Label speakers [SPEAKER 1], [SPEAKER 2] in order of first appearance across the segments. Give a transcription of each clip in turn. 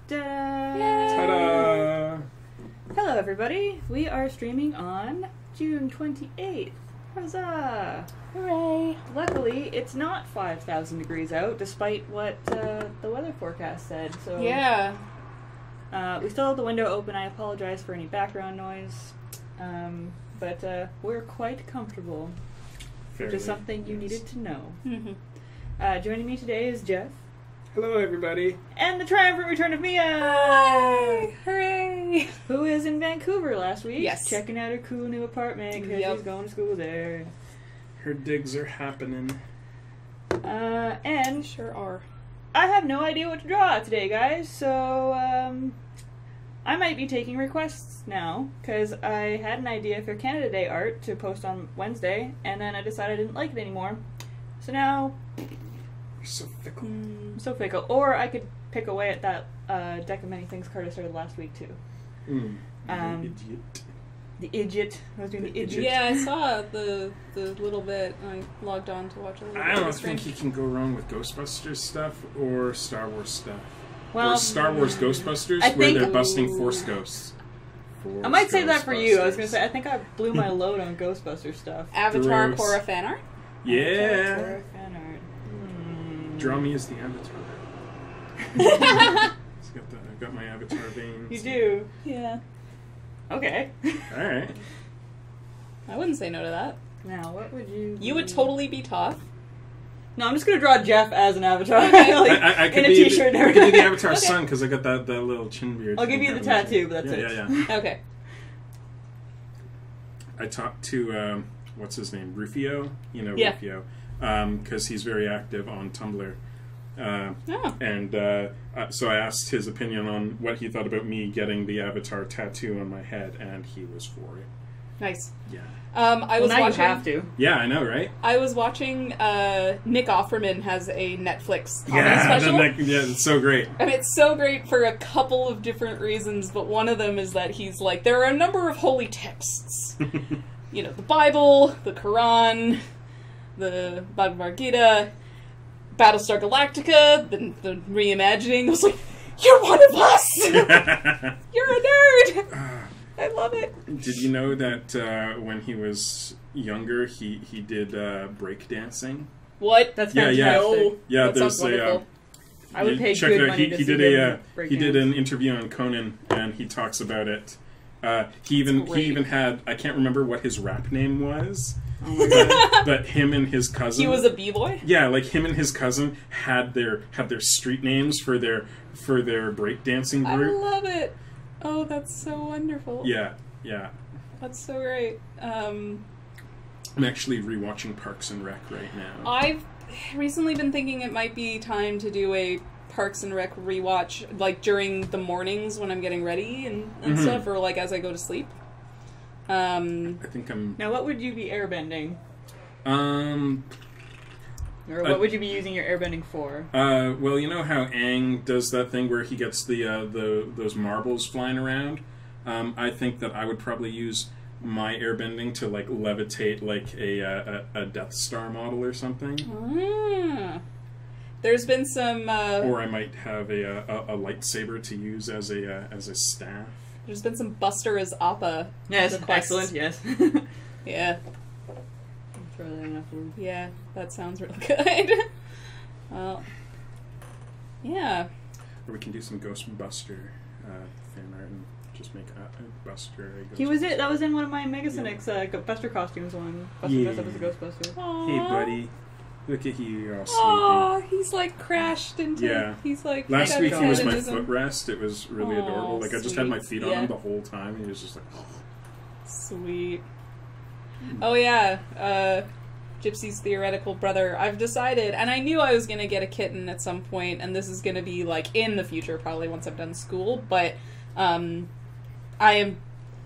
[SPEAKER 1] Ta-da!
[SPEAKER 2] Hello everybody, we are streaming on June 28th. Huzzah!
[SPEAKER 3] Hooray!
[SPEAKER 2] Luckily, it's not 5,000 degrees out, despite what the weather forecast said, so...
[SPEAKER 3] Yeah.
[SPEAKER 2] We still have the window open. I apologize for any background noise. But we're quite comfortable, which is something you needed to know.
[SPEAKER 3] Mm-hmm.
[SPEAKER 2] Joining me today is Geoff.
[SPEAKER 1] Hello, everybody.
[SPEAKER 2] And the triumphant return of Mia!
[SPEAKER 3] Hi! Hooray!
[SPEAKER 2] Who is in Vancouver last week.
[SPEAKER 3] Yes.
[SPEAKER 2] Checking out her cool new apartment because she's going to school there.
[SPEAKER 1] Her digs are happening.
[SPEAKER 2] And
[SPEAKER 3] Sure are.
[SPEAKER 2] I have no idea what to draw today, guys, so I might be taking requests now, because I had an idea for Canada Day art to post on Wednesday, and then I decided I didn't like it anymore. So now...
[SPEAKER 1] You're so fickle.
[SPEAKER 2] So fickle. Or I could pick away at that deck of many things card I started last week, too.
[SPEAKER 1] Idiot.
[SPEAKER 2] The idiot. I was doing the idiot.
[SPEAKER 3] Yeah, I saw the little bit. I logged on to watch a little bit
[SPEAKER 1] I
[SPEAKER 3] of the
[SPEAKER 1] don't
[SPEAKER 3] stream.
[SPEAKER 1] think you can go wrong with Ghostbusters stuff or Star Wars stuff.
[SPEAKER 2] Well,
[SPEAKER 1] or Star Wars Ghostbusters,
[SPEAKER 2] I
[SPEAKER 1] where
[SPEAKER 2] think-
[SPEAKER 1] they're busting Force Ghosts.
[SPEAKER 2] I might say that for you. I was
[SPEAKER 1] Ghostbusters.
[SPEAKER 2] going to say, I think I blew my load on Ghostbuster stuff.
[SPEAKER 3] Avatar
[SPEAKER 1] Gross.
[SPEAKER 3] Korra fan art?
[SPEAKER 1] Yeah.
[SPEAKER 2] Fan art.
[SPEAKER 1] Draw me as the Avatar. I've got my Avatar veins.
[SPEAKER 2] You do?
[SPEAKER 3] Yeah.
[SPEAKER 2] Okay.
[SPEAKER 1] Alright.
[SPEAKER 3] I wouldn't say no to that.
[SPEAKER 2] Now, what would you...
[SPEAKER 3] You would totally be Toph.
[SPEAKER 2] No, I'm just going to draw Geoff as an avatar.
[SPEAKER 3] Okay.
[SPEAKER 2] Like,
[SPEAKER 1] I could
[SPEAKER 2] in a
[SPEAKER 1] be
[SPEAKER 2] t-shirt and
[SPEAKER 1] I could be the
[SPEAKER 2] everything.
[SPEAKER 1] Avatar
[SPEAKER 3] Okay.
[SPEAKER 1] son because I got that little chin beard.
[SPEAKER 2] I'll give you the tattoo, but that's it.
[SPEAKER 1] Yeah.
[SPEAKER 3] Okay.
[SPEAKER 1] I talked to, what's his name? Rufio? You know
[SPEAKER 3] Yeah.
[SPEAKER 1] Rufio. Because he's very active on Tumblr.
[SPEAKER 3] Oh.
[SPEAKER 1] And so I asked his opinion on what he thought about me getting the Avatar tattoo on my head, and he was for it.
[SPEAKER 3] Nice.
[SPEAKER 1] Yeah.
[SPEAKER 3] I was
[SPEAKER 2] now
[SPEAKER 3] watching...
[SPEAKER 2] you have to.
[SPEAKER 1] Yeah, I know, right?
[SPEAKER 3] I was watching, Nick Offerman has a Netflix comedy special.
[SPEAKER 1] It's so great.
[SPEAKER 3] And it's so great for a couple of different reasons, but one of them is that he's like, there are a number of holy texts. You know, the Bible, the Quran, the Bhagavad Gita, Battlestar Galactica, the reimagining. I was like, you're one of us! You're a nerd! I love it.
[SPEAKER 1] Did you know that when he was younger, he did breakdancing?
[SPEAKER 3] What?
[SPEAKER 2] That's
[SPEAKER 1] Yeah,
[SPEAKER 2] fantastic.
[SPEAKER 1] yeah.
[SPEAKER 3] No.
[SPEAKER 1] Yeah,
[SPEAKER 3] That
[SPEAKER 1] there's
[SPEAKER 3] sounds wonderful.
[SPEAKER 2] I would pay
[SPEAKER 1] check
[SPEAKER 2] good
[SPEAKER 1] it out.
[SPEAKER 2] money to
[SPEAKER 1] He
[SPEAKER 2] see
[SPEAKER 1] did
[SPEAKER 2] him break
[SPEAKER 1] he did
[SPEAKER 2] dance.
[SPEAKER 1] an interview on Conan, and he talks about it. He
[SPEAKER 3] great.
[SPEAKER 1] even had, I can't remember what his rap name was,
[SPEAKER 2] Oh my god.
[SPEAKER 1] but him and his cousin.
[SPEAKER 3] He was a b-boy?
[SPEAKER 1] Yeah, like him and his cousin had their street names for their breakdancing
[SPEAKER 3] I
[SPEAKER 1] group.
[SPEAKER 3] love it. Oh, that's so wonderful.
[SPEAKER 1] Yeah.
[SPEAKER 3] That's so great.
[SPEAKER 1] I'm actually rewatching Parks and Rec right now.
[SPEAKER 3] I've recently been thinking it might be time to do a Parks and Rec rewatch, like during the mornings when I'm getting ready and stuff, or like as I go to sleep.
[SPEAKER 1] I think I'm.
[SPEAKER 2] Now, what would you be airbending?
[SPEAKER 1] Or
[SPEAKER 2] Or what would you be using your airbending for?
[SPEAKER 1] well, you know how Aang does that thing where he gets those marbles flying around. I think that I would probably use my airbending to like levitate like a Death Star model or something.
[SPEAKER 3] Ah. There's been some.
[SPEAKER 1] Or I might have a lightsaber to use as a staff.
[SPEAKER 3] There's been some Buster as Appa.
[SPEAKER 2] Yes,
[SPEAKER 3] requests.
[SPEAKER 2] excellent, yes.
[SPEAKER 3] Yeah,
[SPEAKER 2] Throw that enough room.
[SPEAKER 3] yeah, that sounds really good. Well, yeah.
[SPEAKER 1] Or we can do some Ghostbuster fan art and just make a Buster. A
[SPEAKER 2] He was
[SPEAKER 1] Ghostbuster.
[SPEAKER 2] it. That was in one of my MegaCynics Buster costumes one. Buster
[SPEAKER 1] Yeah.
[SPEAKER 2] dressed up as a Ghostbuster.
[SPEAKER 3] Aww.
[SPEAKER 1] Hey, buddy. Look at you, you're all
[SPEAKER 3] Oh, he's like crashed into.
[SPEAKER 1] Yeah.
[SPEAKER 3] He's like.
[SPEAKER 1] Last
[SPEAKER 3] got
[SPEAKER 1] week
[SPEAKER 3] his
[SPEAKER 1] he was
[SPEAKER 3] head in
[SPEAKER 1] my
[SPEAKER 3] his own-
[SPEAKER 1] footrest. It was really
[SPEAKER 3] Aw,
[SPEAKER 1] adorable. Like I just had my
[SPEAKER 3] sweet.
[SPEAKER 1] feet on
[SPEAKER 3] Yeah.
[SPEAKER 1] him the whole time. He was just like,
[SPEAKER 3] Sweet. Oh yeah, Gypsy's theoretical brother. I've decided, and I knew I was gonna get a kitten at some point, and this is gonna be like in the future, probably once I've done school. But I am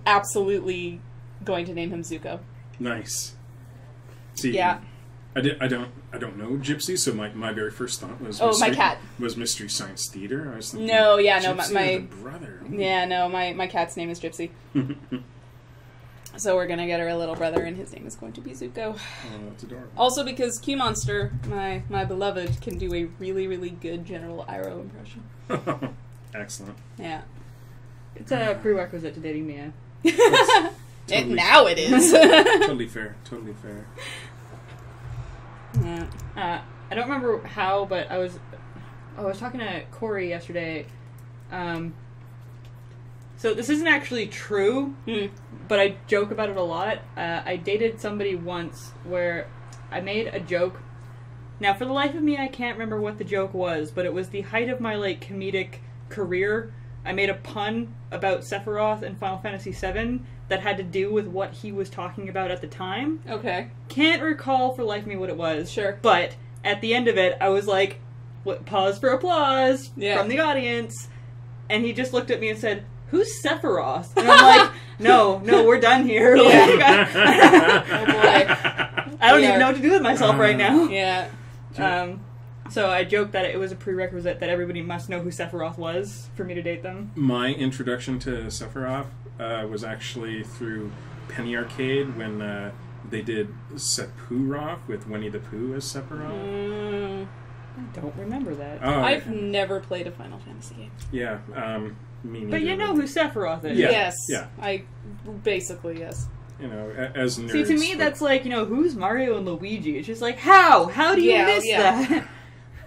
[SPEAKER 3] absolutely going to name him Zuko.
[SPEAKER 1] nice. See,
[SPEAKER 3] Yeah.
[SPEAKER 1] I don't know Gypsy, so my very first thought was
[SPEAKER 3] My cat.
[SPEAKER 1] was Mystery Science Theater. I was thinking,
[SPEAKER 3] No, yeah, no,
[SPEAKER 1] Gypsy
[SPEAKER 3] my
[SPEAKER 1] or the brother. Ooh.
[SPEAKER 3] yeah, no, my cat's name is Gypsy. So we're gonna get her a little brother, and his name is going to be Zuko.
[SPEAKER 1] Oh, that's adorable.
[SPEAKER 3] Also, because Q Monster, my beloved, can do a really, really good General Iroh impression.
[SPEAKER 1] Excellent.
[SPEAKER 3] Yeah.
[SPEAKER 2] It's a prerequisite to dating Mia.
[SPEAKER 3] And now it is.
[SPEAKER 1] Totally fair. Totally fair.
[SPEAKER 3] Yeah.
[SPEAKER 2] I don't remember how, but I was talking to Corey yesterday. So this isn't actually true, but I joke about it a lot. I dated somebody once where I made a joke. Now, for the life of me, I can't remember what the joke was, but it was the height of my comedic career. I made a pun about Sephiroth and Final Fantasy VII that had to do with what he was talking about at the time.
[SPEAKER 3] Okay.
[SPEAKER 2] Can't recall for the life of me what it was.
[SPEAKER 3] Sure.
[SPEAKER 2] But at the end of it, I was like, pause for applause from the audience. And he just looked at me and said, "Who's Sephiroth?" And I'm like, no, we're done here.
[SPEAKER 3] Yeah.
[SPEAKER 2] Like,
[SPEAKER 3] Oh boy.
[SPEAKER 2] I don't even know what to do with myself right now.
[SPEAKER 3] Yeah.
[SPEAKER 2] So I joked that it was a prerequisite that everybody must know who Sephiroth was for me to date them.
[SPEAKER 1] My introduction to Sephiroth was actually through Penny Arcade when they did Sephiroth with Winnie the Pooh as Sephiroth.
[SPEAKER 2] I don't remember that.
[SPEAKER 3] I've never played a Final Fantasy game.
[SPEAKER 1] Yeah, me neither.
[SPEAKER 2] But you know who Sephiroth is.
[SPEAKER 1] Yeah.
[SPEAKER 3] Yes.
[SPEAKER 1] Yeah.
[SPEAKER 3] I basically, yes.
[SPEAKER 1] You know, as nerds.
[SPEAKER 2] See, to me, that's like, who's Mario and Luigi? It's just like, how? How do you miss that?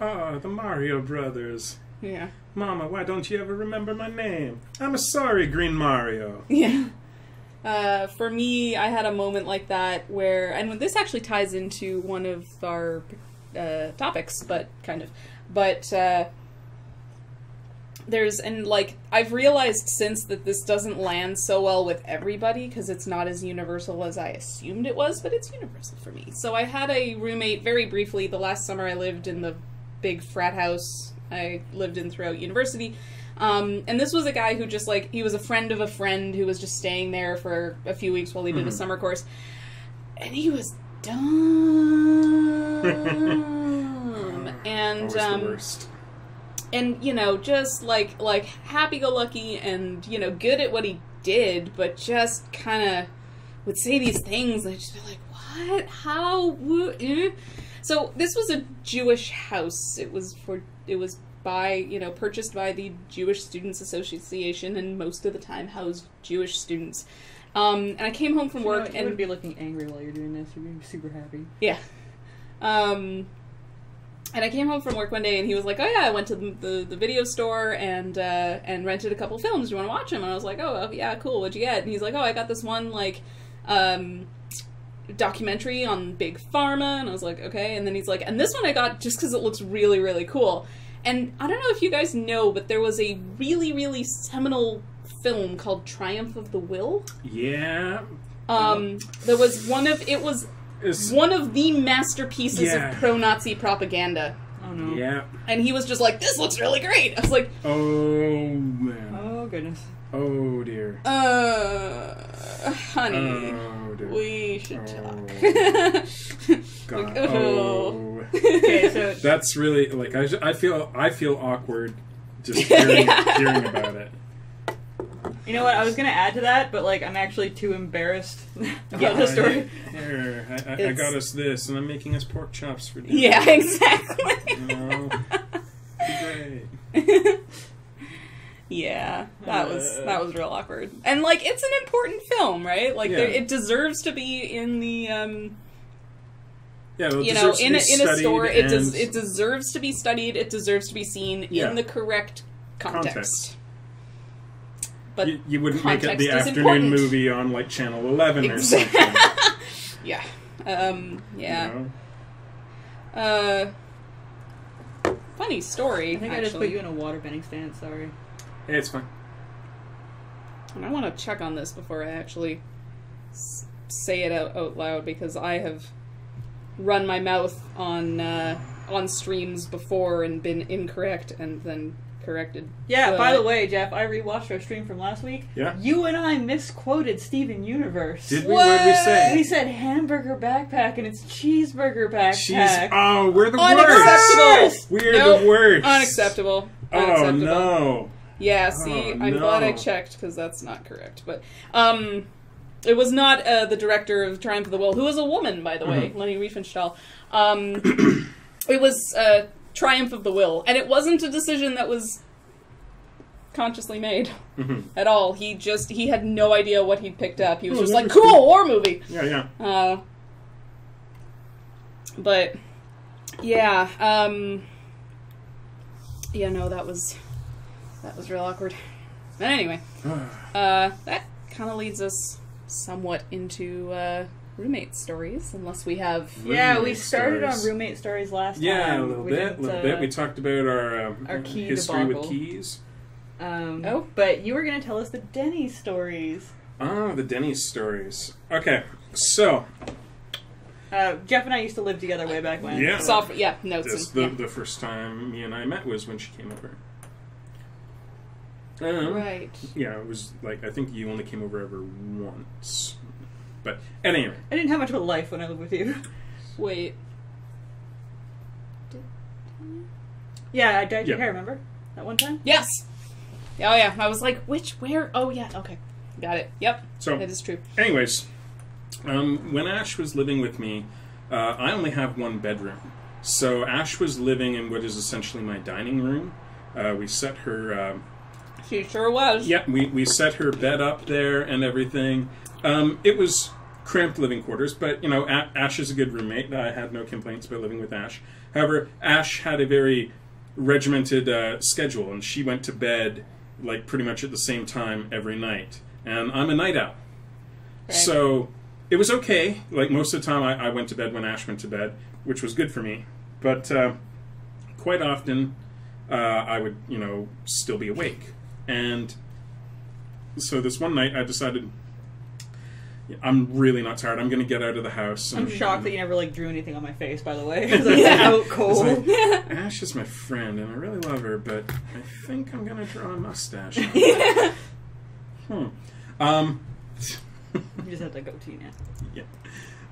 [SPEAKER 1] Oh, the Mario Brothers.
[SPEAKER 3] Yeah.
[SPEAKER 1] Mama, why don't you ever remember my name? I'm sorry, Green Mario.
[SPEAKER 3] Yeah. For me, I had a moment like that where, and this actually ties into one of our topics, but kind of. But I've realized since that this doesn't land so well with everybody because it's not as universal as I assumed it was, but it's universal for me. So I had a roommate very briefly the last summer I lived in the big frat house I lived in throughout university. And this was a guy who just he was a friend of a friend who was just staying there for a few weeks while he did a summer course. And he was dumb. And,
[SPEAKER 1] always the worst.
[SPEAKER 3] And, just happy-go-lucky and, good at what he did, but just kind of would say these things and I'd just be like, what? How? So this was a Jewish house. It was purchased by the Jewish Students Association and most of the time housed Jewish students. And I came home from work
[SPEAKER 2] and... You wouldn't be looking angry while you're doing this. You'd be super happy.
[SPEAKER 3] Yeah. And I came home from work one day, and he was like, "Oh yeah, I went to the video store and rented a couple films. Do you want to watch them?" And I was like, "Oh yeah, cool. What'd you get?" And he's like, "Oh, I got this one documentary on Big Pharma." And I was like, "Okay." And then he's like, "And this one I got just because it looks really, really cool." And I don't know if you guys know, but there was a really, really seminal film called Triumph of the Will.
[SPEAKER 1] Yeah.
[SPEAKER 3] There was one of the masterpieces of pro-Nazi propaganda.
[SPEAKER 2] Oh no.
[SPEAKER 1] Yeah.
[SPEAKER 3] And he was just like, "This looks really great." I was like,
[SPEAKER 1] "Oh man.
[SPEAKER 2] Oh goodness.
[SPEAKER 1] Oh dear.
[SPEAKER 3] Honey,
[SPEAKER 1] oh, dear.
[SPEAKER 3] we should talk."
[SPEAKER 1] God.
[SPEAKER 3] Like,
[SPEAKER 1] oh.
[SPEAKER 2] Okay, so
[SPEAKER 1] That's really I feel awkward just hearing about it.
[SPEAKER 2] you know what? I was gonna add to that, but I'm actually too embarrassed about the story.
[SPEAKER 1] Here, I got us this, and I'm making us pork chops for dinner.
[SPEAKER 3] Yeah, exactly.
[SPEAKER 1] Great.
[SPEAKER 3] Yeah, that was real awkward. And it's an important film, right? It deserves to be in the in a store. It deserves to be studied. It deserves to be seen in the correct context. But
[SPEAKER 1] you wouldn't make it the afternoon
[SPEAKER 3] important.
[SPEAKER 1] movie on Channel 11 or something.
[SPEAKER 3] Yeah.
[SPEAKER 1] You know?
[SPEAKER 3] Funny story.
[SPEAKER 2] I think I just put you in a water bending stance. Sorry.
[SPEAKER 1] Hey, it's fine.
[SPEAKER 3] And I want to check on this before I actually say it out loud because I have run my mouth on streams before and been incorrect and then corrected.
[SPEAKER 2] Yeah, by the way, Geoff, I rewatched our stream from last week.
[SPEAKER 1] Yeah.
[SPEAKER 2] You and I misquoted Steven Universe.
[SPEAKER 1] Did we? What did we say?
[SPEAKER 2] We said hamburger backpack and it's cheeseburger backpack.
[SPEAKER 1] Oh, we're the
[SPEAKER 3] Unacceptable.
[SPEAKER 1] worst. We're the worst.
[SPEAKER 3] Unacceptable.
[SPEAKER 1] Oh, no.
[SPEAKER 3] Yeah, see, I'm
[SPEAKER 1] no.
[SPEAKER 3] glad I checked because that's not correct. But it was not the director of Triumph of the Will, who was a woman, by the way, Leni Riefenstahl. It was Triumph of the Will, and it wasn't a decision that was consciously made
[SPEAKER 1] Mm-hmm.
[SPEAKER 3] at all. He had no idea what he'd picked up. He was just
[SPEAKER 1] that
[SPEAKER 3] like,
[SPEAKER 1] was
[SPEAKER 3] cool,
[SPEAKER 1] cool.
[SPEAKER 3] war movie.
[SPEAKER 1] Yeah.
[SPEAKER 3] But yeah, yeah, no, that was real awkward. But anyway, that kind of leads us somewhat into roommate stories, unless we have.
[SPEAKER 2] Yeah, we started
[SPEAKER 1] stories.
[SPEAKER 2] on roommate stories last time.
[SPEAKER 1] Yeah, a little bit. We talked about our
[SPEAKER 2] key
[SPEAKER 1] history
[SPEAKER 2] debacle.
[SPEAKER 1] with keys.
[SPEAKER 2] But you were going to tell us the Denny stories.
[SPEAKER 1] Oh, the Denny's stories. Okay, so
[SPEAKER 2] Geoff and I used to live together way back when.
[SPEAKER 1] Yeah.
[SPEAKER 3] Notes.
[SPEAKER 1] the first time me and I met was when she came over.
[SPEAKER 3] Right.
[SPEAKER 1] Yeah, it was like, I think you only came over ever once. But anyway.
[SPEAKER 2] I didn't have much of a life when I lived with you.
[SPEAKER 3] Wait.
[SPEAKER 2] Yeah, I dyed your
[SPEAKER 1] Yeah.
[SPEAKER 2] hair, remember? That one time?
[SPEAKER 3] Yes. Oh yeah. I was like, where? Oh yeah. Okay. Got it. Yep.
[SPEAKER 1] So,
[SPEAKER 3] That is true.
[SPEAKER 1] anyways, when Ash was living with me, I only have one bedroom. So Ash was living in what is essentially my dining room. We set her...
[SPEAKER 3] She sure was.
[SPEAKER 1] yeah, we set her bed up there and everything. It was cramped living quarters, but, you know, Ash is a good roommate. I had no complaints about living with Ash. However, Ash had a very regimented schedule, and she went to bed, like, pretty much at the same time every night. And I'm a night owl.
[SPEAKER 3] Right.
[SPEAKER 1] So it was okay. Like, most of the time I went to bed when Ash went to bed, which was good for me. But quite often I would, you know, still be awake. And so this one night I decided, I'm really not tired. I'm going to get out of the house.
[SPEAKER 2] I'm
[SPEAKER 1] And,
[SPEAKER 2] shocked that you never, like, drew anything on my face, by the way. Because I was out cold.
[SPEAKER 1] It's like, Ash is my friend, and I really love her, but I think I'm going to draw a mustache.
[SPEAKER 2] You just have to go to you now.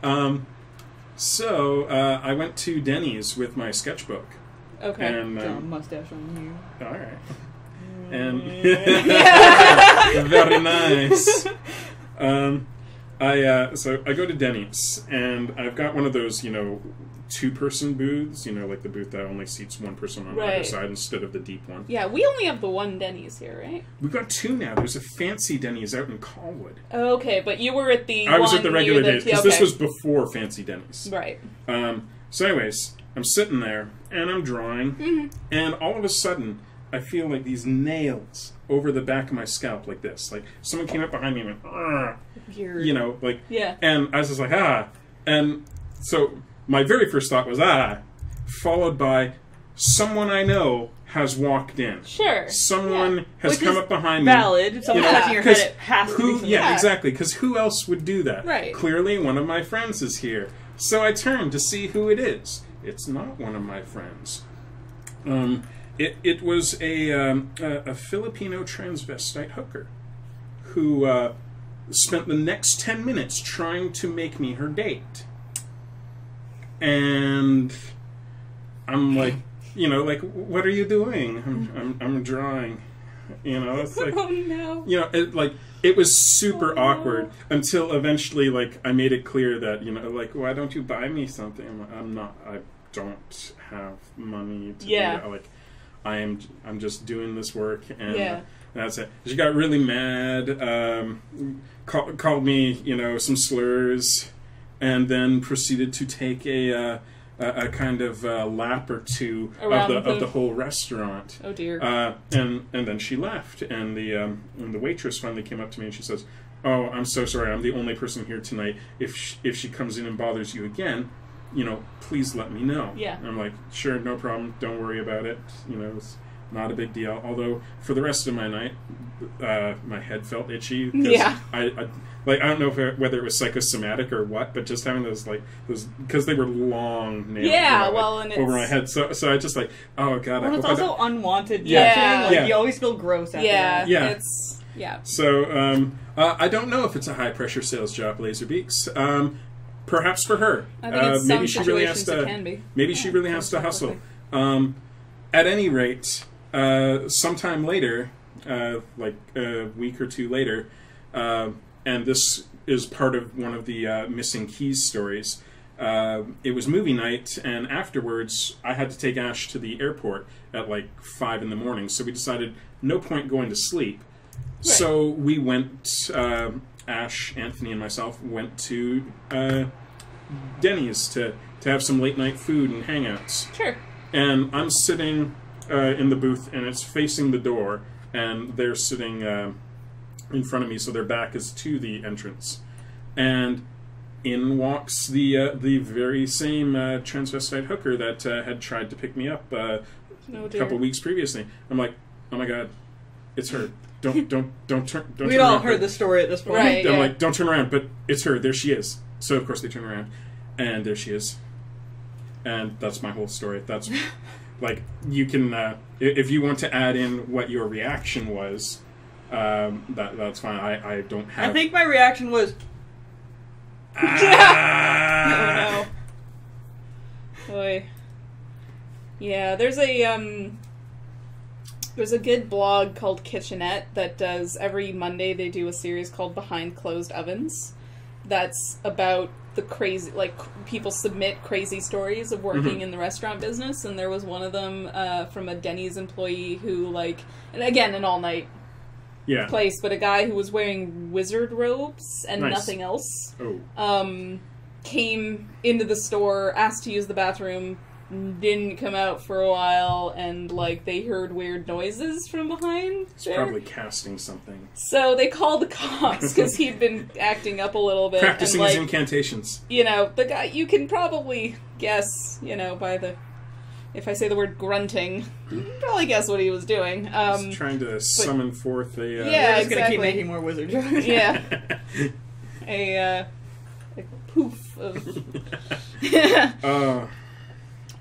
[SPEAKER 1] Yeah. So I went to Denny's with my sketchbook.
[SPEAKER 3] Okay.
[SPEAKER 1] And,
[SPEAKER 2] Draw a mustache on you.
[SPEAKER 1] all right. And very nice. So I go to Denny's, and I've got one of those, you know, two-person booths. You know, like the booth that only seats one person on either
[SPEAKER 3] Right.
[SPEAKER 1] side instead of the deep one.
[SPEAKER 3] Yeah, we only have the one Denny's here, right?
[SPEAKER 1] We've got two now. There's a fancy Denny's out in Colwood.
[SPEAKER 3] Okay, but you were at the
[SPEAKER 1] I was
[SPEAKER 3] one
[SPEAKER 1] at the regular
[SPEAKER 3] near
[SPEAKER 1] Denny's because this was before fancy Denny's.
[SPEAKER 3] Right.
[SPEAKER 1] So anyways, I'm sitting there, and I'm drawing, and all of a sudden, I feel like these nails over the back of my scalp like this. Like, someone came up behind me and went, "Argh,"
[SPEAKER 2] Weird.
[SPEAKER 1] you know, like,
[SPEAKER 3] Yeah.
[SPEAKER 1] and I was just like, ah. And so my very first thought was, ah, followed by, someone I know has walked in.
[SPEAKER 3] Sure.
[SPEAKER 1] Someone has
[SPEAKER 2] Which
[SPEAKER 1] come
[SPEAKER 2] is
[SPEAKER 1] up behind me.
[SPEAKER 2] Valid. If someone's
[SPEAKER 3] Yeah.
[SPEAKER 2] touching your head,
[SPEAKER 1] 'Cause
[SPEAKER 2] it has to be
[SPEAKER 1] Who?
[SPEAKER 2] something.
[SPEAKER 1] Yeah,
[SPEAKER 3] Yeah.
[SPEAKER 1] exactly. Because who else would do that?
[SPEAKER 3] Right.
[SPEAKER 1] Clearly, one of my friends is here. So I turned to see who it is. It's not one of my friends. It was a Filipino transvestite hooker who spent the next 10 minutes trying to make me her date. And I'm like, you know, like, what are you doing? I'm drawing. You know, it's like,
[SPEAKER 3] Oh no.
[SPEAKER 1] you know, it was super awkward until eventually, like, I made it clear that, you know, like, why don't you buy me something? I don't have money to
[SPEAKER 3] Yeah.
[SPEAKER 1] do that. Like, I'm just doing this work, and
[SPEAKER 3] Yeah.
[SPEAKER 1] that's it. She got really mad, called me, you know, some slurs, and then proceeded to take a kind of lap or two
[SPEAKER 3] Around
[SPEAKER 1] of
[SPEAKER 3] the-
[SPEAKER 1] the whole restaurant.
[SPEAKER 3] Oh dear.
[SPEAKER 1] And then she left, and the waitress finally came up to me and she says, "Oh, I'm so sorry. I'm the only person here tonight. If she comes in and bothers you again, you know, please let me know."
[SPEAKER 3] Yeah.
[SPEAKER 1] And I'm like, "Sure, no problem. Don't worry about it. You know, it's not a big deal." Although for the rest of my night, my head felt itchy. 'Cause
[SPEAKER 3] Yeah.
[SPEAKER 1] I don't know whether it was psychosomatic or what, but just having those because they were long nails.
[SPEAKER 3] Yeah,
[SPEAKER 1] you know,
[SPEAKER 3] well,
[SPEAKER 1] like,
[SPEAKER 3] and
[SPEAKER 1] over my
[SPEAKER 3] it's-
[SPEAKER 1] head. So I just like, oh god. I
[SPEAKER 2] Well, it's
[SPEAKER 1] hope I don't-
[SPEAKER 2] also unwanted
[SPEAKER 3] Yeah.
[SPEAKER 2] touching. Like,
[SPEAKER 1] Yeah.
[SPEAKER 2] you always feel gross after
[SPEAKER 3] yeah.
[SPEAKER 2] that.
[SPEAKER 1] Yeah.
[SPEAKER 3] It's yeah.
[SPEAKER 1] So I don't know if it's a high pressure sales job, Laserbeaks. Perhaps for her.
[SPEAKER 3] I think in some
[SPEAKER 1] maybe she really has
[SPEAKER 3] situations
[SPEAKER 1] to.
[SPEAKER 3] it can be.
[SPEAKER 1] Maybe she really has to hustle. At any rate, sometime later, like a week or two later, and this is part of one of the missing keys stories. It was movie night, and afterwards, I had to take Ash to the airport at like 5 in the morning. So we decided no point going to sleep. Right. So we went, Ash, Anthony, and myself went to Denny's to have some late night food and hangouts.
[SPEAKER 3] Sure.
[SPEAKER 1] And I'm sitting in the booth, and it's facing the door, and they're sitting in front of me, so their back is to the entrance. And in walks the very same transvestite hooker that had tried to pick me up a couple weeks previously. I'm like, oh my god, it's her. Don't turn.
[SPEAKER 2] We'd all heard the story at this point.
[SPEAKER 3] Right,
[SPEAKER 1] I'm like, don't turn around, but it's her. There she is. So of course they turn around, and there she is. And that's my whole story. That's like, you can if you want to add in what your reaction was, that's fine. I don't have.
[SPEAKER 2] I think my reaction was.
[SPEAKER 3] Oh no. Boy. Yeah, there's a good blog called Kitchenette that does, every Monday they do a series called Behind Closed Ovens. That's about the crazy, like, people submit crazy stories of working in the restaurant business, and there was one of them from a Denny's employee who, like, and again, an all-night place, but a guy who was wearing wizard robes and nothing else came into the store, asked to use the bathroom, didn't come out for a while, and like they heard weird noises from behind.
[SPEAKER 1] He's probably casting something.
[SPEAKER 3] So they called the cops because he'd been acting up a little bit,
[SPEAKER 1] practicing
[SPEAKER 3] and, like,
[SPEAKER 1] his incantations.
[SPEAKER 3] You know, the guy, you can probably guess, you know, by the, if I say the word grunting, you can probably guess what he was doing.
[SPEAKER 1] He's trying to summon forth a.
[SPEAKER 3] Yeah,
[SPEAKER 2] just gonna keep making more wizard jokes.
[SPEAKER 3] Yeah, a poof of.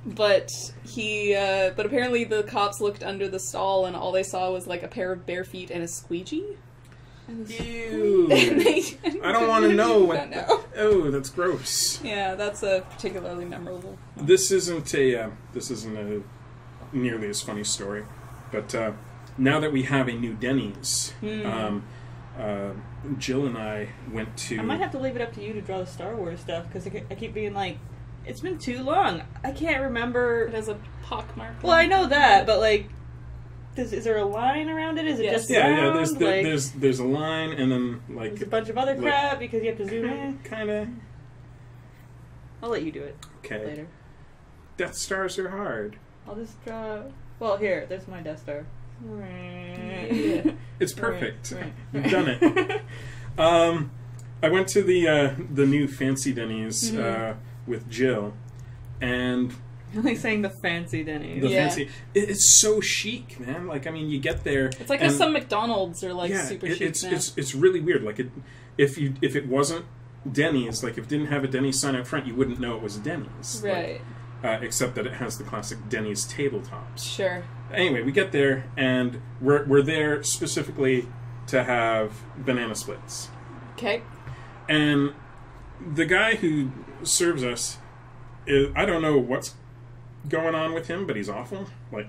[SPEAKER 3] But but apparently the cops looked under the stall and all they saw was like a pair of bare feet and a squeegee.
[SPEAKER 1] Ew! I don't want to know what. Oh, that's gross.
[SPEAKER 3] Yeah, that's a particularly memorable.
[SPEAKER 1] This isn't a nearly as funny story, but now that we have a new Denny's, Jill and I went to.
[SPEAKER 2] I might have to leave it up to you to draw the Star Wars stuff because I keep being like. It's been too long. I can't remember.
[SPEAKER 3] It has a pockmark.
[SPEAKER 2] Well, I know that, but like, is there a line around it? Is it just round?
[SPEAKER 1] There's a line, and then like
[SPEAKER 2] there's a bunch of other crap because you have to zoom in.
[SPEAKER 1] Kinda.
[SPEAKER 2] I'll let you do it.
[SPEAKER 1] Okay.
[SPEAKER 2] Later.
[SPEAKER 1] Death Stars are hard.
[SPEAKER 2] I'll just draw. Well, here. There's my Death Star.
[SPEAKER 1] It's perfect. You've done it. I went to the new fancy Denny's. With Jill, and
[SPEAKER 2] I like saying the fancy Denny's.
[SPEAKER 1] The fancy, it's so chic, man. Like, I mean, you get there.
[SPEAKER 3] It's like how some McDonald's are like super chic.
[SPEAKER 1] It's really weird. Like, if it wasn't Denny's, like if it didn't have a Denny's sign out front, you wouldn't know it was Denny's.
[SPEAKER 3] Right.
[SPEAKER 1] Like, except that it has the classic Denny's tabletops.
[SPEAKER 3] Sure.
[SPEAKER 1] Anyway, we get there, and we're there specifically to have banana splits.
[SPEAKER 3] Okay.
[SPEAKER 1] And the guy who serves us I don't know what's going on with him, but he's awful. Like,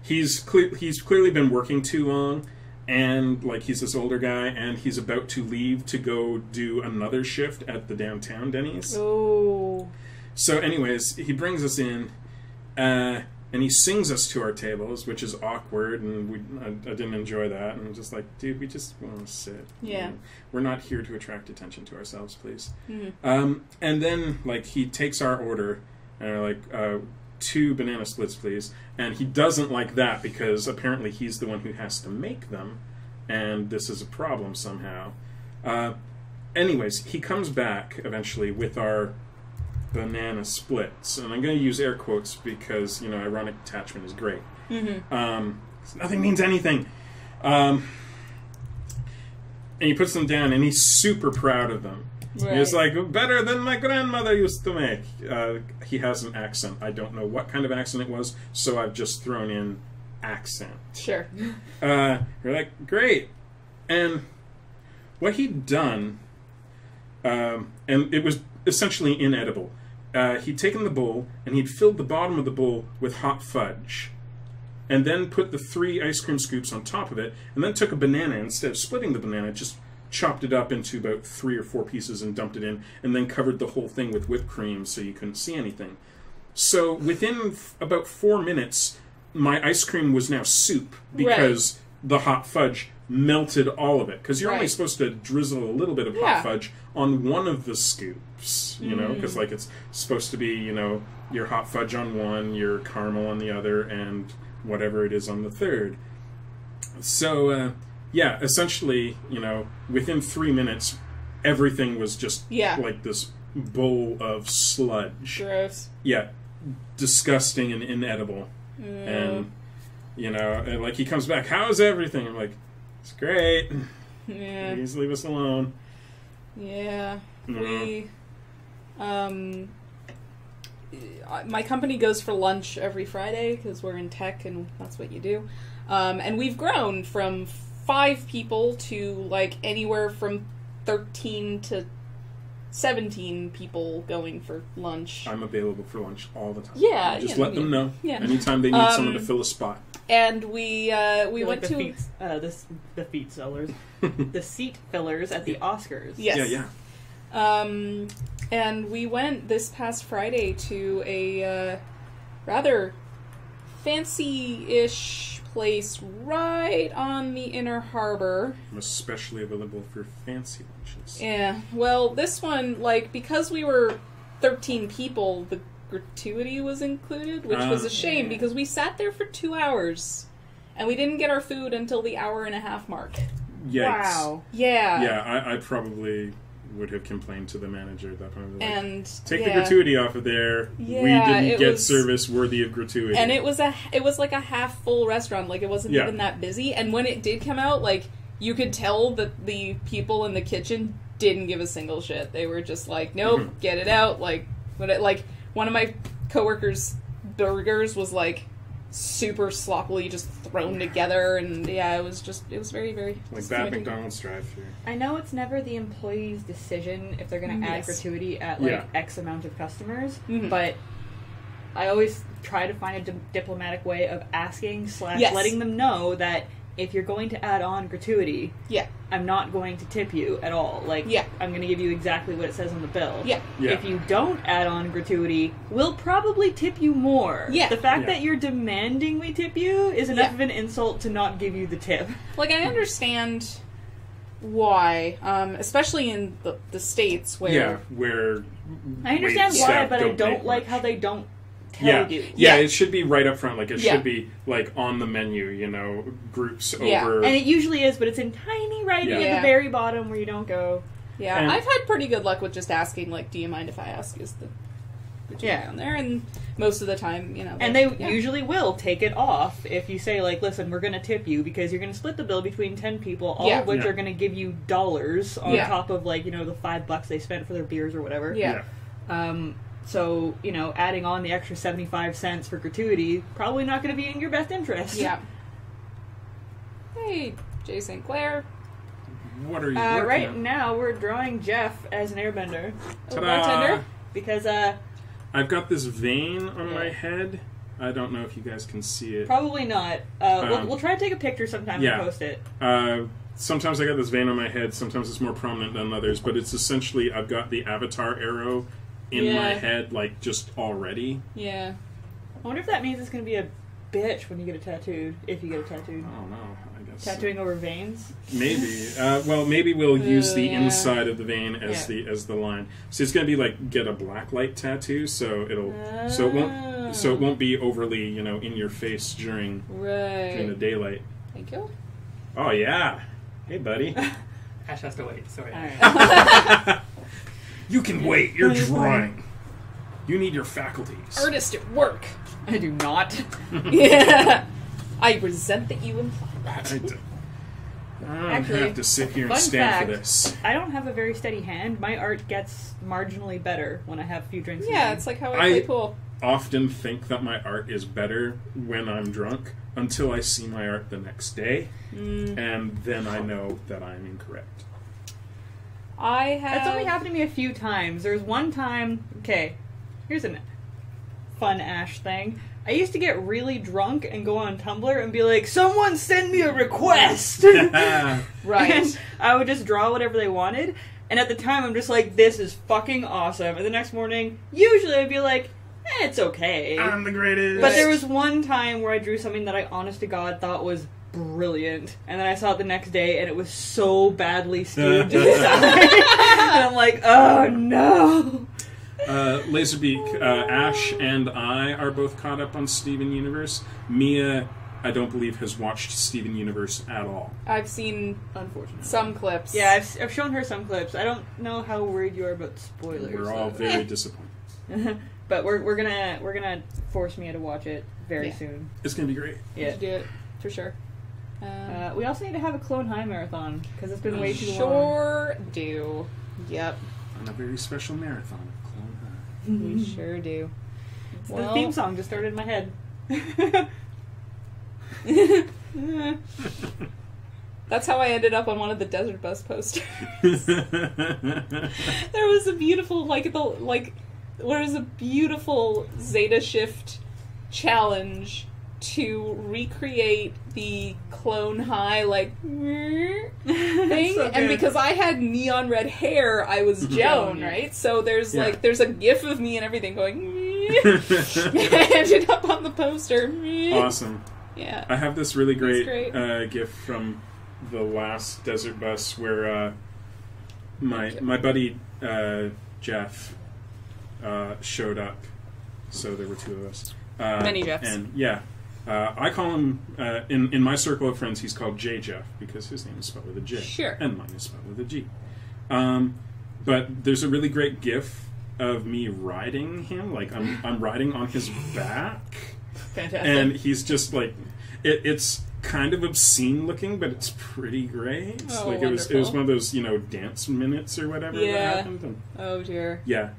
[SPEAKER 1] he's clearly been working too long, and like he's this older guy, and he's about to leave to go do another shift at the downtown Denny's.
[SPEAKER 3] Oh.
[SPEAKER 1] So anyways, he brings us in, and he sings us to our tables, which is awkward, and I didn't enjoy that. And I'm just like, dude, we just want to sit.
[SPEAKER 3] Yeah.
[SPEAKER 1] We're not here to attract attention to ourselves, please.
[SPEAKER 3] Mm-hmm.
[SPEAKER 1] And then, like, he takes our order, and we're like, 2 banana splits, please. And he doesn't like that because apparently he's the one who has to make them, and this is a problem somehow. Anyways, he comes back eventually with our banana splits, and I'm going to use air quotes because, you know, ironic attachment is great.
[SPEAKER 3] Mm-hmm.
[SPEAKER 1] Nothing means anything. And he puts them down, and he's super proud of them. Right. He's like, better than my grandmother used to make. He has an accent. I don't know what kind of accent it was, so I've just thrown in accent.
[SPEAKER 3] Sure.
[SPEAKER 1] We're like, great. And what he'd done, and it was essentially inedible. He'd taken the bowl, and he'd filled the bottom of the bowl with hot fudge, and then put the 3 ice cream scoops on top of it, and then took a banana, instead of splitting the banana, just chopped it up into about 3 or 4 pieces and dumped it in, and then covered the whole thing with whipped cream so you couldn't see anything. So within about 4 minutes, my ice cream was now soup because the hot fudge melted all of it. Because you're only supposed to drizzle a little bit of hot fudge on one of the scoops, you know, because like it's supposed to be, you know, your hot fudge on one, your caramel on the other, and whatever it is on the third. So, yeah, essentially, you know, within 3 minutes, everything was just like this bowl of sludge.
[SPEAKER 3] Gross.
[SPEAKER 1] Yeah, disgusting and inedible. And, you know, and like he comes back, how's everything? I'm like, it's great.
[SPEAKER 3] Yeah.
[SPEAKER 1] Please leave us alone.
[SPEAKER 3] Yeah. We, my company goes for lunch every Friday because we're in tech and that's what you do. And we've grown from 5 people to like anywhere from 13 to 17 people going for lunch.
[SPEAKER 1] I'm available for lunch all the time.
[SPEAKER 3] Yeah,
[SPEAKER 1] just let them know.
[SPEAKER 3] Yeah.
[SPEAKER 1] Anytime they need someone to fill a spot.
[SPEAKER 3] And we went to
[SPEAKER 2] the feet sellers, the seat fillers at the Oscars.
[SPEAKER 3] Yes.
[SPEAKER 1] Yeah.
[SPEAKER 3] And we went this past Friday to a rather fancy-ish place right on the Inner Harbor.
[SPEAKER 1] I'm especially available for fancy lunches.
[SPEAKER 3] Yeah. Well, this one, like, because we were 13 people, the gratuity was included, which was a shame because we sat there for 2 hours and we didn't get our food until the hour-and-a-half mark.
[SPEAKER 1] Yikes.
[SPEAKER 2] Wow.
[SPEAKER 3] Yeah.
[SPEAKER 1] Yeah, I probably would have complained to the manager at that point. Like,
[SPEAKER 3] and
[SPEAKER 1] take the gratuity off of there.
[SPEAKER 3] Yeah,
[SPEAKER 1] we didn't get service worthy of gratuity.
[SPEAKER 3] And it was like a half full restaurant. Like, it wasn't even that busy. And when it did come out, like, you could tell that the people in the kitchen didn't give a single shit. They were just like, nope, get it out. Like, one of my coworkers' burgers was like super sloppily just thrown together, and it was very, very
[SPEAKER 1] like bad McDonald's drive-thru.
[SPEAKER 2] I know it's never the employee's decision if they're going to add gratuity at like X amount of customers, but I always try to find a diplomatic way of asking / letting them know that if you're going to add on gratuity, I'm not going to tip you at all. Like, I'm going to give you exactly what it says on the bill. If you don't add on gratuity, we'll probably tip you more. The fact that you're demanding we tip you is enough of an insult to not give you the tip.
[SPEAKER 3] Like, I understand why, especially in the States where...
[SPEAKER 1] where...
[SPEAKER 2] I understand why, but I don't like how they don't tell you.
[SPEAKER 1] Yeah, it should be right up front. Like, it should be, like, on the menu, you know, groups over...
[SPEAKER 2] And it usually is, but it's in tiny writing at the very bottom where you don't go...
[SPEAKER 3] Yeah, and I've had pretty good luck with just asking, like, do you mind if I ask, is the gratuity on there? And most of the time, you know...
[SPEAKER 2] And they usually will take it off if you say, like, listen, we're going to tip you because you're going to split the bill between 10 people, all of which are going to give you dollars on top of, like, you know, the $5 they spent for their beers or whatever. So, you know, adding on the extra 75 cents for gratuity, probably not going to be in your best interest.
[SPEAKER 3] Yeah. Hey, Jay St. Clair.
[SPEAKER 1] What are you working
[SPEAKER 2] right
[SPEAKER 1] on?
[SPEAKER 2] now, we're drawing Geoff as an airbender.
[SPEAKER 3] Bartender?
[SPEAKER 2] Because,
[SPEAKER 1] I've got this vein on my head. I don't know if you guys can see it.
[SPEAKER 2] Probably not. We'll try to take a picture sometime and post it.
[SPEAKER 1] Sometimes I got this vein on my head, sometimes it's more prominent than others, but it's essentially, I've got the Avatar arrow in my head, like, just already.
[SPEAKER 3] Yeah.
[SPEAKER 2] I wonder if that means it's going to be a bitch when you get it tattooed, if you get it tattooed.
[SPEAKER 1] I don't know. I guess
[SPEAKER 2] Tattooing over veins?
[SPEAKER 1] Maybe. Well, maybe we'll use the inside of the vein as the line. So it's going to be like, get a black light tattoo, so it'll so it won't be overly, you know, in your face during the daylight.
[SPEAKER 3] Thank you.
[SPEAKER 1] Oh yeah. Hey buddy.
[SPEAKER 4] Ash has to wait. Sorry.
[SPEAKER 2] All right.
[SPEAKER 1] You can wait. You're drawing. You need your faculties.
[SPEAKER 3] Artist at work.
[SPEAKER 2] I do not.
[SPEAKER 3] Yeah. I resent that you imply that.
[SPEAKER 1] I don't
[SPEAKER 2] Actually,
[SPEAKER 1] have to sit here and
[SPEAKER 2] fun
[SPEAKER 1] stand
[SPEAKER 2] fact,
[SPEAKER 1] for this.
[SPEAKER 2] I don't have a very steady hand. My art gets marginally better when I have a few drinks.
[SPEAKER 3] Yeah, it's like how I play pool.
[SPEAKER 1] Often think that my art is better when I'm drunk until I see my art the next day, and then I know that I'm incorrect.
[SPEAKER 2] That's only happened to me a few times. There's one time... Okay, here's a fun Ash thing. I used to get really drunk and go on Tumblr and be like, someone send me a request!
[SPEAKER 3] Right.
[SPEAKER 2] And I would just draw whatever they wanted, and at the time I'm just like, this is fucking awesome. And the next morning, usually I'd be like, It's okay.
[SPEAKER 1] I'm the greatest.
[SPEAKER 2] But there was one time where I drew something that I, honest to God, thought was brilliant, and then I saw it the next day, and it was so badly skewed to the side. And I'm like, oh no.
[SPEAKER 1] Laserbeak, Ash and I are both caught up on Steven Universe. Mia, I don't believe, has watched Steven Universe at all.
[SPEAKER 3] I've seen
[SPEAKER 2] Unfortunately.
[SPEAKER 3] some clips.
[SPEAKER 2] Yeah, I've shown her some clips. I don't know how worried you are about spoilers.
[SPEAKER 1] We're all very disappointed.
[SPEAKER 2] But we're gonna force Mia to watch it very soon.
[SPEAKER 1] It's gonna be great.
[SPEAKER 3] You
[SPEAKER 2] Yeah.
[SPEAKER 3] should do it for sure.
[SPEAKER 2] We also need to have a Clone High marathon because it's been way too long.
[SPEAKER 3] Sure do. Yep,
[SPEAKER 1] On a very special marathon of Clone High.
[SPEAKER 3] we sure do.
[SPEAKER 2] The theme song just started in my head.
[SPEAKER 3] That's how I ended up on one of the Desert Bus posters. There was a beautiful, beautiful Zeta Shift challenge to recreate the Clone High, thing.
[SPEAKER 2] So
[SPEAKER 3] And
[SPEAKER 2] good.
[SPEAKER 3] because I had neon red hair, I was Joan,
[SPEAKER 2] yeah.
[SPEAKER 3] right? So there's,
[SPEAKER 1] Yeah.
[SPEAKER 3] there's a gif of me and everything going, I ended up on the poster.
[SPEAKER 1] Awesome.
[SPEAKER 3] Yeah.
[SPEAKER 1] I have this really great,
[SPEAKER 3] great.
[SPEAKER 1] GIF from the last Desert Bus where my buddy Geoff showed up. So there were two of us.
[SPEAKER 3] Many Jeffs.
[SPEAKER 1] And yeah, I call him in my circle of friends. He's called J Geoff because his name is spelled with a J.
[SPEAKER 3] Sure.
[SPEAKER 1] And mine is spelled with a G. But there's a really great GIF of me riding him. Like I'm riding on his back.
[SPEAKER 2] Fantastic.
[SPEAKER 1] And he's just like, it's kind of obscene looking, but it's pretty great.
[SPEAKER 3] Oh,
[SPEAKER 1] like it was
[SPEAKER 3] wonderful.
[SPEAKER 1] one of those dance minutes or whatever
[SPEAKER 3] Yeah.
[SPEAKER 1] that happened. And
[SPEAKER 3] Oh dear.
[SPEAKER 1] yeah,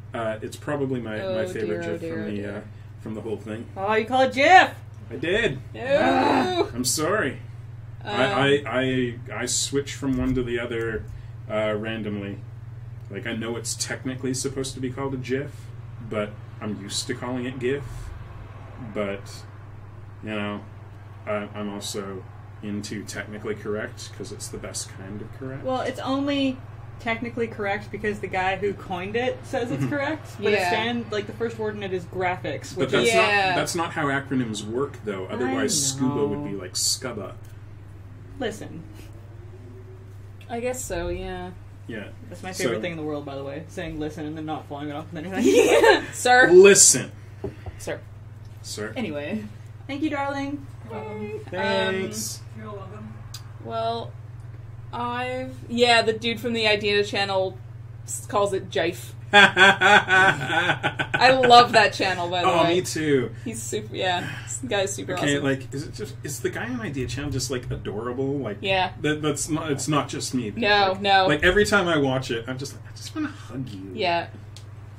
[SPEAKER 1] it's probably my
[SPEAKER 3] Oh,
[SPEAKER 1] favorite
[SPEAKER 3] dear, oh,
[SPEAKER 1] GIF
[SPEAKER 3] dear,
[SPEAKER 1] from
[SPEAKER 3] oh,
[SPEAKER 1] the
[SPEAKER 3] dear.
[SPEAKER 1] from the whole thing.
[SPEAKER 2] Oh, you call it Geoff?
[SPEAKER 1] I did.
[SPEAKER 3] No.
[SPEAKER 1] I'm sorry. I switch from one to the other randomly. Like I know it's technically supposed to be called a GIF, but I'm used to calling it GIF. But I'm also into technically correct because it's the best kind of correct.
[SPEAKER 2] Well, it's only technically correct because the guy who coined it says it's correct. But
[SPEAKER 3] Yeah.
[SPEAKER 2] the first word in it is graphics,
[SPEAKER 1] But
[SPEAKER 2] which
[SPEAKER 1] that's
[SPEAKER 2] is
[SPEAKER 3] Yeah.
[SPEAKER 1] that's not how acronyms work, though. Otherwise, scuba
[SPEAKER 2] know.
[SPEAKER 1] would be like scuba.
[SPEAKER 2] listen.
[SPEAKER 3] I guess so, yeah.
[SPEAKER 1] Yeah.
[SPEAKER 2] That's my
[SPEAKER 1] So-
[SPEAKER 2] favorite thing in the world, by the way. Saying listen and then not following it up with anything.
[SPEAKER 3] Sir.
[SPEAKER 1] Listen,
[SPEAKER 3] Sir.
[SPEAKER 1] sir.
[SPEAKER 2] Anyway, thank you, darling.
[SPEAKER 1] Thanks.
[SPEAKER 4] You're welcome.
[SPEAKER 3] Well, the dude from the Idea channel calls it Jife. I love that channel, by the
[SPEAKER 1] Oh,
[SPEAKER 3] way.
[SPEAKER 1] me too.
[SPEAKER 3] He's super, this guy's super
[SPEAKER 1] Okay,
[SPEAKER 3] awesome.
[SPEAKER 1] is the guy on Idea Channel just like adorable? Like,
[SPEAKER 3] Yeah.
[SPEAKER 1] that's not. It's not just me.
[SPEAKER 3] No,
[SPEAKER 1] Like,
[SPEAKER 3] no.
[SPEAKER 1] Like every time I watch it, I'm just like, I just want to hug you.
[SPEAKER 3] Yeah,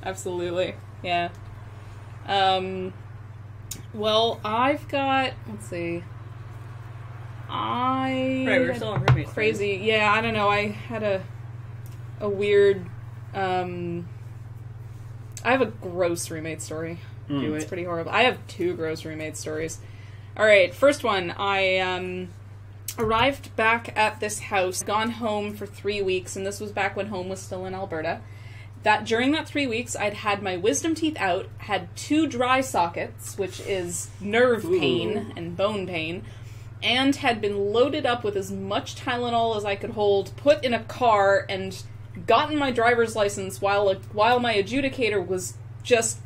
[SPEAKER 3] absolutely. Yeah. Well, I've got. Let's see.
[SPEAKER 2] Right, we're still on roommates.
[SPEAKER 3] Crazy. Yeah, I don't know. I had a weird. I have a gross roommate story. It's pretty horrible. I have two gross roommate stories. All right, first one. I arrived back at this house, gone home for 3 weeks, and this was back when home was still in Alberta. That during that 3 weeks, I'd had my wisdom teeth out, had 2 dry sockets, which is nerve pain and bone pain, and had been loaded up with as much Tylenol as I could hold, put in a car, and gotten my driver's license while my adjudicator was just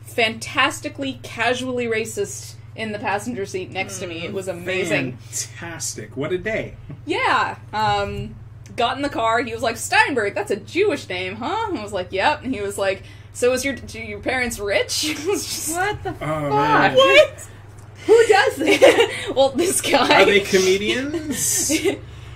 [SPEAKER 3] fantastically, casually racist in the passenger seat next to me. It was amazing.
[SPEAKER 1] Fantastic! What a day.
[SPEAKER 3] Yeah. Got in the car. He was like, Steinberg, that's a Jewish name, huh? I was like, yep. And he was like, so is your parents rich? I was just,
[SPEAKER 2] What the
[SPEAKER 1] Oh
[SPEAKER 2] fuck?
[SPEAKER 1] man.
[SPEAKER 3] what?
[SPEAKER 2] Who does this?
[SPEAKER 3] Well, this guy.
[SPEAKER 1] Are they comedians?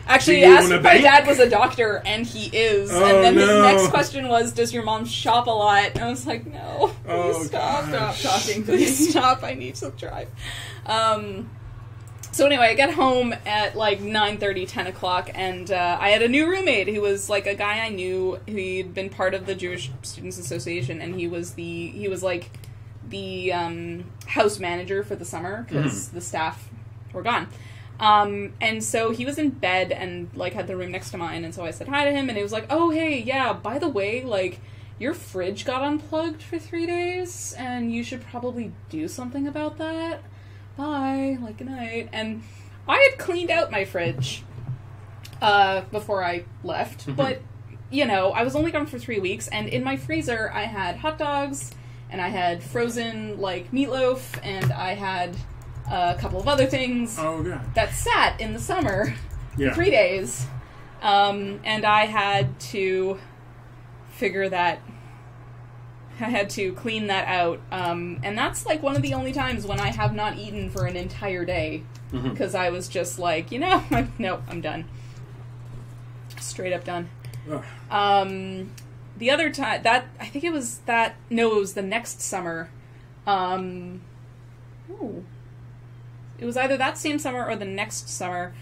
[SPEAKER 3] Actually,
[SPEAKER 1] Do
[SPEAKER 3] he
[SPEAKER 1] you
[SPEAKER 3] asked
[SPEAKER 1] own a
[SPEAKER 3] if my
[SPEAKER 1] bank?
[SPEAKER 3] dad was a doctor, and he is.
[SPEAKER 1] Oh,
[SPEAKER 3] and then
[SPEAKER 1] no.
[SPEAKER 3] his next question was, does your mom shop a lot? And I was like, no.
[SPEAKER 1] Oh,
[SPEAKER 3] Please stop.
[SPEAKER 1] gosh.
[SPEAKER 2] Stop talking to me.
[SPEAKER 3] Please stop. I need to drive. So anyway, I got home at like 9:30, 10 o'clock, and I had a new roommate who was like a guy I knew. He'd been part of the Jewish Students Association, and he was like the house manager for the summer because the staff were gone. And so he was in bed and like had the room next to mine, and so I said hi to him, and he was like, "Oh hey, yeah, by the way, like your fridge got unplugged for 3 days, and you should probably do something about that. Bye. Like, good night. And I had cleaned out my fridge before I left, but, you know, I was only gone for 3 weeks, and in my freezer I had hot dogs, and I had frozen, like, meatloaf, and I had a couple of other things that sat in the summer for 3 days. And I had to clean that out. And that's, like, one of the only times when I have not eaten for an entire day. Because I was just like, you know, no, I'm done. Straight up done. The other time, it was the next summer. It was either that same summer or the next summer.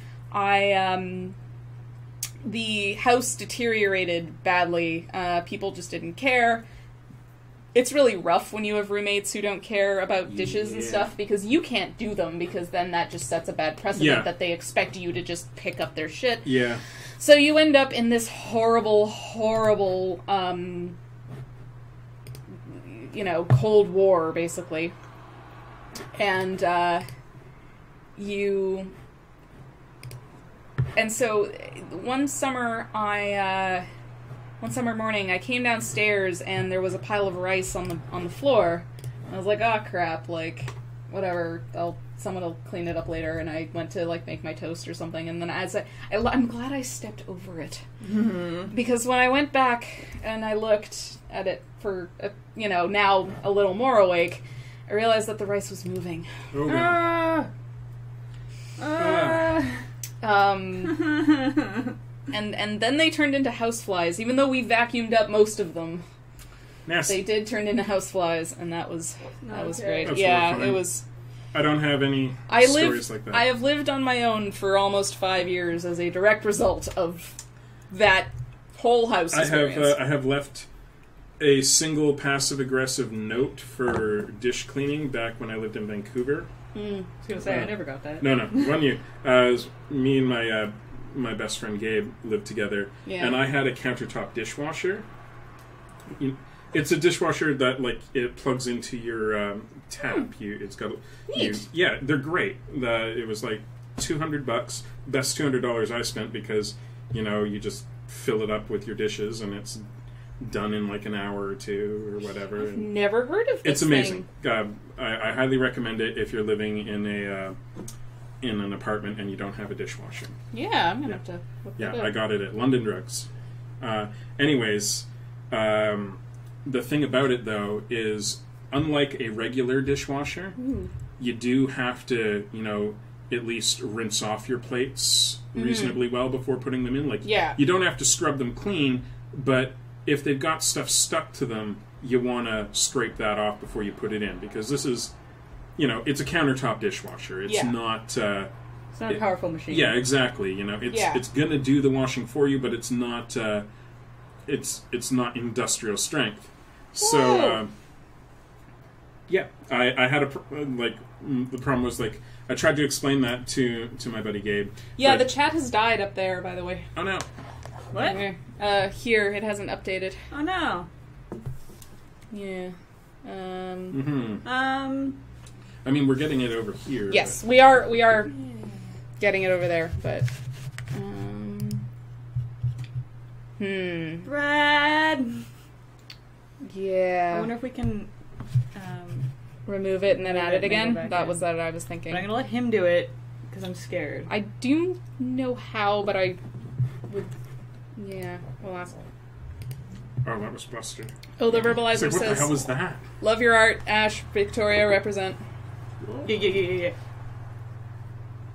[SPEAKER 3] The house deteriorated badly. People just didn't care. It's really rough when you have roommates who don't care about dishes and stuff, because you can't do them, because then that just sets a bad precedent that they expect you to just pick up their shit.
[SPEAKER 1] Yeah.
[SPEAKER 3] So you end up in this horrible, horrible, Cold War, basically. And, And so, one summer morning, I came downstairs and there was a pile of rice on the floor. I was like, oh crap, like, whatever, someone will clean it up later. And I went to, like, make my toast or something. And then I'm glad I stepped over it. Because when I went back and I looked at it for, now a little more awake, I realized that the rice was moving.
[SPEAKER 1] Oh, God.
[SPEAKER 3] And then they turned into houseflies, even though we vacuumed up most of them.
[SPEAKER 1] Nasty.
[SPEAKER 3] They did turn into houseflies, and that was great.
[SPEAKER 1] That's
[SPEAKER 3] yeah,
[SPEAKER 1] really
[SPEAKER 3] it was.
[SPEAKER 1] I don't have any stories like that.
[SPEAKER 3] I have lived on my own for almost 5 years as a direct result of that whole house experience.
[SPEAKER 1] I have left a single passive-aggressive note for dish cleaning back when I lived in Vancouver.
[SPEAKER 2] I was going to say, I never got that.
[SPEAKER 1] No. One year. Me and my best friend Gabe lived together, and I had a countertop dishwasher. It's a dishwasher that, like, it plugs into your tap. It's got they're great. It was like $200, best $200 I spent, because you just fill it up with your dishes and it's done in like an hour or two or whatever.
[SPEAKER 3] I've never heard of this.
[SPEAKER 1] It's amazing. I highly recommend it if you're living in an apartment and you don't have a dishwasher.
[SPEAKER 3] Yeah, I'm gonna have to look that up.
[SPEAKER 1] I got it at London Drugs. Anyways, the thing about it though is, unlike a regular dishwasher, you do have to, at least rinse off your plates reasonably well before putting them in. Like, you don't have to scrub them clean, but if they've got stuff stuck to them, you want to scrape that off before you put it in, because this is, it's a countertop dishwasher. It's not...
[SPEAKER 2] it's not a powerful machine.
[SPEAKER 1] Yeah, exactly. It's going to do the washing for you, but it's not... it's not industrial strength. So, I had the problem was, like, I tried to explain that to my buddy Gabe.
[SPEAKER 3] Yeah, the chat has died up there, by the way.
[SPEAKER 1] Oh, no.
[SPEAKER 2] What?
[SPEAKER 3] Okay. Here, it hasn't updated.
[SPEAKER 2] Oh, no.
[SPEAKER 3] Yeah.
[SPEAKER 1] I mean, we're getting it over here.
[SPEAKER 3] Yes, we are getting it over there, but...
[SPEAKER 2] Brad!
[SPEAKER 3] Yeah.
[SPEAKER 2] I wonder if we can...
[SPEAKER 3] remove it and then add it again? That
[SPEAKER 2] in.
[SPEAKER 3] was what I was thinking.
[SPEAKER 2] But I'm going to let him do it, because I'm scared.
[SPEAKER 3] I do know how, but I would... Yeah, we'll ask.
[SPEAKER 1] Oh, that was Buster.
[SPEAKER 3] Oh, the verbalizer
[SPEAKER 1] What
[SPEAKER 3] says...
[SPEAKER 1] the hell was that?
[SPEAKER 3] Love your art, Ash, Victoria, represent.
[SPEAKER 2] Yeah.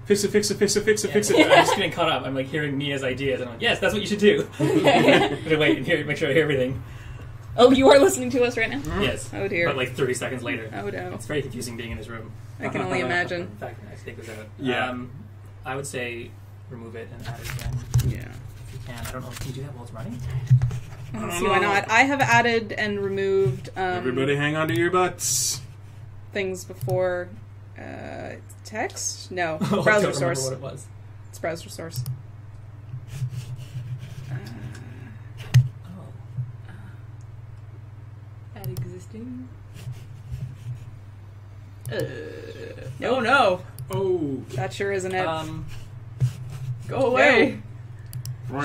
[SPEAKER 1] Fix it.
[SPEAKER 4] I'm just getting caught up. I'm like hearing Mia's ideas, and I'm like, yes, that's what you should do. But wait and make sure I hear everything.
[SPEAKER 3] Oh, you are listening to us right now?
[SPEAKER 4] Yes.
[SPEAKER 3] Oh dear.
[SPEAKER 4] But like 30 seconds later.
[SPEAKER 3] Oh no.
[SPEAKER 4] It's very confusing being in his room.
[SPEAKER 3] I can only imagine.
[SPEAKER 4] In fact, I take this out.
[SPEAKER 1] Yeah.
[SPEAKER 4] I would say remove it and add it again.
[SPEAKER 3] Yeah.
[SPEAKER 4] If you can. I don't know. Can you do that while it's running?
[SPEAKER 3] I don't see why not. I have added and removed
[SPEAKER 1] Everybody hang on to your butts.
[SPEAKER 3] things before text? No.
[SPEAKER 4] I
[SPEAKER 3] Browser
[SPEAKER 4] don't
[SPEAKER 3] source.
[SPEAKER 4] remember what it was.
[SPEAKER 3] It's browser source. at existing.
[SPEAKER 2] No, no.
[SPEAKER 1] Oh.
[SPEAKER 3] That sure isn't it.
[SPEAKER 2] Go away.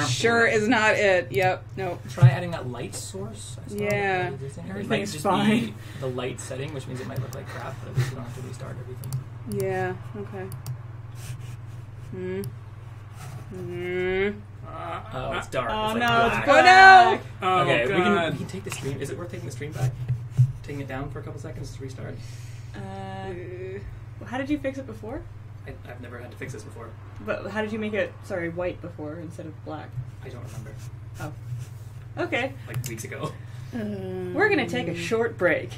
[SPEAKER 3] Sure is not it. Yep. Nope.
[SPEAKER 4] Try adding that light source. I saw
[SPEAKER 3] Yeah.
[SPEAKER 4] that existing. It might
[SPEAKER 2] Everything's
[SPEAKER 4] just
[SPEAKER 2] fine.
[SPEAKER 4] be the light setting, which means it might look like crap, but at least you don't have to restart everything.
[SPEAKER 3] Yeah. Okay.
[SPEAKER 4] Oh, it's dark.
[SPEAKER 2] Oh
[SPEAKER 4] it's like
[SPEAKER 2] no,
[SPEAKER 4] black.
[SPEAKER 2] it's
[SPEAKER 3] Go
[SPEAKER 2] black.
[SPEAKER 3] now.
[SPEAKER 1] Oh,
[SPEAKER 4] Okay,
[SPEAKER 1] God.
[SPEAKER 4] we can take the stream. Is it worth taking the stream back? Taking it down for a couple seconds to restart?
[SPEAKER 2] How did you fix it before?
[SPEAKER 4] I've never had to fix this before.
[SPEAKER 2] But how did you make it, white before instead of black?
[SPEAKER 4] I don't remember.
[SPEAKER 2] Oh. Okay.
[SPEAKER 4] Like weeks ago.
[SPEAKER 2] We're gonna take a short break.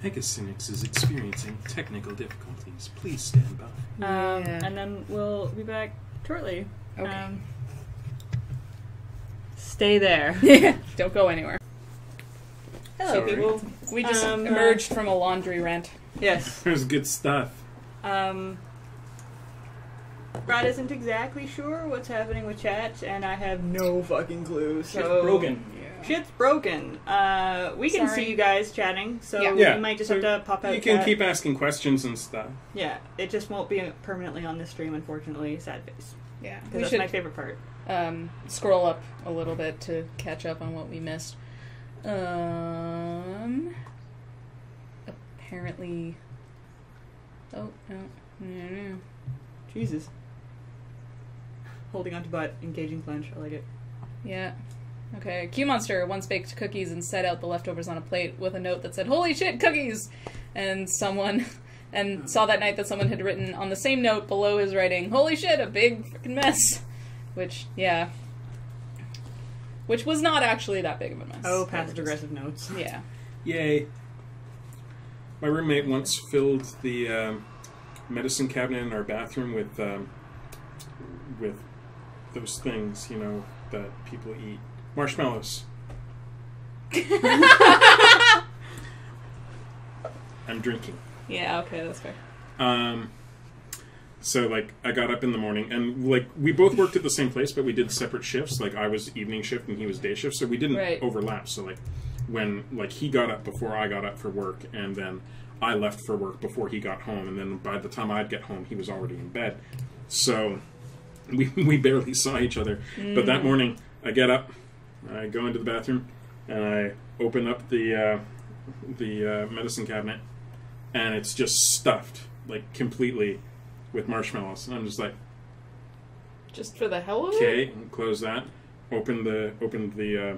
[SPEAKER 1] MegaCynics is experiencing technical difficulties. Please stand by.
[SPEAKER 3] Yeah.
[SPEAKER 2] And then we'll be back shortly.
[SPEAKER 3] Okay.
[SPEAKER 2] Stay there.
[SPEAKER 3] Don't go anywhere.
[SPEAKER 2] Hello,
[SPEAKER 1] Sorry.
[SPEAKER 2] people.
[SPEAKER 3] We just
[SPEAKER 2] Um,
[SPEAKER 3] emerged from a laundry rant.
[SPEAKER 2] Yes.
[SPEAKER 1] There's good stuff.
[SPEAKER 2] Brad isn't exactly sure what's happening with chat, and I have no fucking clue. So
[SPEAKER 4] Shit's broken.
[SPEAKER 2] Shit's broken. We can
[SPEAKER 3] Sorry.
[SPEAKER 2] see you guys chatting, so
[SPEAKER 3] Yeah.
[SPEAKER 2] we might just have to pop out.
[SPEAKER 1] You can
[SPEAKER 2] chat.
[SPEAKER 1] keep asking questions and stuff.
[SPEAKER 2] Yeah, it just won't be permanently on this stream, unfortunately. Sad face.
[SPEAKER 3] Yeah.
[SPEAKER 2] Because
[SPEAKER 3] We
[SPEAKER 2] that's
[SPEAKER 3] should
[SPEAKER 2] my favorite part.
[SPEAKER 3] scroll up a little bit to catch up on what we missed. Apparently. Oh no.
[SPEAKER 2] Jesus. Holding on to butt, engaging clench. I like it.
[SPEAKER 3] Yeah. Okay. Q Monster once baked cookies and set out the leftovers on a plate with a note that said, "Holy shit, cookies!" And saw that night that someone had written on the same note below his writing, "Holy shit, a big freaking mess." Which was not actually that big of a mess.
[SPEAKER 2] Oh, passive aggressive notes.
[SPEAKER 3] Yeah.
[SPEAKER 1] Yay. My roommate once filled the medicine cabinet in our bathroom with those things, that people eat. Marshmallows. I'm drinking.
[SPEAKER 3] Yeah, okay, that's fair.
[SPEAKER 1] So, I got up in the morning, and, we both worked at the same place, but we did separate shifts. I was evening shift, and he was day shift, so we didn't overlap. So, when, he got up before I got up for work, and then I left for work before he got home, and then by the time I'd get home, he was already in bed. So, we barely saw each other. But that morning, I get up, I go into the bathroom, and I open up the medicine cabinet, and it's just stuffed, completely with marshmallows. And I'm just like,
[SPEAKER 3] Just for the hell of it?
[SPEAKER 1] okay, close that. Open the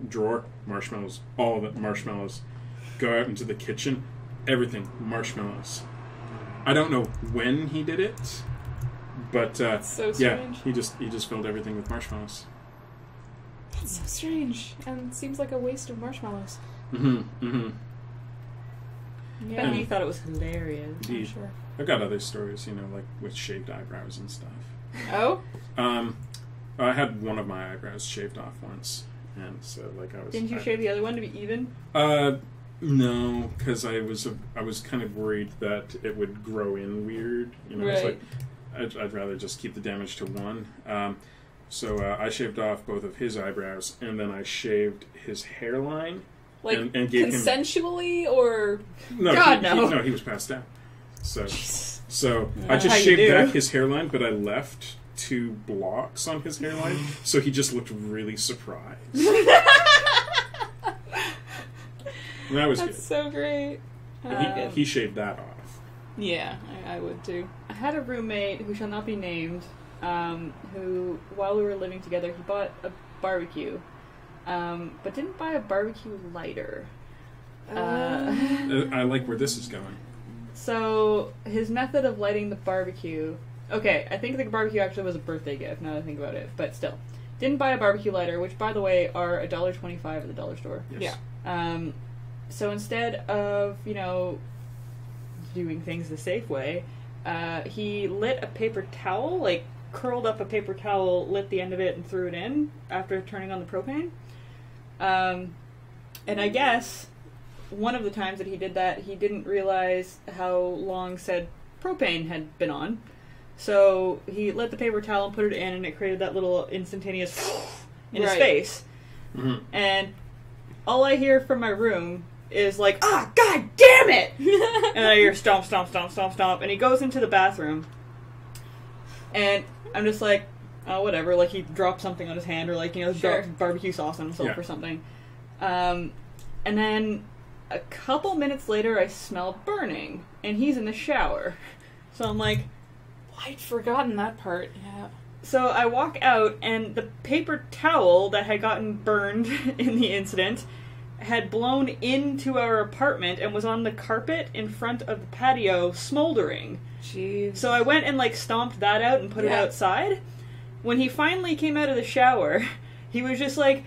[SPEAKER 1] drawer, marshmallows, all of it marshmallows. Go out into the kitchen, everything marshmallows. I don't know when he did it, but
[SPEAKER 3] That's so
[SPEAKER 1] yeah,
[SPEAKER 3] strange.
[SPEAKER 1] he just filled everything with marshmallows.
[SPEAKER 3] That's so strange. And seems like a waste of marshmallows.
[SPEAKER 2] Yeah. And you thought it was hilarious.
[SPEAKER 1] Indeed.
[SPEAKER 3] I'm sure.
[SPEAKER 1] I've got other stories, with shaved eyebrows and stuff.
[SPEAKER 3] Oh?
[SPEAKER 1] I had one of my eyebrows shaved off once, and so I was.
[SPEAKER 2] Didn't you shave the other one to be even?
[SPEAKER 1] No, because I was kind of worried that it would grow in weird.
[SPEAKER 3] Right.
[SPEAKER 1] I'd rather just keep the damage to one. So I shaved off both of his eyebrows, and then I shaved his hairline. And gave
[SPEAKER 3] consensually, or...
[SPEAKER 1] No,
[SPEAKER 2] God,
[SPEAKER 1] no, he was passed out. So I just shaved back his hairline, but I left 2 blocks on his hairline, so he just looked really surprised. And that was
[SPEAKER 3] That's
[SPEAKER 1] good.
[SPEAKER 3] so great.
[SPEAKER 1] And he shaved that off.
[SPEAKER 3] Yeah, I would too.
[SPEAKER 2] I had a roommate who shall not be named, who, while we were living together, he bought a barbecue, but didn't buy a barbecue lighter.
[SPEAKER 1] I like where this is going.
[SPEAKER 2] So, his method of lighting the barbecue... Okay, I think the barbecue actually was a birthday gift, now that I think about it, but still. Didn't buy a barbecue lighter, which, by the way, are $1.25 at the dollar store.
[SPEAKER 1] Yes.
[SPEAKER 3] Yeah.
[SPEAKER 2] So instead of, doing things the safe way, he lit a paper towel, curled up a paper towel, lit the end of it, and threw it in after turning on the propane. And I guess one of the times that he did that, he didn't realize how long said propane had been on. So he lit the paper towel and put it in, and it created that little instantaneous in his face.
[SPEAKER 1] Mm-hmm.
[SPEAKER 2] And all I hear from my room is like, ah, god damn it! And I hear stomp, stomp, stomp, stomp, stomp, and he goes into the bathroom. And I'm just like, oh, whatever, like he dropped something on his hand, or like, dropped barbecue sauce on himself or something. And then a couple minutes later, I smell burning, and he's in the shower. So I'm like,
[SPEAKER 3] I'd forgotten that part, yeah.
[SPEAKER 2] So I walk out, and the paper towel that had gotten burned in the incident had blown into our apartment and was on the carpet in front of the patio, smoldering.
[SPEAKER 3] Jeez.
[SPEAKER 2] So I went and, like, stomped that out and put it outside. When he finally came out of the shower, he was just like,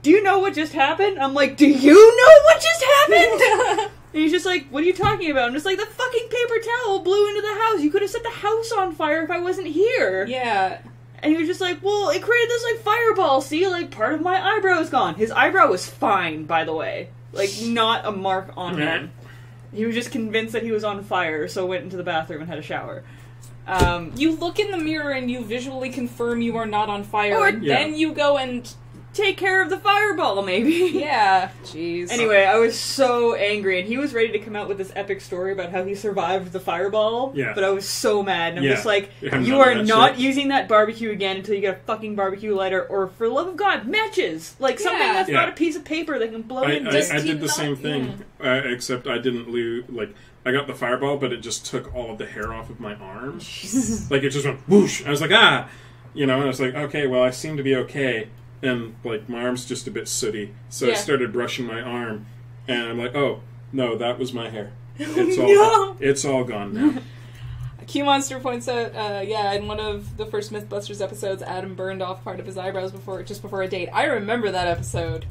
[SPEAKER 2] do you know what just happened? I'm like, do you know what just happened? And he's just like, what are you talking about? I'm just like, the fucking paper towel blew into the house. You could have set the house on fire if I wasn't here.
[SPEAKER 3] Yeah.
[SPEAKER 2] And he was just like, well, it created this, like, fireball. See, like, part of my eyebrow is gone. His eyebrow was fine, by the way. Like, not a mark on him. He was just convinced that he was on fire, so went into the bathroom and had a shower.
[SPEAKER 3] You look in the mirror and you visually confirm you are not on fire, and then you go and
[SPEAKER 2] take care of the fireball, maybe.
[SPEAKER 3] Yeah. Jeez.
[SPEAKER 2] Anyway, I was so angry, and he was ready to come out with this epic story about how he survived the fireball. Yeah. But I was so mad, and I'm just like, you are not using that barbecue again until you get a fucking barbecue lighter, or for the love of God, matches! Like, something that's not a piece of paper that can blow in.
[SPEAKER 1] I did the same thing, except I didn't lose, like, I got the fireball, but it just took all of the hair off of my arm. Like, it just went whoosh! I was like, ah! And I was like, okay, well, I seem to be okay. And, like, my arm's just a bit sooty. So I started brushing my arm. And I'm like, oh, no, that was my hair. It's all gone now.
[SPEAKER 3] Q Monster points out, in one of the first Mythbusters episodes, Adam burned off part of his eyebrows just before a date. I remember that episode.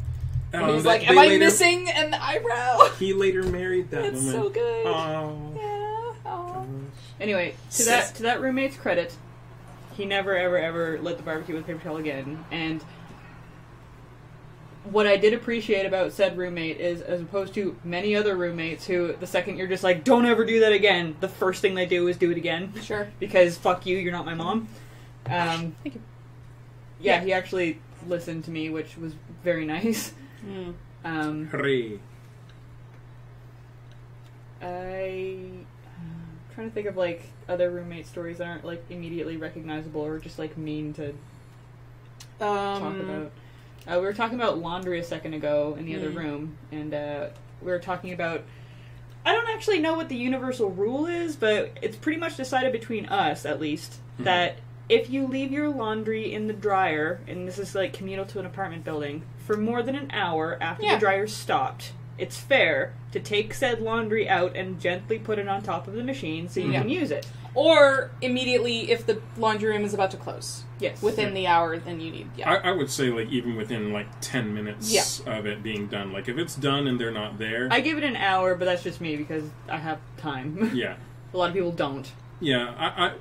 [SPEAKER 3] And he's like, am I missing an eyebrow?
[SPEAKER 1] He later married that woman.
[SPEAKER 3] It's so good.
[SPEAKER 1] Oh.
[SPEAKER 3] Yeah. Oh.
[SPEAKER 2] Anyway, to that roommate's credit, he never, ever, ever lit the barbecue with paper towel again. And what I did appreciate about said roommate is, as opposed to many other roommates who, the second you're just like, don't ever do that again, the first thing they do is do it again. Sure. Because fuck you, you're not my mom. Thank you. Yeah, he actually listened to me, which was very nice.
[SPEAKER 1] Hooray.
[SPEAKER 2] I'm trying to think of, like, other roommate stories that aren't, like, immediately recognizable or just, like, mean to talk about. We were talking about laundry a second ago in the other room, and we were talking about... I don't actually know what the universal rule is, but it's pretty much decided between us, at least, that if you leave your laundry in the dryer, and this is, like, communal to an apartment building, for more than an hour after the dryer's stopped, it's fair to take said laundry out and gently put it on top of the machine so you can use it.
[SPEAKER 3] Or immediately if the laundry room is about to close.
[SPEAKER 2] Yes.
[SPEAKER 3] Within the hour, then you need...
[SPEAKER 1] I would say, like, even within, like, 10 minutes of it being done. Like, if it's done and they're not there...
[SPEAKER 2] I give it an hour, but that's just me because I have time.
[SPEAKER 1] Yeah.
[SPEAKER 2] A lot of people don't.
[SPEAKER 1] Yeah,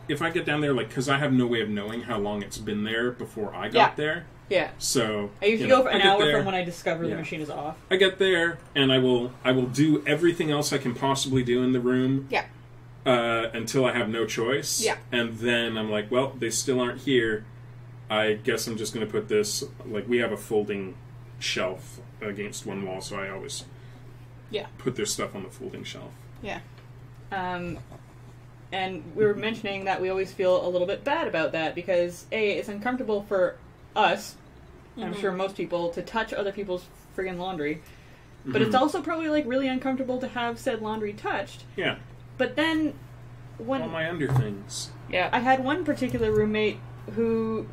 [SPEAKER 1] if I get down there, like, because I have no way of knowing how long it's been there before I got there.
[SPEAKER 2] Yeah.
[SPEAKER 1] So
[SPEAKER 2] I usually go for an hour from when I discover the machine is off.
[SPEAKER 1] I get there and I will do everything else I can possibly do in the room.
[SPEAKER 3] Yeah.
[SPEAKER 1] Until I have no choice. Yeah. And then I'm like, well, they still aren't here. I guess I'm just going to put this, like, we have a folding shelf against one wall, so I always put their stuff on the folding shelf.
[SPEAKER 3] Yeah.
[SPEAKER 2] And we were mentioning that we always feel a little bit bad about that because, A, it's uncomfortable for us, I'm sure most people, to touch other people's friggin' laundry. But it's also probably, like, really uncomfortable to have said laundry touched.
[SPEAKER 1] Yeah.
[SPEAKER 2] But then when...
[SPEAKER 1] all my under things.
[SPEAKER 2] Yeah. I had one particular roommate who,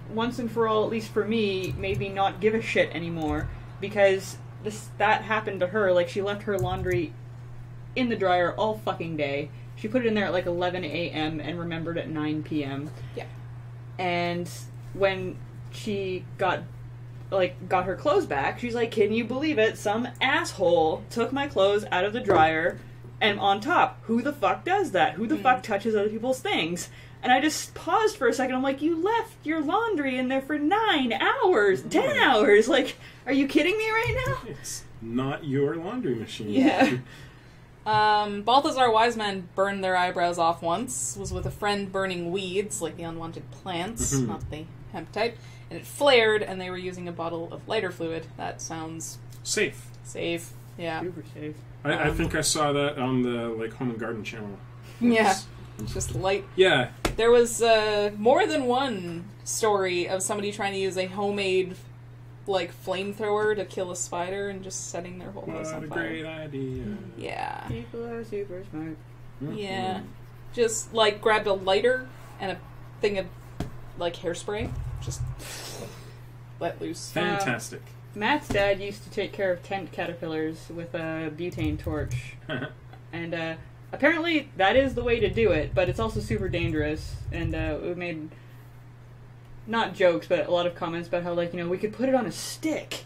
[SPEAKER 2] once and for all, at least for me, made me not give a shit anymore. Because that happened to her. Like, she left her laundry in the dryer all fucking day. She put it in there at, like, 11 a.m. and remembered at 9 p.m.
[SPEAKER 3] Yeah.
[SPEAKER 2] And when she got her clothes back, she's like, can you believe it? Some asshole took my clothes out of the dryer and on top. Who the fuck does that? Who the fuck touches other people's things? And I just paused for a second. I'm like, you left your laundry in there for 9 hours, 10 hours. Like, are you kidding me right now?
[SPEAKER 1] It's not your laundry machine.
[SPEAKER 2] Yeah.
[SPEAKER 3] Balthazar Wiseman burned their eyebrows off once, was with a friend burning weeds, like the unwanted plants, not the hemp type, and it flared, and they were using a bottle of lighter fluid. That sounds...
[SPEAKER 1] Safe.
[SPEAKER 3] Safe, yeah.
[SPEAKER 2] Super safe.
[SPEAKER 1] I think I saw that on the Home and Garden channel.
[SPEAKER 3] Yeah. Just light.
[SPEAKER 1] Yeah.
[SPEAKER 3] There was more than one story of somebody trying to use a homemade, flamethrower to kill a spider and just setting their whole house on
[SPEAKER 1] What a
[SPEAKER 3] fire.
[SPEAKER 1] great idea.
[SPEAKER 3] Yeah.
[SPEAKER 2] People are super smart.
[SPEAKER 3] Yeah. Just, grabbed a lighter and a thing of, hairspray. Just let loose.
[SPEAKER 1] Fantastic.
[SPEAKER 2] Matt's dad used to take care of tent caterpillars with a butane torch. And apparently that is the way to do it, but it's also super dangerous. And we made, not jokes, but a lot of comments about how, we could put it on a stick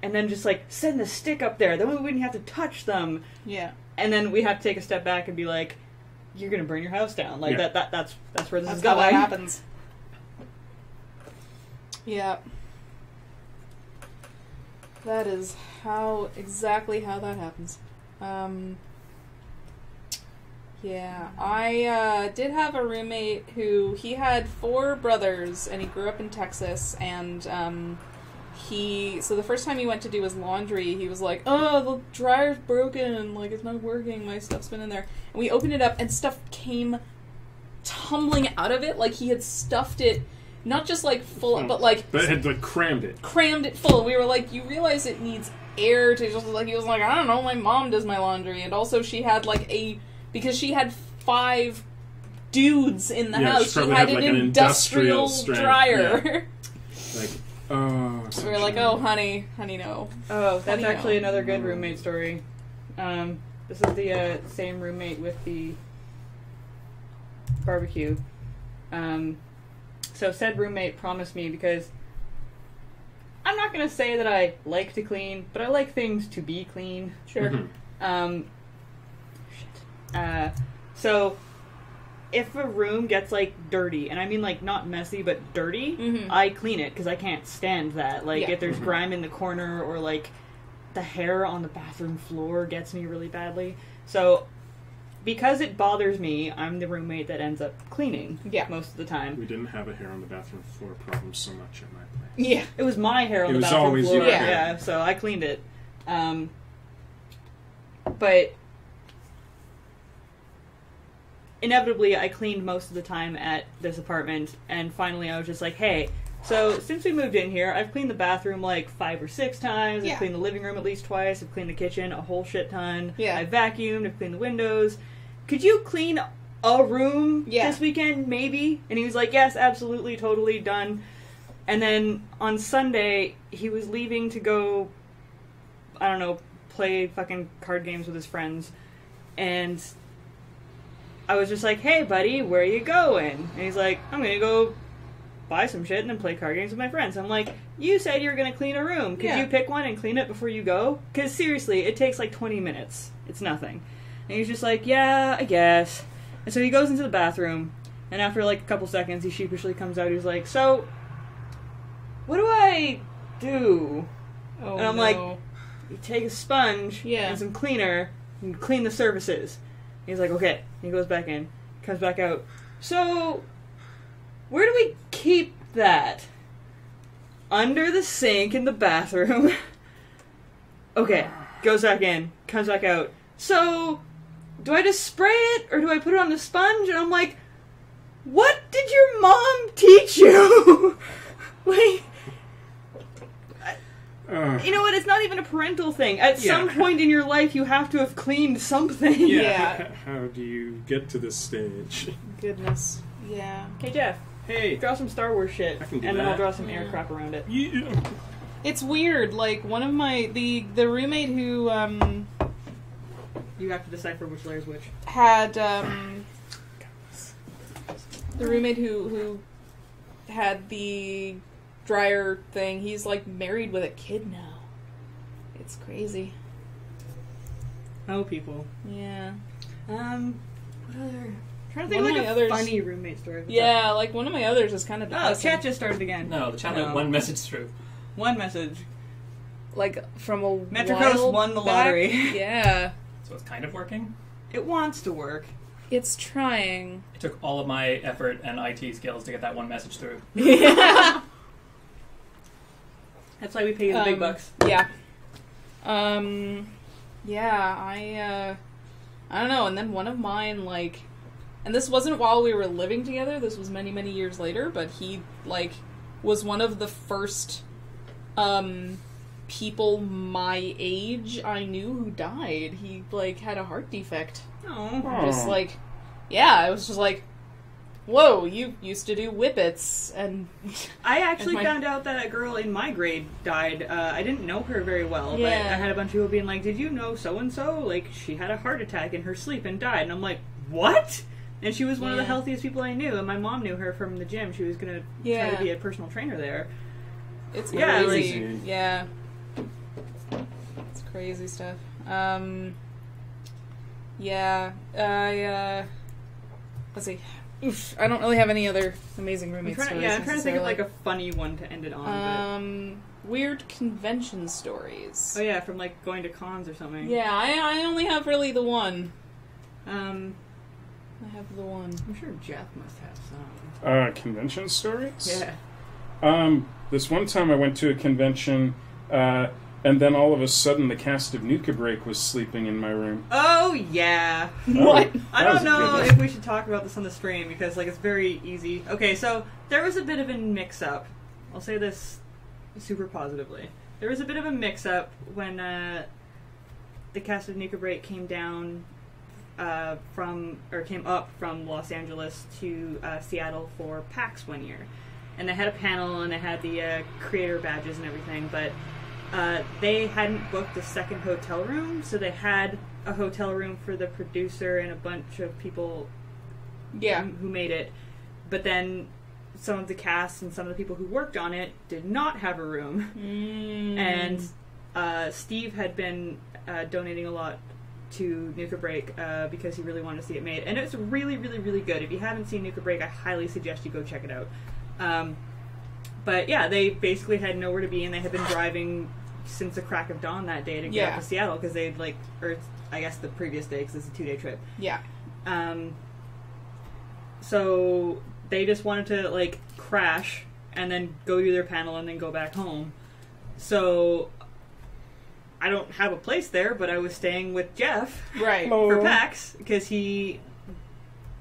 [SPEAKER 2] and then just, send the stick up there. Then we wouldn't have to touch them.
[SPEAKER 3] Yeah.
[SPEAKER 2] And then we have to take a step back and be like, you're going to burn your house down. That's where this is
[SPEAKER 3] how
[SPEAKER 2] going.
[SPEAKER 3] that happens. Yeah. That is exactly how that happens. Yeah, I did have a roommate who, he had 4 brothers, and he grew up in Texas, and so the first time he went to do his laundry, he was like, oh, the dryer's broken, it's not working, my stuff's been in there. And we opened it up, and stuff came tumbling out of it, he had stuffed it, not just, full, but,
[SPEAKER 1] But it had, crammed it.
[SPEAKER 3] Crammed it full. We were like, you realize it needs air to just, he was like, I don't know, my mom does my laundry, and also she had, because she had 5 dudes in the house, she had an industrial dryer.
[SPEAKER 1] Yeah. Oh,
[SPEAKER 3] so we were like, oh, honey, no.
[SPEAKER 2] Oh, that's actually another good roommate story. This is the same roommate with the barbecue. So said roommate promised me, because I'm not going to say that I like to clean, but I like things to be clean.
[SPEAKER 3] Sure.
[SPEAKER 2] So if a room gets dirty, and I mean not messy but dirty, I clean it because I can't stand that. If there's grime in the corner or the hair on the bathroom floor gets me really badly. So because it bothers me, I'm the roommate that ends up cleaning most of the time.
[SPEAKER 1] We didn't have a hair on the bathroom floor problem so much at my place.
[SPEAKER 2] Yeah, it was my hair on the bathroom
[SPEAKER 1] always
[SPEAKER 2] floor.
[SPEAKER 1] your hair.
[SPEAKER 2] Yeah, so I cleaned it. But inevitably, I cleaned most of the time at this apartment, and finally I was just like, hey, so since we moved in here, I've cleaned the bathroom 5 or 6 times, I've cleaned the living room at least twice, I've cleaned the kitchen a whole shit ton, I've vacuumed, I've cleaned the windows. Could you clean a room this weekend, maybe? And he was like, yes, absolutely, totally, done. And then on Sunday, he was leaving to go, I don't know, play fucking card games with his friends, and I was just like, hey, buddy, where are you going? And he's like, I'm gonna go buy some shit and then play card games with my friends. I'm like, you said you were gonna clean a room. Could you pick one and clean it before you go? Because seriously, it takes 20 minutes. It's nothing. And he's just like, yeah, I guess. And so he goes into the bathroom, and after a couple seconds, he sheepishly comes out. He's like, so, what do I do?
[SPEAKER 3] Oh,
[SPEAKER 2] and I'm like, you take a sponge and some cleaner and clean the surfaces. He's like, okay. He goes back in, comes back out. So, where do we keep that? Under the sink in the bathroom. Okay. Goes back in, comes back out. So, do I just spray it, or do I put it on the sponge? And I'm like, what did your mom teach you? You know what? It's not even a parental thing. At some point in your life, you have to have cleaned something.
[SPEAKER 3] Yeah.
[SPEAKER 1] How do you get to this stage?
[SPEAKER 3] Goodness. Yeah.
[SPEAKER 2] Hey, Geoff.
[SPEAKER 1] Hey.
[SPEAKER 2] Draw some Star Wars shit.
[SPEAKER 1] I can do
[SPEAKER 2] and then
[SPEAKER 1] that.
[SPEAKER 2] I'll draw some air crap around it.
[SPEAKER 1] Yeah.
[SPEAKER 3] It's weird. One of my the roommate who
[SPEAKER 2] You have to decipher which layer's which.
[SPEAKER 3] had the roommate who had the dryer thing, he's married with a kid now. It's crazy.
[SPEAKER 2] Oh, people.
[SPEAKER 3] Yeah.
[SPEAKER 2] What other? I'm trying to think
[SPEAKER 3] One
[SPEAKER 2] of
[SPEAKER 3] of my
[SPEAKER 2] a
[SPEAKER 3] others-
[SPEAKER 2] funny roommate story. What's
[SPEAKER 3] Yeah, one of my others is kind of
[SPEAKER 2] up? Oh,
[SPEAKER 3] depressing.
[SPEAKER 2] chat just started again.
[SPEAKER 4] No, the chat
[SPEAKER 2] No.
[SPEAKER 4] went one message through.
[SPEAKER 2] One message.
[SPEAKER 3] From a
[SPEAKER 2] Metricos
[SPEAKER 3] while
[SPEAKER 2] won the
[SPEAKER 3] back.
[SPEAKER 2] lottery.
[SPEAKER 3] Yeah.
[SPEAKER 4] So it's kind of working.
[SPEAKER 2] It wants to work.
[SPEAKER 3] It's trying.
[SPEAKER 4] It took all of my effort and IT skills to get that one message through.
[SPEAKER 3] Yeah.
[SPEAKER 2] That's why we pay you the big bucks.
[SPEAKER 3] Yeah. Yeah, I don't know, and then one of mine, like, and this wasn't while we were living together, this was many, many years later, but he, like, was one of the first, people my age I knew who died. He, like, had a heart defect.
[SPEAKER 2] Oh.
[SPEAKER 3] Just, like, yeah, I was just like, whoa, you used to do whippets, and...
[SPEAKER 2] I actually found out that a girl in my grade died. I didn't know her very well, but
[SPEAKER 3] Yeah.
[SPEAKER 2] I had a bunch of people being like, did you know so-and-so? Like, she had a heart attack in her sleep and died. And I'm like, what? And she was one of the
[SPEAKER 3] Yeah.
[SPEAKER 2] healthiest people I knew, and my mom knew her from the gym. She was going to try to be a personal trainer there.
[SPEAKER 3] It's
[SPEAKER 2] Yeah,
[SPEAKER 3] crazy.
[SPEAKER 1] like-
[SPEAKER 3] Yeah. It's crazy stuff. Yeah, let's see. Oof, I don't really have any other amazing roommate stories.
[SPEAKER 2] I'm trying to think of, like,
[SPEAKER 3] necessarily.
[SPEAKER 2] a funny one to end it on.
[SPEAKER 3] Weird convention stories.
[SPEAKER 2] But, oh, yeah, from, like, going to cons or something.
[SPEAKER 3] Yeah, I only have really the one.
[SPEAKER 2] I
[SPEAKER 3] have the one.
[SPEAKER 2] I'm sure Geoff must have some.
[SPEAKER 1] Convention stories?
[SPEAKER 2] Yeah.
[SPEAKER 1] This one time I went to a convention, and then all of a sudden the cast of Nuka Break was sleeping in my room.
[SPEAKER 2] Oh, yeah.
[SPEAKER 3] What?
[SPEAKER 2] I
[SPEAKER 1] That was
[SPEAKER 2] don't
[SPEAKER 1] a good
[SPEAKER 2] know
[SPEAKER 1] one.
[SPEAKER 2] if we should talk about this on the stream, because, like, it's very easy. Okay, so there was a bit of a mix-up. I'll say this super positively. There was a bit of a mix-up when the cast of Nuka Break came down came up from Los Angeles to Seattle for PAX one year. And they had a panel, and they had the creator badges and everything, but they hadn't booked a second hotel room, so they had a hotel room for the producer and a bunch of people who made it. But then some of the cast and some of the people who worked on it did not have a room. And Steve had been donating a lot to Nuka Break because he really wanted to see it made. And it's really, really, really good. If you haven't seen Nuka Break, I highly suggest you go check it out. But yeah, they basically had nowhere to be, and they had been driving since the crack of dawn that day to get up to Seattle, because they'd, like, or I guess the previous day, because it's a 2-day trip.
[SPEAKER 3] Yeah.
[SPEAKER 2] So they just wanted to, like, crash and then go do their panel and then go back home. So I don't have a place there, but I was staying with Geoff
[SPEAKER 3] Right.
[SPEAKER 2] for PAX, because he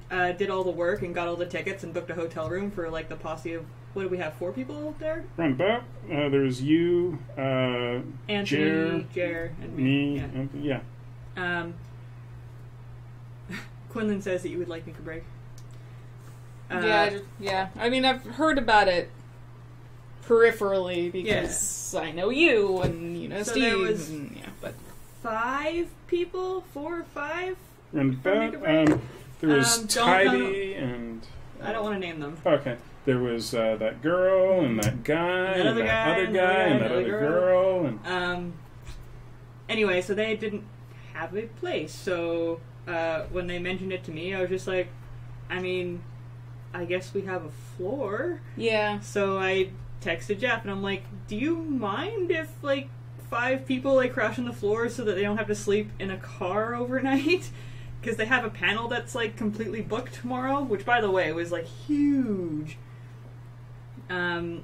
[SPEAKER 2] did all the work and got all the tickets and booked a hotel room for, like, the posse of, what do we have, 4 people there?
[SPEAKER 1] Round about, there's you,
[SPEAKER 2] Anthony, Jer, and
[SPEAKER 1] me,
[SPEAKER 2] Yeah.
[SPEAKER 1] Anthony, yeah.
[SPEAKER 2] Quinlan says that you would like Nuka Break.
[SPEAKER 3] Yeah. I mean, I've heard about it peripherally because I know you and you know
[SPEAKER 2] So
[SPEAKER 3] Steve.
[SPEAKER 2] there was-
[SPEAKER 3] but
[SPEAKER 2] 5 people? 4 or 5?
[SPEAKER 1] Round
[SPEAKER 2] From
[SPEAKER 1] about,
[SPEAKER 2] Nuka Break?
[SPEAKER 1] there was
[SPEAKER 2] Don't
[SPEAKER 1] Tidy and...
[SPEAKER 2] I don't want to name them.
[SPEAKER 1] Okay. There was that girl and that guy
[SPEAKER 2] That
[SPEAKER 1] and
[SPEAKER 2] other
[SPEAKER 1] that
[SPEAKER 2] guy,
[SPEAKER 1] other
[SPEAKER 2] and
[SPEAKER 1] guy and that
[SPEAKER 2] another
[SPEAKER 1] other
[SPEAKER 2] girl.
[SPEAKER 1] girl and...
[SPEAKER 2] Anyway, so they didn't have a place. So when they mentioned it to me, I was just like, I mean, I guess we have a floor.
[SPEAKER 3] yeah.
[SPEAKER 2] So I texted Geoff, and I'm like, do you mind if, like, 5 people, like, crash on the floor so that they don't have to sleep in a car overnight? Because they have a panel that's, like, completely booked tomorrow, which, by the way, was, like, huge. And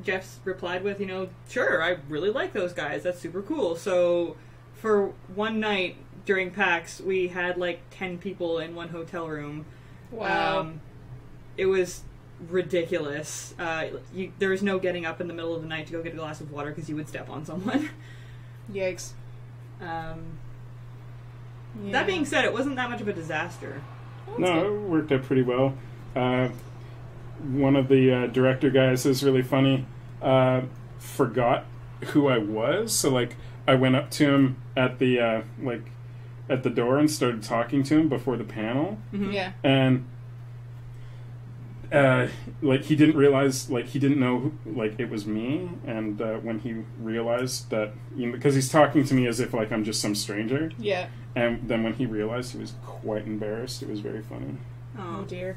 [SPEAKER 2] Geoff replied with, sure, I really like those guys. That's super cool. So for one night during PAX, we had, like, 10 people in one hotel room.
[SPEAKER 3] Wow.
[SPEAKER 2] It was ridiculous. There was no getting up in the middle of the night to go get a glass of water because you would step on someone.
[SPEAKER 3] Yikes.
[SPEAKER 2] That being said, it wasn't that much of a disaster.
[SPEAKER 1] No, it worked out pretty well. One of the director guys is really funny. Forgot who I was, so like I went up to him at the at the door and started talking to him before the panel.
[SPEAKER 2] Mm-hmm.
[SPEAKER 3] Yeah.
[SPEAKER 1] And like he didn't realize, like he didn't know like it was me. And when he realized that, because he's talking to me as if like I'm just some stranger.
[SPEAKER 3] Yeah.
[SPEAKER 1] And then when he realized, he was quite embarrassed. It was very funny.
[SPEAKER 3] Oh dear.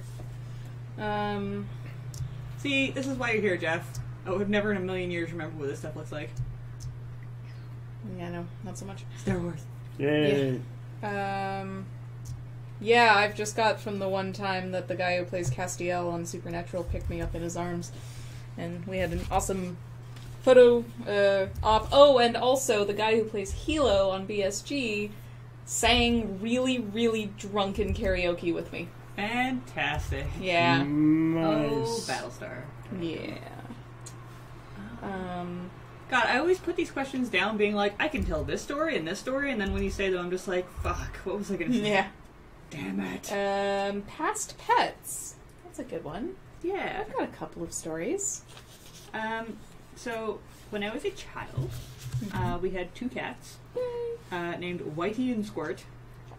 [SPEAKER 2] See, this is why you're here, Geoff. I would never in a million years remember what this stuff looks like.
[SPEAKER 3] Yeah, no, not so much.
[SPEAKER 2] Star Wars.
[SPEAKER 1] Yay.
[SPEAKER 3] Yeah, I've just got from the one time that the guy who plays Castiel on Supernatural picked me up in his arms. And we had an awesome photo op. Oh, and also the guy who plays Hilo on BSG sang really, really drunken karaoke with me.
[SPEAKER 2] Fantastic.
[SPEAKER 3] Yeah.
[SPEAKER 1] Nice.
[SPEAKER 2] Oh, Battlestar.
[SPEAKER 3] Yeah.
[SPEAKER 2] God, I always put these questions down being like, I can tell this story, and then when you say them, I'm just like, fuck, what was I gonna say?
[SPEAKER 3] Yeah.
[SPEAKER 2] Damn it.
[SPEAKER 3] Past pets. That's a good one.
[SPEAKER 2] Yeah.
[SPEAKER 3] I've got a couple of stories.
[SPEAKER 2] So, when I was a child, we had 2 cats, named Whitey and Squirt.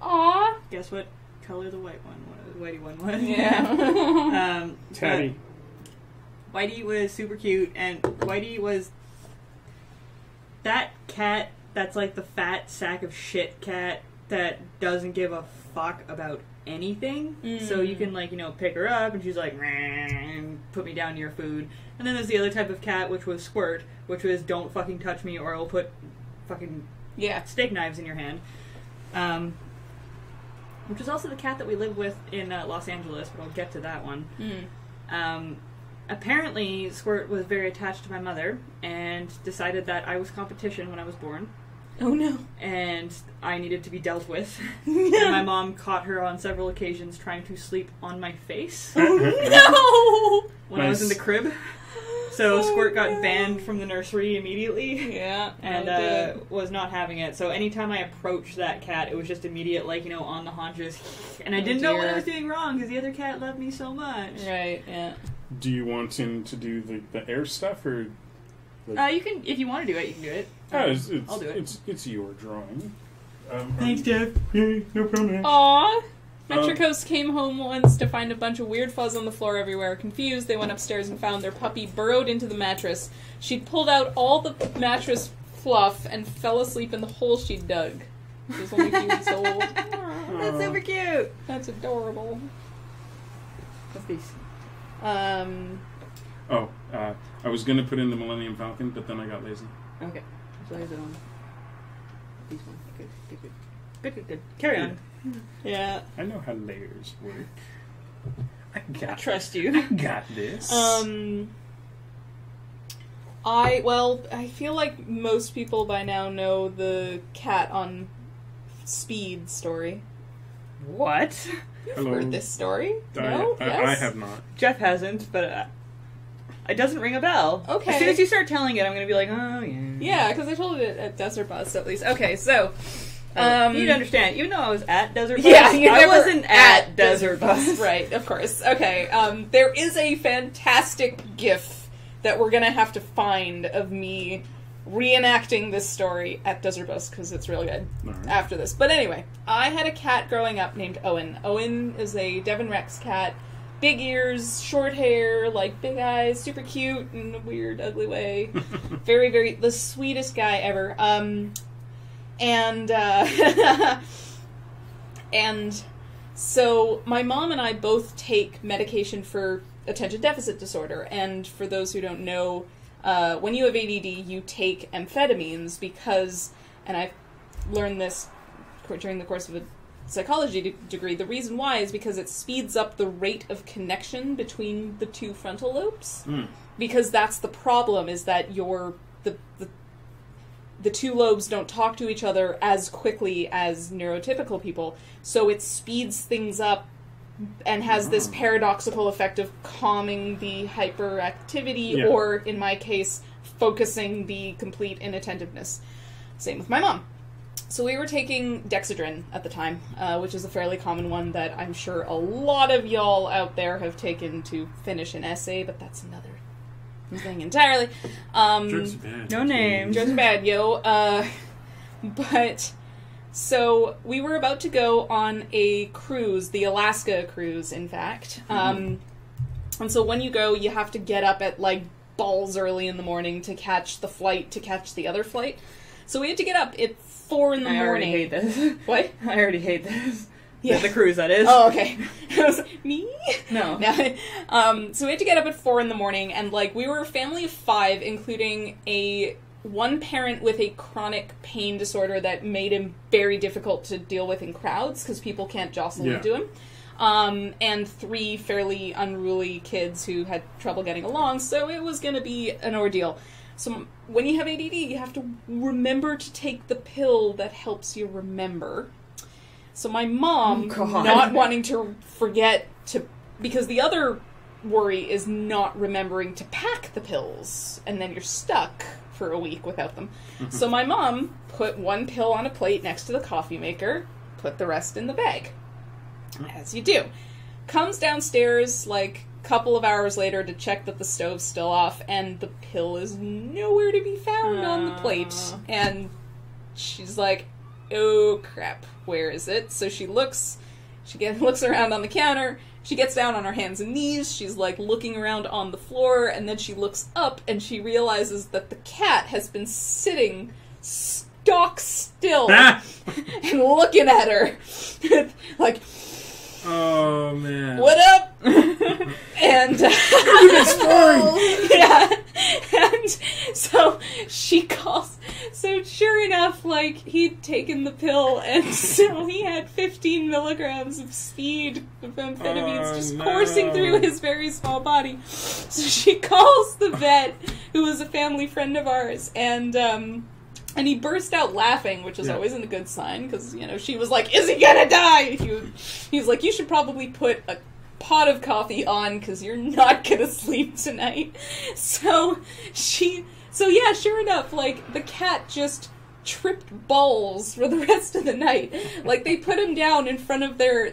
[SPEAKER 3] Aww.
[SPEAKER 2] Guess what color the whitey one was?
[SPEAKER 3] Yeah.
[SPEAKER 1] Tabby.
[SPEAKER 2] Whitey was super cute, and Whitey was that cat that's like the fat sack of shit cat that doesn't give a fuck about anything. So you can, like, you know, pick her up and she's like, and put me down your food. And then there's the other type of cat, which was Squirt, which was don't fucking touch me or I'll put fucking steak knives in your hand. Which is also the cat that we lived with in Los Angeles, but I'll get to that one. Apparently, Squirt was very attached to my mother and decided that I was competition when I was born.
[SPEAKER 3] Oh no.
[SPEAKER 2] And I needed to be dealt with. And my mom caught her on several occasions trying to sleep on my face.
[SPEAKER 3] Oh no!
[SPEAKER 2] When I was in the crib. So Squirt got banned from the nursery immediately.
[SPEAKER 3] Yeah.
[SPEAKER 2] And was not having it. So anytime I approached that cat, it was just immediate, like, you know, on the haunches. And I didn't know what I was doing wrong because the other cat loved me so much.
[SPEAKER 3] Right, yeah.
[SPEAKER 1] Do you want him to do the air stuff, or...
[SPEAKER 2] You can, if you want to do it, you can do it.
[SPEAKER 1] I'll
[SPEAKER 2] do it.
[SPEAKER 1] It's your drawing.
[SPEAKER 2] Thanks, Geoff.
[SPEAKER 1] Yay, no problem.
[SPEAKER 3] Aww. Metricos came home once to find a bunch of weird fuzz on the floor everywhere. Confused, they went upstairs and found their puppy burrowed into the mattress. She'd pulled out all the mattress fluff and fell asleep in the hole she'd dug. She was only a few weeks old.
[SPEAKER 2] That's super cute.
[SPEAKER 3] That's adorable.
[SPEAKER 2] What's these?
[SPEAKER 1] I was going to put in the Millennium Falcon, but then I got lazy.
[SPEAKER 2] Okay. So I have it on these ones. Good. Carry on.
[SPEAKER 3] Yeah.
[SPEAKER 1] I know how layers work.
[SPEAKER 2] I trust you.
[SPEAKER 1] I got this.
[SPEAKER 3] I feel like most people by now know the cat on Speed story.
[SPEAKER 2] What?
[SPEAKER 3] You've
[SPEAKER 1] Hello.
[SPEAKER 3] heard this story? No? Yes?
[SPEAKER 1] I have not.
[SPEAKER 2] Geoff hasn't, but it doesn't ring a bell.
[SPEAKER 3] Okay.
[SPEAKER 2] As soon as you start telling it, I'm going to be like, oh, yeah.
[SPEAKER 3] Yeah, because I told it at Desert Bus, at least. Okay, so...
[SPEAKER 2] you need to understand, even though I was at Desert Bus,
[SPEAKER 3] Yeah,
[SPEAKER 2] I wasn't at Desert Bus.
[SPEAKER 3] Right, of course. Okay, there is a fantastic GIF that we're gonna have to find of me reenacting this story at Desert Bus, because it's really good after this. But anyway, I had a cat growing up named Owen. Owen is a Devon Rex cat. Big ears, short hair, like big eyes, super cute in a weird, ugly way. Very, very, the sweetest guy ever. And so my mom and I both take medication for attention deficit disorder. And for those who don't know, when you have ADD, you take amphetamines because, and I've learned this during the course of a psychology degree, the reason why is because it speeds up the rate of connection between the 2 frontal lobes. Because that's the problem, is that the 2 lobes don't talk to each other as quickly as neurotypical people, so it speeds things up and has this paradoxical effect of calming the hyperactivity, or, in my case, focusing the complete inattentiveness. Same with my mom. So we were taking Dexedrine at the time, which is a fairly common one that I'm sure a lot of y'all out there have taken to finish an essay, but that's another thing entirely.
[SPEAKER 1] Jokes are bad.
[SPEAKER 2] No name.
[SPEAKER 3] Jokes are bad, yo. But, so, we were about to go on a cruise, the Alaska cruise, in fact. And so when you go, you have to get up at, like, balls early in the morning to catch the flight, to catch the other flight. So we had to get up at 4 in the morning.
[SPEAKER 2] I already hate this.
[SPEAKER 3] What?
[SPEAKER 2] I already hate this.
[SPEAKER 3] Yeah.
[SPEAKER 2] The cruise, that is.
[SPEAKER 3] Oh, okay. I was like, me?
[SPEAKER 2] No.
[SPEAKER 3] So we had to get up at 4 in the morning, and, like, we were a family of 5, including a one parent with a chronic pain disorder that made him very difficult to deal with in crowds because people can't jostle into him. And 3 fairly unruly kids who had trouble getting along, so it was going to be an ordeal. So when you have ADD, you have to remember to take the pill that helps you remember. So my mom, not wanting to forget to... Because the other worry is not remembering to pack the pills, and then you're stuck for a week without them. So my mom put one pill on a plate next to the coffee maker, put the rest in the bag. As you do. Comes downstairs, like, a couple of hours later to check that the stove's still off, and the pill is nowhere to be found on the plate. And she's like, oh crap, where is it? So she looks around on the counter, she gets down on her hands and knees, she's like looking around on the floor, and then she looks up and she realizes that the cat has been sitting stock still and looking at her. Like,
[SPEAKER 1] oh man,
[SPEAKER 3] what up? And yeah, and so she calls. So sure enough, like, he'd taken the pill, and so he had 15 milligrams of speed of amphetamines coursing through his very small body. So she calls the vet, who was a family friend of ours, and he burst out laughing, which is always a good sign, because, you know, she was like, is he gonna die? He was like, you should probably put a pot of coffee on, because you're not gonna sleep tonight. So yeah, sure enough, like, the cat just tripped balls for the rest of the night. Like, they put him down in front of their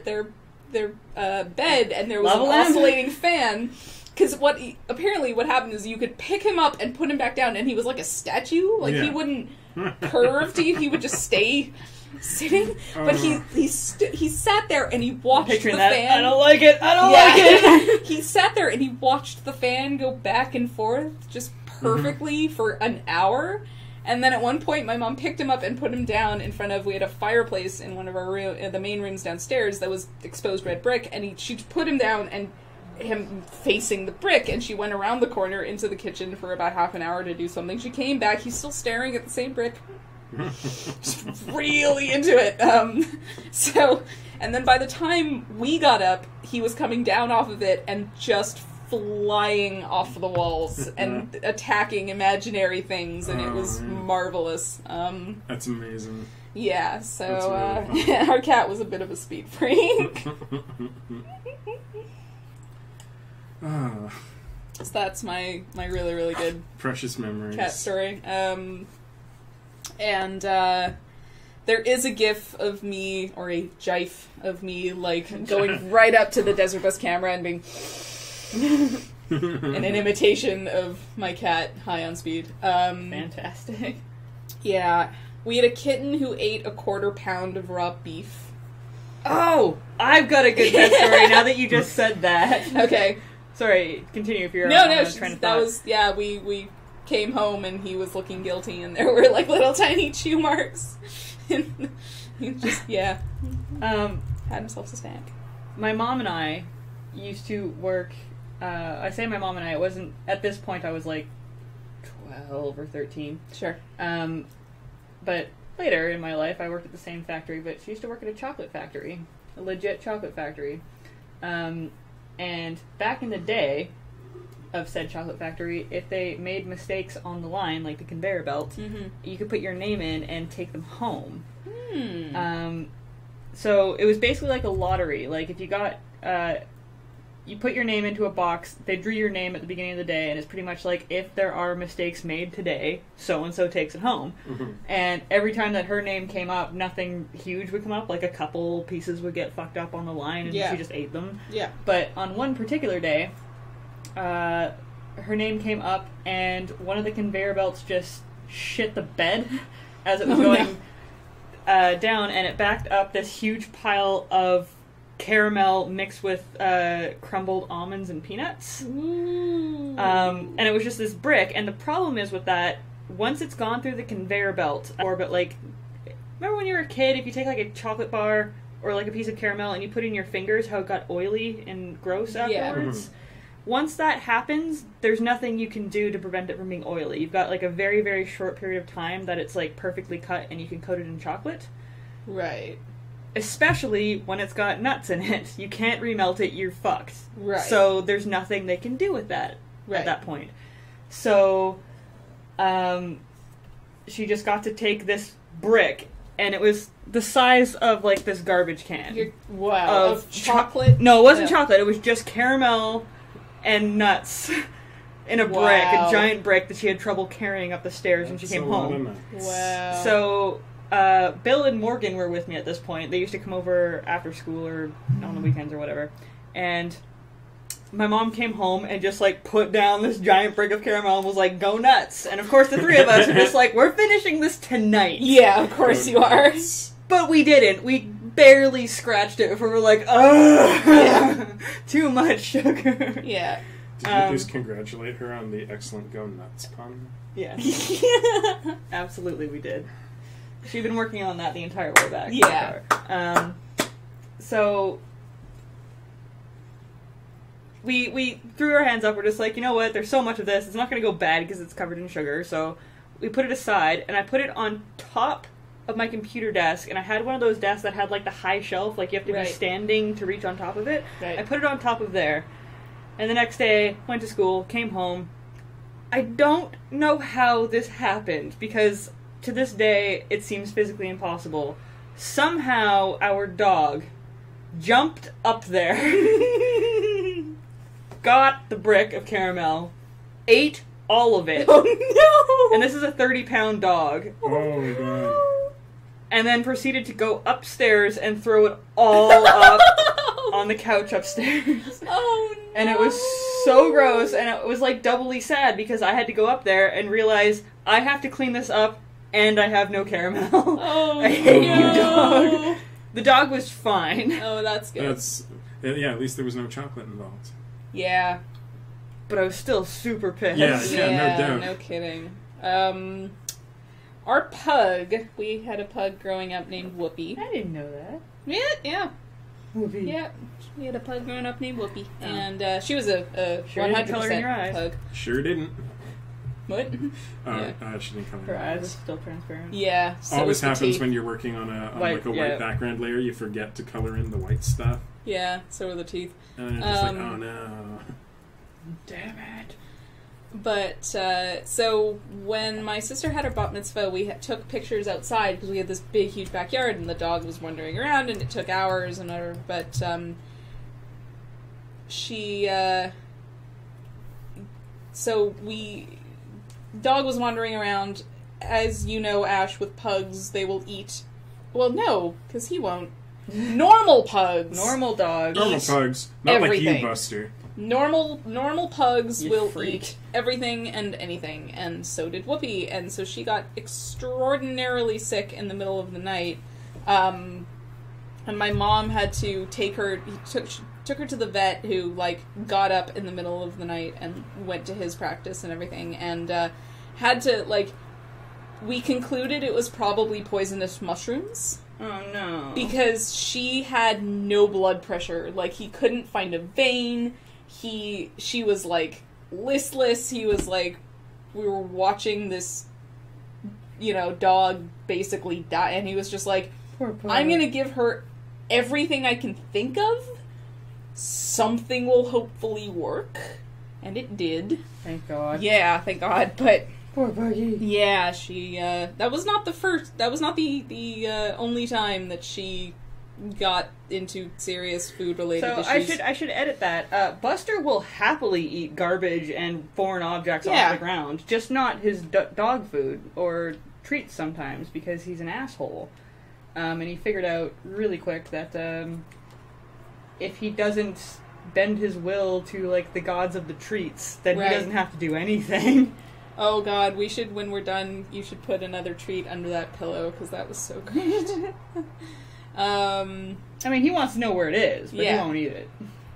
[SPEAKER 3] bed, and there was an oscillating fan. Because what happened is you could pick him up and put him back down, and he was like a statue. Like, he wouldn't curve to you, he would just stay sitting. But he sat there and he watched the fan.
[SPEAKER 2] I don't like it. Like it.
[SPEAKER 3] He sat there and he watched the fan go back and forth just perfectly for an hour. And then at one point, my mom picked him up and put him down in front of... We had a fireplace in one of our the main rooms downstairs that was exposed red brick, and she put him down and him facing the brick, and she went around the corner into the kitchen for about half an hour to do something. She came back, he's still staring at the same brick. Just really into it. And then by the time we got up, he was coming down off of it and just flying off the walls and attacking imaginary things, and it was marvelous.
[SPEAKER 1] That's amazing.
[SPEAKER 3] Yeah, so really our cat was a bit of a speed freak. So that's my really, really good
[SPEAKER 1] precious memories
[SPEAKER 3] cat story. And there is a gif of me, or a gif of me, like, going right up to the Desert Bus camera and being in an imitation of my cat high on speed.
[SPEAKER 2] Fantastic.
[SPEAKER 3] Yeah. We had a kitten who ate a 1/4 pound of raw beef.
[SPEAKER 2] Oh! I've got a good pet story now that you just said that.
[SPEAKER 3] Okay.
[SPEAKER 2] Sorry, continue if you're
[SPEAKER 3] No,
[SPEAKER 2] trying to
[SPEAKER 3] that was, yeah, we came home and he was looking guilty and there were, like, little tiny chew marks. And he just, had himself a snack.
[SPEAKER 2] My mom and I used to work, I say my mom and I, it wasn't, at this point I was like 12 or 13.
[SPEAKER 3] Sure.
[SPEAKER 2] But later in my life I worked at the same factory, but she used to work at a chocolate factory. A legit chocolate factory. And back in the day of said chocolate factory, if they made mistakes on the line, like the conveyor belt, you could put your name in and take them home. So it was basically like a lottery. Like, if you got, you put your name into a box, they drew your name at the beginning of the day, and it's pretty much like, if there are mistakes made today, so-and-so takes it home. And every time that her name came up, nothing huge would come up, like a couple pieces would get fucked up on the line, and she just ate them.
[SPEAKER 3] Yeah.
[SPEAKER 2] But on one particular day, her name came up, and one of the conveyor belts just shit the bed as it was going down, and it backed up this huge pile of caramel mixed with crumbled almonds and peanuts. And it was just this brick, and the problem is with that, once it's gone through the conveyor belt, but like, remember when you were a kid, if you take like a chocolate bar or like a piece of caramel and you put it in your fingers, how it got oily and gross afterwards? once that happens, there's nothing you can do to prevent it from being oily. You've got, like, a very, very short period of time that it's, like, perfectly cut and you can coat it in chocolate.
[SPEAKER 3] Right.
[SPEAKER 2] Especially when it's got nuts in it. You can't remelt it, you're fucked.
[SPEAKER 3] Right.
[SPEAKER 2] So there's nothing they can do with that
[SPEAKER 3] Right.
[SPEAKER 2] at that point. So, she just got to take this brick, and it was the size of, like, this garbage can.
[SPEAKER 3] Wow. Of chocolate?
[SPEAKER 2] No, it wasn't chocolate. It was just caramel and nuts in a brick, a giant brick that she had trouble carrying up the stairs when she came home.
[SPEAKER 3] Wow.
[SPEAKER 2] So, Bill and Morgan were with me at this point. They used to come over after school or on the weekends or whatever. And my mom came home and just, like, put down this giant brick of caramel and was like, go nuts. And, of course, the three of us were just like, we're finishing this tonight.
[SPEAKER 3] Yeah, of course you are.
[SPEAKER 2] But we didn't. We barely scratched it before we were like, ugh, too much sugar.
[SPEAKER 3] Yeah.
[SPEAKER 1] Did you at least congratulate her on the excellent go nuts pun?
[SPEAKER 2] Yeah. Absolutely we did. She'd been working on that the entire way back.
[SPEAKER 3] Yeah.
[SPEAKER 2] So we threw our hands up. We're just like, you know what? There's so much of this. It's not going to go bad because it's covered in sugar. So we put it aside, and I put it on top of my computer desk. And I had one of those desks that had, like, the high shelf. Like, you have to be standing to reach on top of it.
[SPEAKER 3] Right.
[SPEAKER 2] I put it on top of there. And the next day, went to school, came home. I don't know how this happened, because to this day, it seems physically impossible. Somehow, our dog jumped up there, got the brick of caramel, ate all of it.
[SPEAKER 3] Oh, no!
[SPEAKER 2] And this is a 30-pound dog.
[SPEAKER 1] Oh, God.
[SPEAKER 2] And then proceeded to go upstairs and throw it all up on the couch upstairs.
[SPEAKER 3] Oh, no!
[SPEAKER 2] And it was so gross, and it was, like, doubly sad, because I had to go up there and realize I have to clean this up, and I have no caramel.
[SPEAKER 3] Oh,
[SPEAKER 2] I hate
[SPEAKER 3] no.
[SPEAKER 2] you, dog. The dog was fine.
[SPEAKER 3] Oh, that's good.
[SPEAKER 1] Yeah, at least there was no chocolate involved.
[SPEAKER 3] Yeah.
[SPEAKER 2] But I was still super pissed.
[SPEAKER 1] Yeah, no doubt.
[SPEAKER 3] No kidding. Our pug, we had a pug growing up named Whoopi.
[SPEAKER 2] I didn't know that.
[SPEAKER 3] Yeah.
[SPEAKER 2] Movie.
[SPEAKER 3] Yeah. We had a pug growing up named Whoopi. Oh. And she was a 100% pug.
[SPEAKER 1] Sure didn't.
[SPEAKER 3] What?
[SPEAKER 1] She didn't come
[SPEAKER 2] Her
[SPEAKER 1] in.
[SPEAKER 2] eyes are still transparent.
[SPEAKER 3] Yeah. So
[SPEAKER 1] Always happens when you're working on a white background layer. You forget to color in the white stuff.
[SPEAKER 3] Yeah, so are the teeth.
[SPEAKER 1] And you're just like, oh no.
[SPEAKER 2] Damn it.
[SPEAKER 3] But, so when my sister had her bat mitzvah, we took pictures outside because we had this big, huge backyard and the dog was wandering around and it took hours and whatever. But, dog was wandering around. As you know, Ash, with pugs, they will eat. Well, no, because he won't. Normal pugs.
[SPEAKER 2] Normal dogs.
[SPEAKER 1] Normal pugs. Not
[SPEAKER 3] everything.
[SPEAKER 1] like you, Buster.
[SPEAKER 3] Normal pugs will
[SPEAKER 2] freak.
[SPEAKER 3] eat everything and anything, and so did Whoopi, and so she got extraordinarily sick in the middle of the night, and my mom had to take her, took her to the vet, who, like, got up in the middle of the night and went to his practice and everything, and had to, like, we concluded it was probably poisonous mushrooms.
[SPEAKER 2] Oh, no.
[SPEAKER 3] Because she had no blood pressure. Like, he couldn't find a vein. She was, like, listless. He was, like, we were watching this, dog basically die. And he was just like, I'm gonna give her everything I can think of. Something will hopefully work. And it did.
[SPEAKER 2] Thank God.
[SPEAKER 3] Yeah, thank God. But
[SPEAKER 2] poor Buggy.
[SPEAKER 3] yeah, she, that was not the only time that she got into serious food-related issues.
[SPEAKER 2] I should edit that. Buster will happily eat garbage and foreign objects off the ground, just not his dog food or treats sometimes, because he's an asshole. And he figured out really quick that, if he doesn't bend his will to, like, the gods of the treats, then he doesn't have to do anything.
[SPEAKER 3] Oh God, when we're done, you should put another treat under that pillow, because that was so great.
[SPEAKER 2] I mean, he wants to know where it is, but he won't eat it.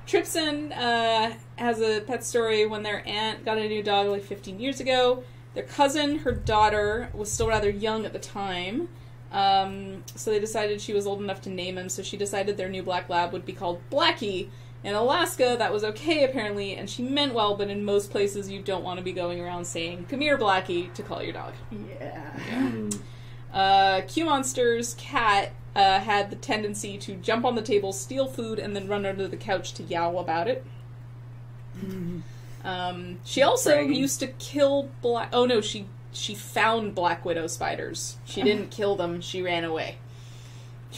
[SPEAKER 3] Tripson has a pet story when their aunt got a new dog like 15 years ago. Their cousin, her daughter, was still rather young at the time, so they decided she was old enough to name him, so she decided their new black lab would be called Blackie, In Alaska, that was okay, apparently, and she meant well, but in most places you don't want to be going around saying, "Come here, Blackie," to call your dog.
[SPEAKER 2] Yeah.
[SPEAKER 3] Q-Monster's cat had the tendency to jump on the table, steal food, and then run under the couch to yowl about it. She also
[SPEAKER 2] Bragging.
[SPEAKER 3] used to kill she found Black Widow spiders. She didn't kill them, she ran away.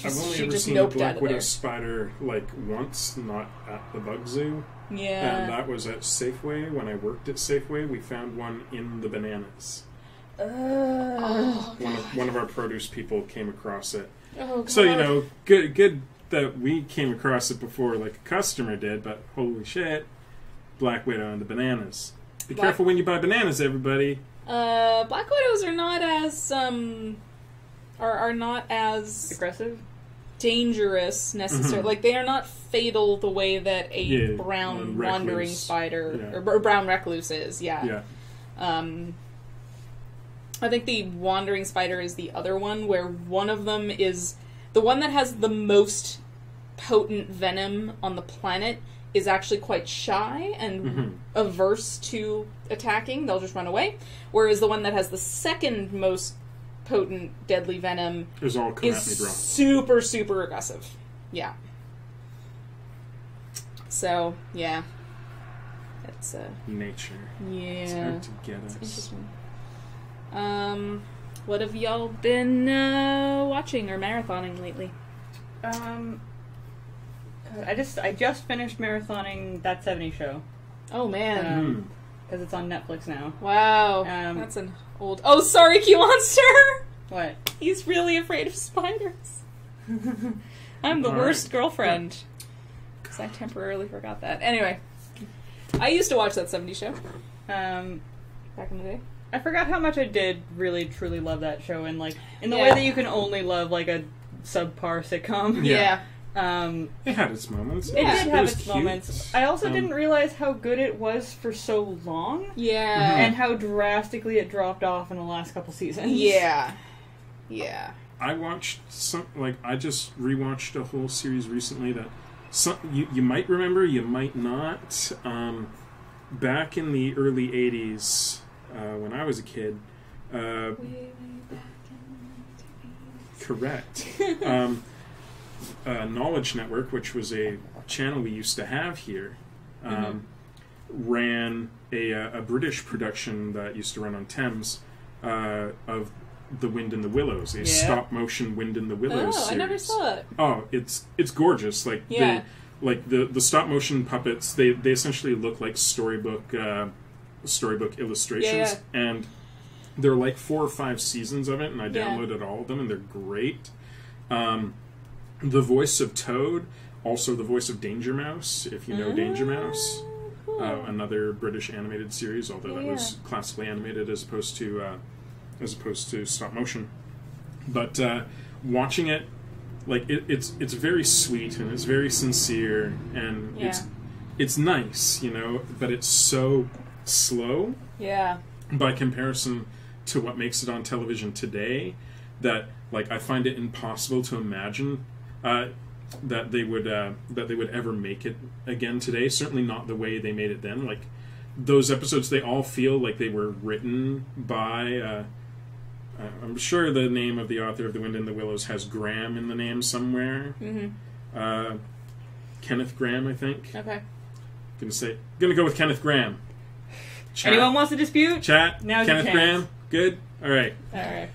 [SPEAKER 1] I've only
[SPEAKER 3] she
[SPEAKER 1] ever
[SPEAKER 3] just
[SPEAKER 1] seen a
[SPEAKER 3] noped out
[SPEAKER 1] Black
[SPEAKER 3] of
[SPEAKER 1] Widow
[SPEAKER 3] there.
[SPEAKER 1] spider, like, once, not at the Bug Zoo.
[SPEAKER 3] Yeah.
[SPEAKER 1] And that was at Safeway. When I worked at Safeway, we found one in the bananas.
[SPEAKER 3] Oh,
[SPEAKER 1] One of our produce people came across it.
[SPEAKER 3] oh, God.
[SPEAKER 1] So, you know, good that we came across it before, like, a customer did, but holy shit, Black Widow and the bananas. Be careful when you buy bananas, everybody.
[SPEAKER 3] Black Widows are not as, are not as
[SPEAKER 2] Aggressive?
[SPEAKER 3] dangerous necessarily.
[SPEAKER 1] Mhm.
[SPEAKER 3] Like, they are not fatal the way that a
[SPEAKER 1] Yeah,
[SPEAKER 3] brown
[SPEAKER 1] recluse.
[SPEAKER 3] wandering spider,
[SPEAKER 1] Yeah.
[SPEAKER 3] or brown recluse is,
[SPEAKER 1] Yeah.
[SPEAKER 3] I think the wandering spider is the other one, where one of them is the one that has the most potent venom on the planet is actually quite shy and averse to attacking. They'll just run away. Whereas the one that has the second most potent deadly venom
[SPEAKER 1] It was all come at me
[SPEAKER 3] is
[SPEAKER 1] drunk.
[SPEAKER 3] super, super aggressive. Yeah. So, yeah. It's,
[SPEAKER 1] Nature. It's
[SPEAKER 3] yeah.
[SPEAKER 1] out to get
[SPEAKER 3] It's
[SPEAKER 1] us.
[SPEAKER 3] interesting. What have y'all been watching or marathoning lately?
[SPEAKER 2] I just finished marathoning That 70 Show.
[SPEAKER 3] Oh man.
[SPEAKER 2] Because it's on Netflix now.
[SPEAKER 3] Wow.
[SPEAKER 2] Um,
[SPEAKER 3] That's an old... Oh, sorry, Q-Monster!
[SPEAKER 2] What?
[SPEAKER 3] He's really afraid of spiders. I'm the
[SPEAKER 1] All
[SPEAKER 3] worst
[SPEAKER 1] right.
[SPEAKER 3] girlfriend. Because I temporarily forgot that. Anyway. I used to watch That 70 Show back in the day.
[SPEAKER 2] I forgot how much I did really, truly love that show, and like in the
[SPEAKER 3] Yeah.
[SPEAKER 2] way that you can only love like a subpar sitcom.
[SPEAKER 1] Yeah.
[SPEAKER 3] Yeah.
[SPEAKER 1] It had its moments.
[SPEAKER 2] It did have
[SPEAKER 1] was
[SPEAKER 2] its
[SPEAKER 1] cute.
[SPEAKER 2] moments. I also didn't realize how good it was for so long,
[SPEAKER 3] Yeah.
[SPEAKER 2] and how drastically it dropped off in the last couple seasons.
[SPEAKER 3] Yeah. Yeah.
[SPEAKER 1] I watched I just rewatched a whole series recently that you might remember, you might not. Back in the early 80s, when I was a kid, correct. Knowledge Network, which was a channel we used to have here, ran a British production that used to run on Thames of The Wind in the Willows, a stop-motion Wind in the Willows series.
[SPEAKER 3] I never saw it.
[SPEAKER 1] Oh, it's gorgeous. Like the stop-motion puppets, they essentially look like storybook illustrations, and there are like 4 or 5 seasons of it, and I downloaded all of them, and they're great. The voice of Toad, also the voice of Danger Mouse, if you know Danger Mouse. Another British animated series, although that was classically animated as opposed to stop motion. But watching it, like it's very sweet and it's very sincere and it's nice, you know. But it's so slow.
[SPEAKER 3] Yeah.
[SPEAKER 1] By comparison to what makes it on television today, that like I find it impossible to imagine that they would ever make it again today. Certainly not the way they made it then. Like those episodes, they all feel like they were written by. I'm sure the name of the author of The Wind in the Willows has Graham in the name somewhere. Mm-hmm. Kenneth Graham, I think.
[SPEAKER 3] Okay.
[SPEAKER 1] Gonna go with Kenneth Graham. Chat.
[SPEAKER 2] Anyone wants to dispute?
[SPEAKER 1] Chat.
[SPEAKER 2] Now's your
[SPEAKER 1] Kenneth
[SPEAKER 2] chance.
[SPEAKER 1] Graham. Good. All right.
[SPEAKER 3] All right.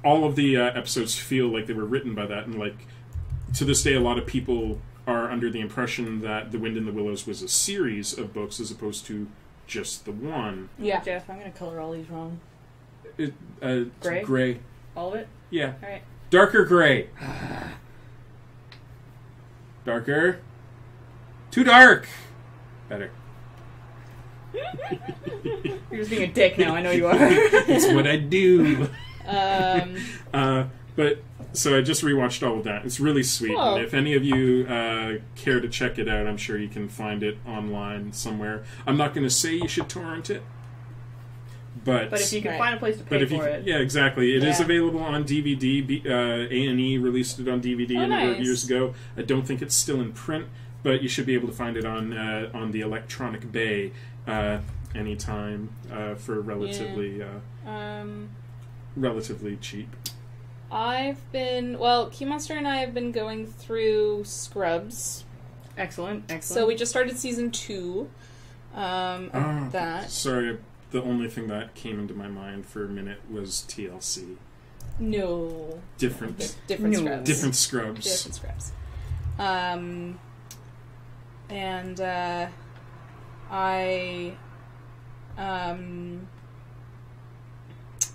[SPEAKER 1] All of the episodes feel like they were written by that, and like to this day, a lot of people are under the impression that The Wind in the Willows was a series of books as opposed to just the one.
[SPEAKER 3] Yeah.
[SPEAKER 2] Jeff, I'm going to color all these wrong.
[SPEAKER 1] Gray. Gray.
[SPEAKER 2] All of it?
[SPEAKER 1] Yeah.
[SPEAKER 2] All right.
[SPEAKER 1] Darker gray. Darker. Too dark. Better.
[SPEAKER 2] You're just being a dick now. I know you are.
[SPEAKER 1] It's what I do. But so I just rewatched all of that. It's really sweet.
[SPEAKER 3] Cool.
[SPEAKER 1] And if any of you care to check it out, I'm sure you can find it online somewhere. I'm not going to say you should torrent it, But
[SPEAKER 2] But if you can
[SPEAKER 3] Right.
[SPEAKER 2] find a place to
[SPEAKER 1] but
[SPEAKER 2] pay
[SPEAKER 1] if you
[SPEAKER 2] for it,
[SPEAKER 1] yeah, exactly. It is
[SPEAKER 3] Yeah.
[SPEAKER 1] available on DVD. A&E released it on DVD
[SPEAKER 3] Oh,
[SPEAKER 1] a number of
[SPEAKER 3] nice.
[SPEAKER 1] years ago. I don't think it's still in print, but you should be able to find it on the Electronic Bay anytime for relatively relatively cheap.
[SPEAKER 3] Key Monster and I have been going through Scrubs.
[SPEAKER 2] excellent.
[SPEAKER 3] So we just started season 2 of that.
[SPEAKER 1] Sorry, the only thing that came into my mind for a minute was TLC.
[SPEAKER 3] No.
[SPEAKER 1] Different
[SPEAKER 3] Different
[SPEAKER 2] No.
[SPEAKER 3] Scrubs.
[SPEAKER 1] different Scrubs.
[SPEAKER 3] Different Scrubs.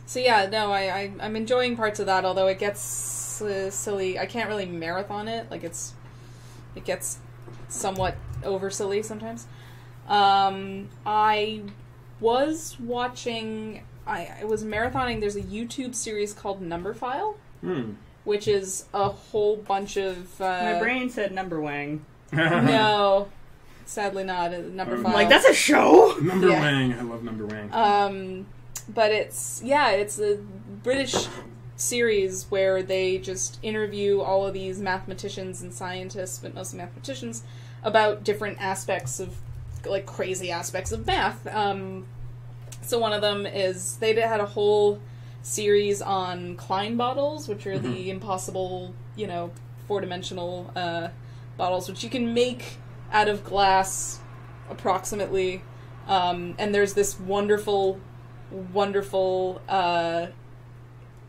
[SPEAKER 3] So yeah, no, I'm enjoying parts of that, although it gets silly. I can't really marathon it. Like it gets somewhat over silly sometimes. I was watching. I was marathoning. There's a YouTube series called Number File, which is a whole bunch of.
[SPEAKER 2] My brain said Number Wang.
[SPEAKER 3] No, sadly not. Number File.
[SPEAKER 2] I'm like, that's a show.
[SPEAKER 1] Number
[SPEAKER 3] Yeah.
[SPEAKER 1] Wang. I love Number Wang.
[SPEAKER 3] But it's a British series where they just interview all of these mathematicians and scientists, but mostly mathematicians, about different aspects of, like, crazy aspects of math. So one of them is, they had a whole series on Klein bottles, which are the impossible, 4-dimensional bottles, which you can make out of glass, approximately. And there's this wonderful,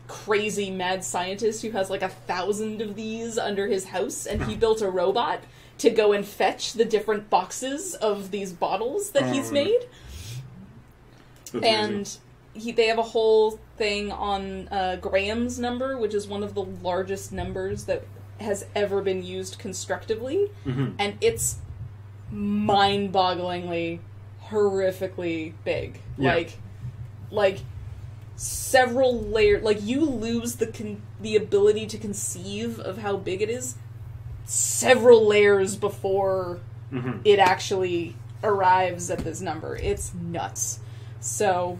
[SPEAKER 3] crazy mad scientist who has like 1,000 of these under his house, and he built a robot to go and fetch the different boxes of these bottles that he's made.
[SPEAKER 1] That's
[SPEAKER 3] And
[SPEAKER 1] amazing.
[SPEAKER 3] they have a whole thing on Graham's number, which is one of the largest numbers that has ever been used constructively, and it's mind-bogglingly, horrifically big.
[SPEAKER 1] Yeah.
[SPEAKER 3] Like several layers. Like, you lose the ability to conceive of how big it is several layers before it actually arrives at this number. It's nuts. So,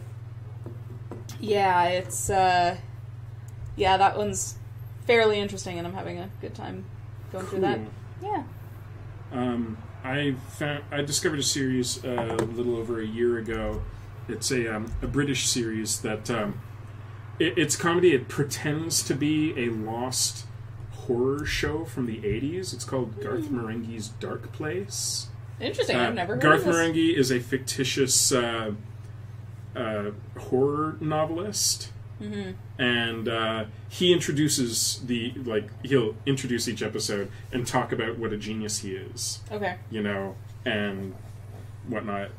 [SPEAKER 3] yeah, it's that one's fairly interesting, and I'm having a good time going through that. Yeah.
[SPEAKER 1] I discovered a series a little over a year ago. It's a British series that it's comedy. It pretends to be a lost horror show from the 80s. It's called Garth Marenghi's Dark Place.
[SPEAKER 3] Interesting. I've never heard
[SPEAKER 1] Garth
[SPEAKER 3] of this.
[SPEAKER 1] Marenghi is a fictitious horror novelist. And he introduces he'll introduce each episode and talk about what a genius he is.
[SPEAKER 3] Okay.
[SPEAKER 1] And whatnot.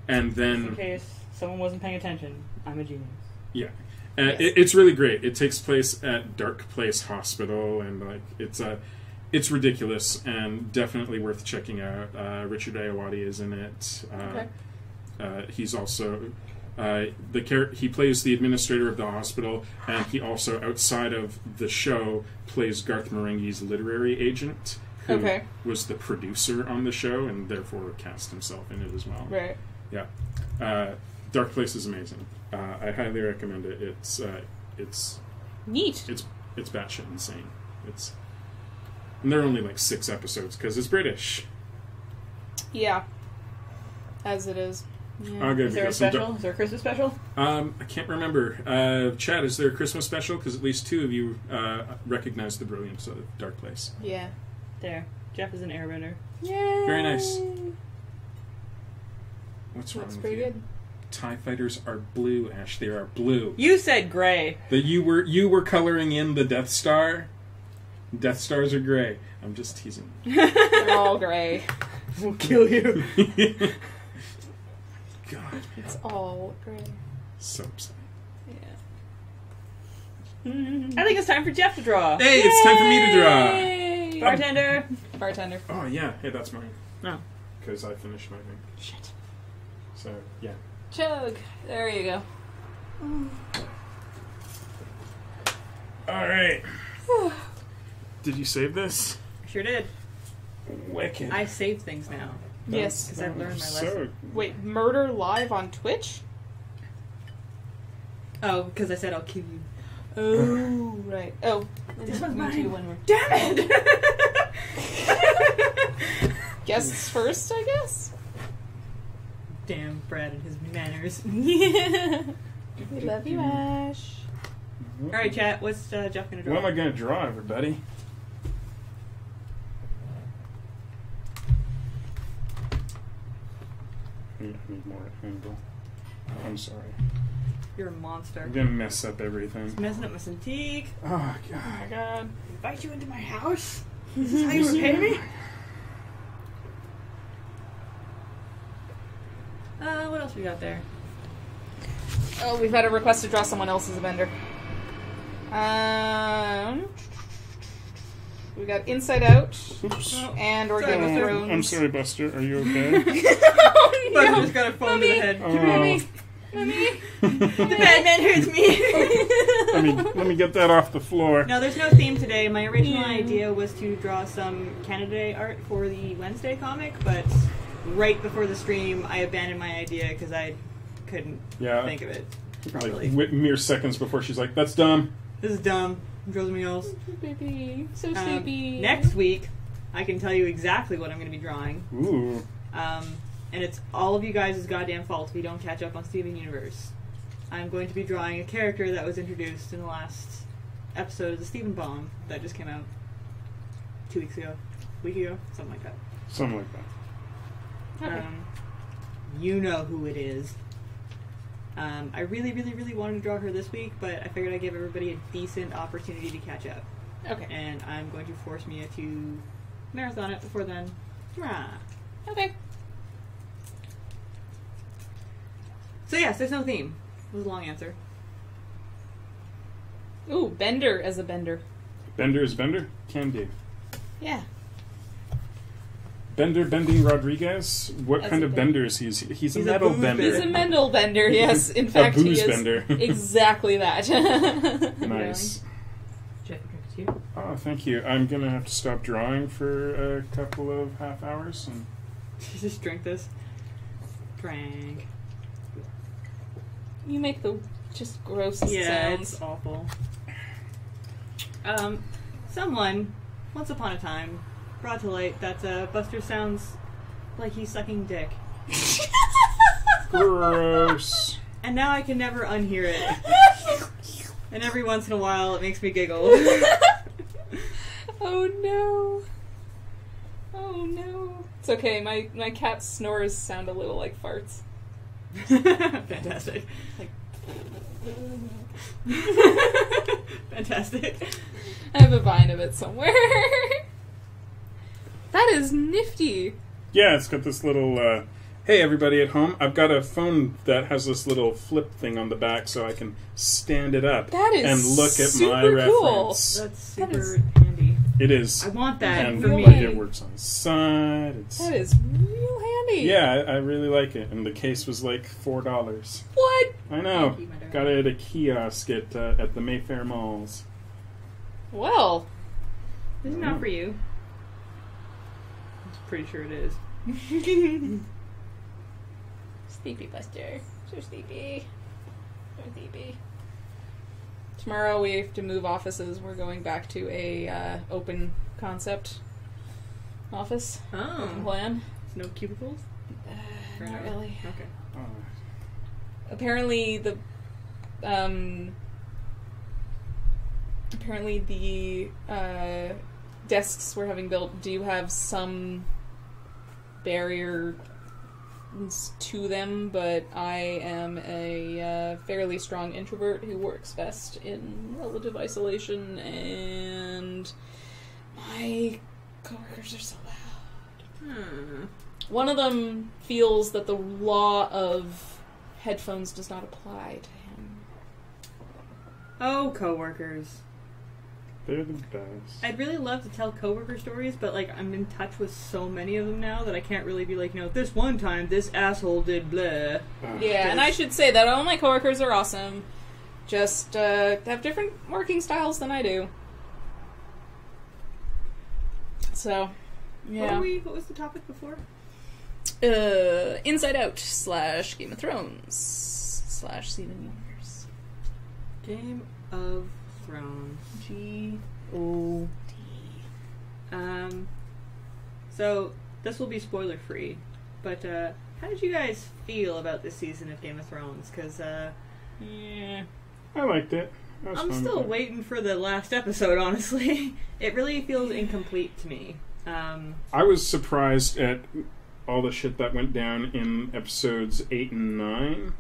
[SPEAKER 1] And then,
[SPEAKER 2] In case someone wasn't paying attention, I'm a genius.
[SPEAKER 1] yeah,
[SPEAKER 3] Yes.
[SPEAKER 1] it's really great. It takes place at Dark Place Hospital, and it's ridiculous and definitely worth checking out. Richard Ayoade is in it. He's also he plays the administrator of the hospital, and he also, outside of the show, plays Garth Marenghi's literary agent, who was the producer on the show and therefore cast himself in it as well.
[SPEAKER 3] Right.
[SPEAKER 1] Yeah. Dark Place is amazing. I highly recommend it. It's
[SPEAKER 3] Neat.
[SPEAKER 1] it's batshit insane. And there are only like 6 episodes because it's British.
[SPEAKER 3] Yeah. As it is. Yeah.
[SPEAKER 1] I'll go
[SPEAKER 2] Is there a
[SPEAKER 1] get some
[SPEAKER 2] special? Is there a Christmas special?
[SPEAKER 1] I can't remember. Chad, is there a Christmas special? Because at least 2 of you recognize the brilliance of Dark Place.
[SPEAKER 3] Yeah.
[SPEAKER 2] There. Jeff is an airbender.
[SPEAKER 3] Yay!
[SPEAKER 1] Very nice. What's wrong
[SPEAKER 3] That's
[SPEAKER 1] with
[SPEAKER 3] pretty
[SPEAKER 1] you?
[SPEAKER 3] good.
[SPEAKER 1] TIE fighters are blue, Ash. They are blue.
[SPEAKER 2] You said gray.
[SPEAKER 1] That you were coloring in the Death Star. Death Stars are gray. I'm just teasing.
[SPEAKER 3] They're all gray.
[SPEAKER 2] We'll kill you.
[SPEAKER 1] God,
[SPEAKER 3] It's all gray.
[SPEAKER 1] so upsetting.
[SPEAKER 3] Yeah.
[SPEAKER 2] I think it's time for Jeff to draw.
[SPEAKER 1] Hey, it's time for me to draw.
[SPEAKER 3] Yay!
[SPEAKER 2] Bartender.
[SPEAKER 3] Bartender.
[SPEAKER 1] Oh yeah, hey, that's mine.
[SPEAKER 2] No.
[SPEAKER 1] Because I finished my thing.
[SPEAKER 3] Shit.
[SPEAKER 1] So yeah.
[SPEAKER 3] Chug. There you go.
[SPEAKER 1] All right. Did you save this?
[SPEAKER 2] Sure did.
[SPEAKER 1] Wicked.
[SPEAKER 2] I save things now.
[SPEAKER 3] Yes.
[SPEAKER 2] Because I've learned my lesson.
[SPEAKER 3] Wait, murder live on Twitch?
[SPEAKER 2] Oh, because I said I'll kill you.
[SPEAKER 3] Oh, right. Oh,
[SPEAKER 2] This one's
[SPEAKER 3] me
[SPEAKER 2] mine.
[SPEAKER 3] too when we're
[SPEAKER 2] Damn it!
[SPEAKER 3] guests first, I guess.
[SPEAKER 2] Damn Brad and his manners.
[SPEAKER 3] Yeah. We love you, Ash.
[SPEAKER 2] Alright, chat, what's Geoff gonna draw?
[SPEAKER 1] What am I going to draw, everybody? I need more angle. I'm sorry.
[SPEAKER 2] You're a monster.
[SPEAKER 1] I'm going to mess up everything.
[SPEAKER 2] It's messing up my Cintiq.
[SPEAKER 1] Oh,
[SPEAKER 3] Oh
[SPEAKER 1] God.
[SPEAKER 3] my god.
[SPEAKER 2] Invite you into my house? This is how you repay me? What else we got there?
[SPEAKER 3] Oh, we've had a request to draw someone else as a Bender. We got Inside Out
[SPEAKER 1] Oops.
[SPEAKER 3] and
[SPEAKER 2] Sorry,
[SPEAKER 3] Game of
[SPEAKER 2] Buster.
[SPEAKER 3] Thrones.
[SPEAKER 1] I'm sorry, Buster. Are you okay?
[SPEAKER 3] Oh,
[SPEAKER 2] Buster
[SPEAKER 3] no.
[SPEAKER 2] just got a phone to the head.
[SPEAKER 1] Oh.
[SPEAKER 3] Mommy. Mommy.
[SPEAKER 2] The bad man hurts me!
[SPEAKER 1] Let me get that off the floor.
[SPEAKER 2] No, there's no theme today. My original idea was to draw some Canada Day art for the Wednesday comic, but right before the stream, I abandoned my idea because I couldn't
[SPEAKER 1] Yeah.
[SPEAKER 2] think of it properly.
[SPEAKER 1] Like, mere seconds before she's like, that's dumb.
[SPEAKER 2] This is dumb. It drives me else.
[SPEAKER 3] Baby. So sleepy.
[SPEAKER 2] Next week, I can tell you exactly what I'm going to be drawing.
[SPEAKER 1] Ooh.
[SPEAKER 2] And it's all of you guys' goddamn fault if you don't catch up on Steven Universe. I'm going to be drawing a character that was introduced in the last episode of the Steven Bomb that just came out 2 weeks ago, week ago, something like that.
[SPEAKER 1] Something like that.
[SPEAKER 3] Okay.
[SPEAKER 2] You know who it is. I really, really, really wanted to draw her this week, but I figured I'd give everybody a decent opportunity to catch up.
[SPEAKER 3] Okay.
[SPEAKER 2] And I'm going to force Mia to marathon it before then. Rah.
[SPEAKER 3] Okay.
[SPEAKER 2] So yes, there's no theme. It was a long answer.
[SPEAKER 3] Ooh, Bender as a Bender.
[SPEAKER 1] Bender is Bender? Can do.
[SPEAKER 3] Yeah.
[SPEAKER 1] Bender Bending Rodriguez? What
[SPEAKER 3] As
[SPEAKER 1] kind
[SPEAKER 3] a
[SPEAKER 1] of
[SPEAKER 3] bender.
[SPEAKER 1] bender is he? He's a
[SPEAKER 2] He's a
[SPEAKER 1] metal
[SPEAKER 2] booze
[SPEAKER 1] bender.
[SPEAKER 3] He's a Mendel Bender, yes. In
[SPEAKER 1] A
[SPEAKER 3] fact, he
[SPEAKER 1] booze
[SPEAKER 3] is
[SPEAKER 1] bender.
[SPEAKER 3] exactly that.
[SPEAKER 1] Nice.
[SPEAKER 2] Jeff, you.
[SPEAKER 1] Oh, thank you. I'm gonna have to stop drawing for a couple of half hours. And
[SPEAKER 2] Just drink this. Drank.
[SPEAKER 3] You make the just grossest
[SPEAKER 2] Yeah,
[SPEAKER 3] sounds.
[SPEAKER 2] it's awful. Someone, once upon a time, brought to light that Buster sounds like he's sucking dick.
[SPEAKER 1] gross.
[SPEAKER 2] And now I can never unhear it. And every once in a while it makes me giggle.
[SPEAKER 3] Oh no. Oh no. It's okay, my cat's snores sound a little like farts.
[SPEAKER 2] Fantastic.
[SPEAKER 3] Like
[SPEAKER 2] Fantastic.
[SPEAKER 3] I have a vine of it somewhere. That is nifty.
[SPEAKER 1] Yeah, it's got this little. Hey, everybody at home! I've got a phone that has this little flip thing on the back, so I can stand it up
[SPEAKER 3] That is
[SPEAKER 1] and look at my
[SPEAKER 3] super cool.
[SPEAKER 1] reference.
[SPEAKER 2] That's
[SPEAKER 3] That
[SPEAKER 2] super
[SPEAKER 3] is-
[SPEAKER 2] handy.
[SPEAKER 1] It is.
[SPEAKER 2] I want that
[SPEAKER 1] And
[SPEAKER 2] for
[SPEAKER 3] real
[SPEAKER 2] me.
[SPEAKER 1] like, it works on the side. It's
[SPEAKER 3] That is real handy.
[SPEAKER 1] yeah, I really like it. And the case was like $4.
[SPEAKER 3] What?
[SPEAKER 1] I know.
[SPEAKER 2] Thank you, my darling.
[SPEAKER 1] Got it at a kiosk at the Mayfair malls.
[SPEAKER 3] Well.
[SPEAKER 2] This is not for you. I'm pretty sure it is.
[SPEAKER 3] Sleepy Buster. So sleepy. So sleepy. Tomorrow we have to move offices. We're going back to a open concept office. Open
[SPEAKER 2] Oh.
[SPEAKER 3] plan.
[SPEAKER 2] No cubicles?
[SPEAKER 3] Not really.
[SPEAKER 2] Okay.
[SPEAKER 1] Oh,
[SPEAKER 3] Apparently the desks we're having built do have some barrier to them, but I am a fairly strong introvert who works best in relative isolation, and my coworkers are so loud. One of them feels that the law of headphones does not apply to him.
[SPEAKER 2] Oh, coworkers.
[SPEAKER 1] they're the best.
[SPEAKER 2] I'd really love to tell coworker stories, but like I'm in touch with so many of them now that I can't really be like, this one time this asshole did blah.
[SPEAKER 3] Yeah, and I should say that all my coworkers are awesome. Just have different working styles than I do. So, yeah.
[SPEAKER 2] What was the topic before?
[SPEAKER 3] Inside Out / Game of Thrones / Steven Universe.
[SPEAKER 2] Game of Thrones.
[SPEAKER 3] G-O-D.
[SPEAKER 2] So, this will be spoiler free, but how did you guys feel about this season of Game of Thrones? Because,
[SPEAKER 1] I liked it.
[SPEAKER 2] I'm still waiting for the last episode, honestly. It really feels incomplete to me.
[SPEAKER 1] I was surprised at all the shit that went down in episodes 8 and 9.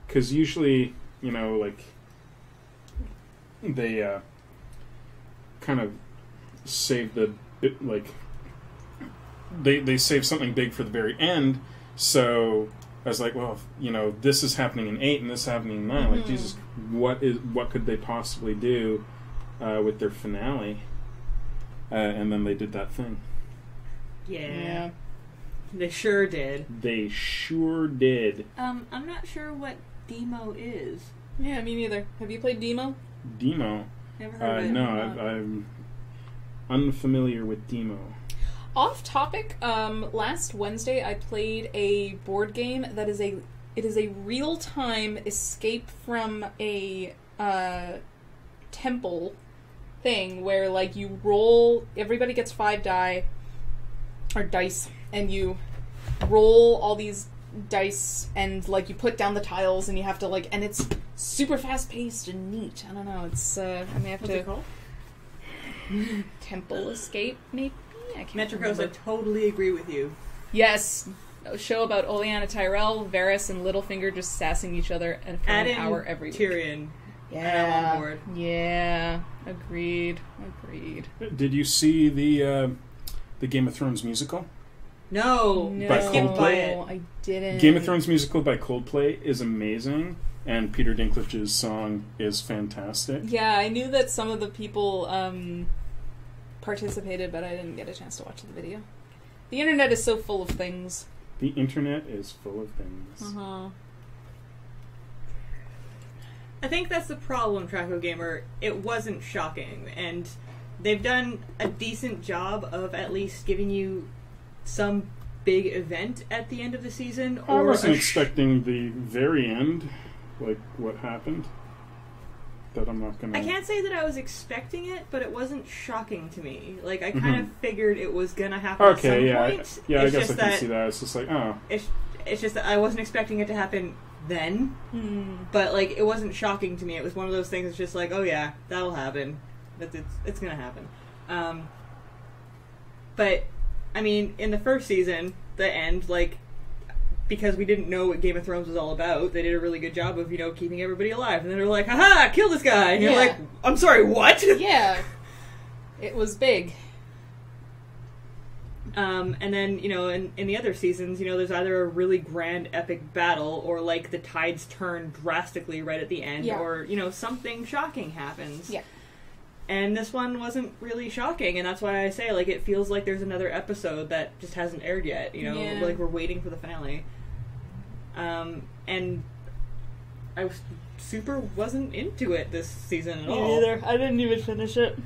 [SPEAKER 1] Because usually, you know, like, they kind of save the, like, they save something big for the very end, so I was like, well, you know, this is happening in 8 and this is happening in 9. Like, Jesus, what could they possibly do with their finale? And then they did that thing.
[SPEAKER 2] Yeah. They sure did.
[SPEAKER 1] They sure did.
[SPEAKER 2] I'm not sure what Demo is.
[SPEAKER 3] Yeah, me neither. Have you played Demo?
[SPEAKER 1] Demo?
[SPEAKER 2] Never heard of it.
[SPEAKER 1] No, I'm unfamiliar with Demo.
[SPEAKER 3] Off topic, last Wednesday I played a board game that is a real-time escape from a temple thing where, like, you roll, everybody gets 5 dice, and you roll all these dice, and, like, you put down the tiles, and you have to, like, and it's super fast-paced and neat. I don't know, it's, I may have
[SPEAKER 2] What's it called?
[SPEAKER 3] Temple Escape, maybe? I can't
[SPEAKER 2] Metricos,
[SPEAKER 3] remember.
[SPEAKER 2] I totally agree with you.
[SPEAKER 3] Yes, a show about Olenna Tyrell, Varys, and Littlefinger just sassing each other for
[SPEAKER 2] Add
[SPEAKER 3] an
[SPEAKER 2] in
[SPEAKER 3] hour every week.
[SPEAKER 2] Tyrion.
[SPEAKER 3] Yeah,
[SPEAKER 2] I'm on board.
[SPEAKER 3] Yeah, agreed.
[SPEAKER 1] Did you see the Game of Thrones musical?
[SPEAKER 2] No,
[SPEAKER 1] By
[SPEAKER 2] I skipped by it.
[SPEAKER 3] I didn't.
[SPEAKER 1] Game of Thrones musical by Coldplay is amazing, and Peter Dinklage's song is fantastic.
[SPEAKER 3] Yeah, I knew that some of the people participated, but I didn't get a chance to watch the video. The internet is so full of things.
[SPEAKER 1] The internet is full of things.
[SPEAKER 2] I think that's the problem, Traco Gamer. It wasn't shocking, and they've done a decent job of at least giving you some big event at the end of the season.
[SPEAKER 1] I
[SPEAKER 2] Or
[SPEAKER 1] wasn't expecting the very end, like what happened. That I'm not gonna.
[SPEAKER 2] I can't say that I was expecting it, but it wasn't shocking to me. Like, I kind of figured it was gonna happen at some point.
[SPEAKER 1] I
[SPEAKER 2] It's
[SPEAKER 1] guess
[SPEAKER 2] just
[SPEAKER 1] I can
[SPEAKER 2] that
[SPEAKER 1] see that. It's just like, oh.
[SPEAKER 2] It's just that I wasn't expecting it to happen then. But, like, it wasn't shocking to me. It was one of those things that's just like, oh yeah, that'll happen. It's gonna happen. But, I mean, in the first season, the end, like, because we didn't know what Game of Thrones was all about, they did a really good job of, you know, keeping everybody alive. And then they're like, haha, kill this guy! And you're like, I'm sorry, what?
[SPEAKER 3] Yeah. It was big.
[SPEAKER 2] And then, you know, in the other seasons, you know, there's either a really grand epic battle, or, like, the tides turn drastically right at the end, or, you know, something shocking happens.
[SPEAKER 3] Yeah.
[SPEAKER 2] And this one wasn't really shocking, and that's why I say, like, it feels like there's another episode that just hasn't aired yet, you know? Like, we're waiting for the finale. And I wasn't into it this season at all.
[SPEAKER 3] Me neither. I didn't even finish it.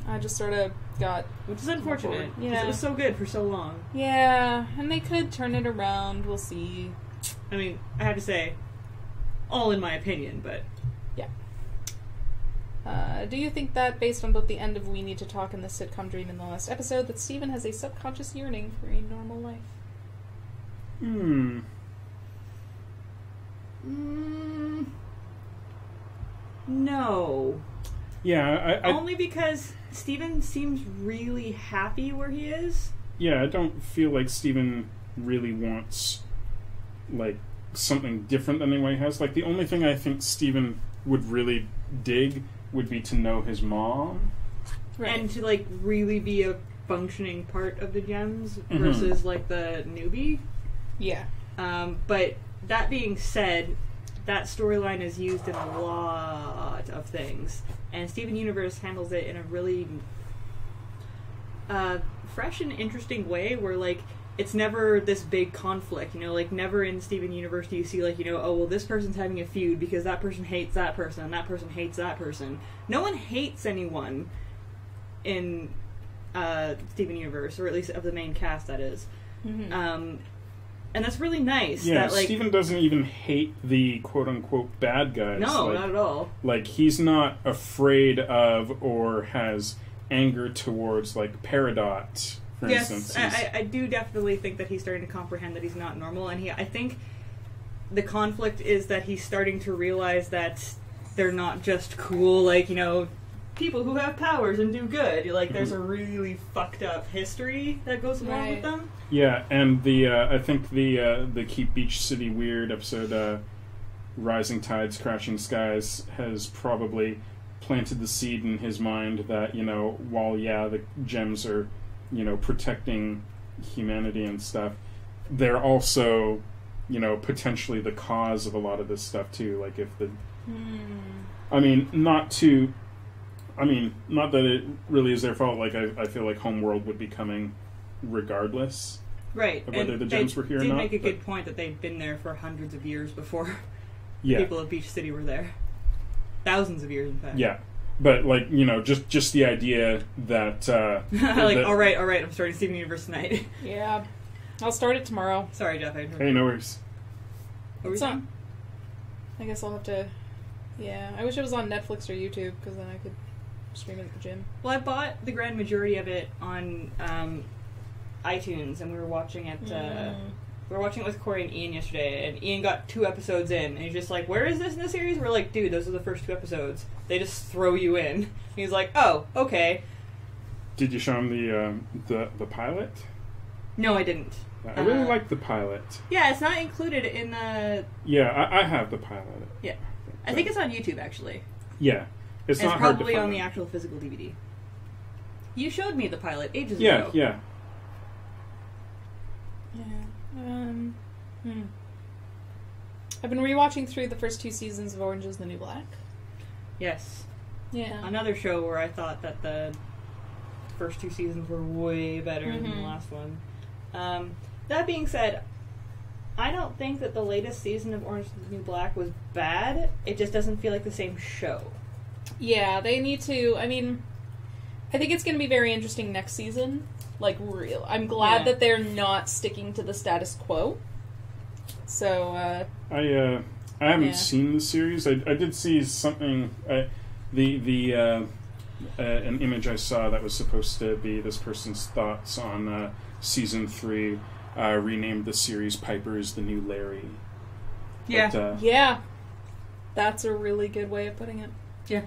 [SPEAKER 3] I just sort of got...
[SPEAKER 2] Which is unfortunate, because
[SPEAKER 3] Yeah.
[SPEAKER 2] it was so good for so long.
[SPEAKER 3] Yeah, and they could turn it around. We'll see.
[SPEAKER 2] I mean, I have to say, all in my opinion, but...
[SPEAKER 3] Yeah. Do you think that, based on both the end of We Need to Talk and the sitcom Dream in the last episode, that Steven has a subconscious yearning for a normal life?
[SPEAKER 2] No.
[SPEAKER 1] Yeah,
[SPEAKER 2] Only because Steven seems really happy where he is.
[SPEAKER 1] Yeah, I don't feel like Steven really wants, like, something different than anyone has. Like, the only thing I think Steven would really dig would be to know his mom.
[SPEAKER 3] Right.
[SPEAKER 2] And to, like, really be a functioning part of the Gems versus, like, the newbie.
[SPEAKER 3] Yeah.
[SPEAKER 2] But that being said, that storyline is used in a lot of things. And Steven Universe handles it in a really fresh and interesting way where, like, it's never this big conflict, you know, like, never in Steven Universe do you see, like, you know, oh, well, this person's having a feud because that person hates that person, and that person hates that person. No one hates anyone in Steven Universe, or at least of the main cast, that is. and that's really nice.
[SPEAKER 1] Yeah,
[SPEAKER 2] that, like,
[SPEAKER 1] Steven doesn't even hate the quote-unquote bad guys.
[SPEAKER 2] no,
[SPEAKER 1] like,
[SPEAKER 2] not at all.
[SPEAKER 1] Like, he's not afraid of or has anger towards, like, Peridot, for instance.
[SPEAKER 2] Yes, I do definitely think that he's starting to comprehend that he's not normal, and I think the conflict is that he's starting to realize that they're not just cool, like, you know, people who have powers and do good. Like, there's a really fucked up history that goes along with them.
[SPEAKER 1] Yeah, and the I think the Keep Beach City Weird episode, Rising Tides, Crashing Skies, has probably planted the seed in his mind that, you know, while, the gems are, you know, protecting humanity and stuff, they're also, you know, potentially the cause of a lot of this stuff, too. Like, if the... I mean, not that it really is their fault. Like, I feel like Homeworld would be coming regardless.
[SPEAKER 2] Right.
[SPEAKER 1] Of whether
[SPEAKER 2] and
[SPEAKER 1] the gems were here or not.
[SPEAKER 2] They did make a good point that they'd been there for hundreds of years before people of Beach City were there. Thousands of years, in fact.
[SPEAKER 1] Yeah. But, like, you know, just the idea that...
[SPEAKER 2] like, all right, I'm starting Steven Universe tonight.
[SPEAKER 3] Yeah. I'll start it tomorrow.
[SPEAKER 2] Sorry, Geoff.
[SPEAKER 1] Hey, no worries.
[SPEAKER 2] What were you saying?
[SPEAKER 3] I guess I'll have to... Yeah, I wish it was on Netflix or YouTube, because then I could stream it at the gym.
[SPEAKER 2] Well, I bought the grand majority of it on iTunes, and we were watching it... We were watching it with Corey and Ian yesterday, and Ian got 2 episodes in, and he's just like, where is this in the series? We're like, dude, those are the first 2 episodes. They just throw you in. And he's like, oh, okay.
[SPEAKER 1] Did you show him the pilot?
[SPEAKER 2] No, I didn't.
[SPEAKER 1] I really like the pilot.
[SPEAKER 2] Yeah, it's not included in the...
[SPEAKER 1] Yeah, I have the pilot.
[SPEAKER 2] Yeah. I think it's on YouTube, actually.
[SPEAKER 1] Yeah. It's not hard to
[SPEAKER 2] probably
[SPEAKER 1] find
[SPEAKER 2] on the actual physical DVD. You showed me the pilot ages
[SPEAKER 1] Yeah,
[SPEAKER 2] ago.
[SPEAKER 1] yeah.
[SPEAKER 3] I've been rewatching through the first 2 seasons of Orange is the New Black.
[SPEAKER 2] Yes.
[SPEAKER 3] Yeah.
[SPEAKER 2] Another show where I thought that the first 2 seasons were way better than the last one. That being said, I don't think that the latest season of Orange is the New Black was bad. It just doesn't feel like the same show.
[SPEAKER 3] Yeah, they need to... I mean, I think it's going to be very interesting next season. Like, real. I'm glad that they're not sticking to the status quo. So,
[SPEAKER 1] I haven't seen the series. I did see something... an image I saw that was supposed to be this person's thoughts on season 3 renamed the series Piper's the New Larry.
[SPEAKER 2] Yeah.
[SPEAKER 1] But,
[SPEAKER 3] yeah. That's a really good way of putting it.
[SPEAKER 2] Yeah.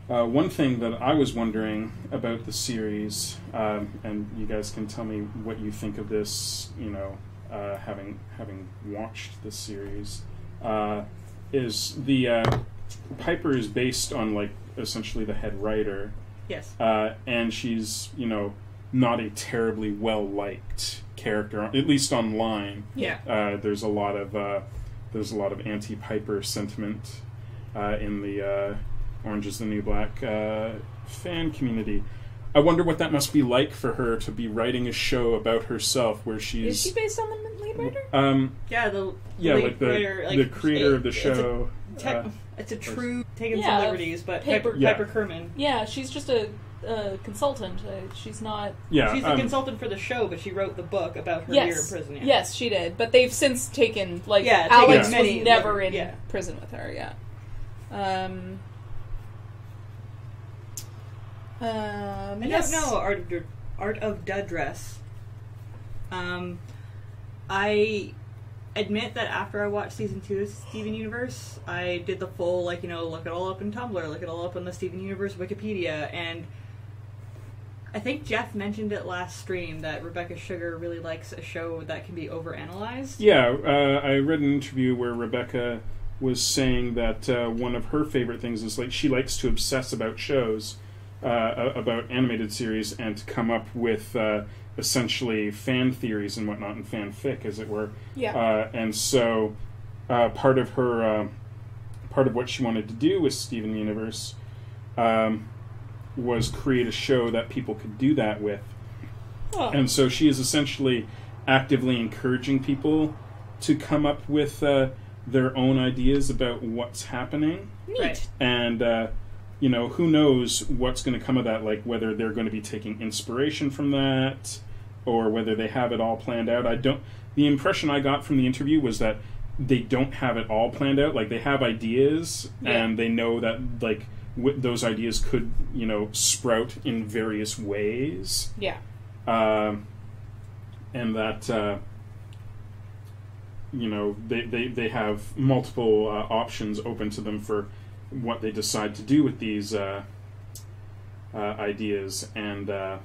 [SPEAKER 1] One thing that I was wondering about the series, and you guys can tell me what you think of this, you know, having watched the series, is the Piper is based on, like, essentially the head writer.
[SPEAKER 2] Yes.
[SPEAKER 1] And she's, you know, not a terribly well-liked character, at least online.
[SPEAKER 2] Yeah.
[SPEAKER 1] There's a lot of anti-Piper sentiment in the Orange is the New Black fan community. I wonder what that must be like for her to be writing a show about herself where she's...
[SPEAKER 3] Is she based on the lead writer?
[SPEAKER 1] Like the creator of the show.
[SPEAKER 2] It's a true taking some liberties, but Piper Kerman.
[SPEAKER 3] Yeah, she's just a consultant. She's not...
[SPEAKER 1] Yeah,
[SPEAKER 2] she's the consultant for the show, but she wrote the book about her year in prison. Yeah.
[SPEAKER 3] Yes, she did. But they've since taken... Like,
[SPEAKER 2] Alex
[SPEAKER 3] was never in prison with her,
[SPEAKER 2] I don't know Art of Da Dress. I admit that after I watched season 2 of Steven Universe, I did the full, like, you know, look it all up in Tumblr, look it all up on the Steven Universe Wikipedia, and I think Geoff mentioned it last stream that Rebecca Sugar really likes a show that can be overanalyzed.
[SPEAKER 1] Yeah, I read an interview where Rebecca was saying that one of her favorite things is, like, she likes to obsess about shows, about animated series, and to come up with essentially fan theories and whatnot, and fanfic, as it were.
[SPEAKER 3] Yeah.
[SPEAKER 1] And so part of what she wanted to do with Steven Universe was create a show that people could do that with. Oh. And so she is essentially actively encouraging people to come up with their own ideas about what's happening.
[SPEAKER 3] Neat. Right.
[SPEAKER 1] And, you know, who knows what's going to come of that, like whether they're going to be taking inspiration from that, or whether they have it all planned out. The impression I got from the interview was that they don't have it all planned out. Like, they have ideas, and they know that, like, those ideas could, sprout in various ways.
[SPEAKER 3] Yeah.
[SPEAKER 1] And that, they have multiple options open to them for what they decide to do with these ideas. And I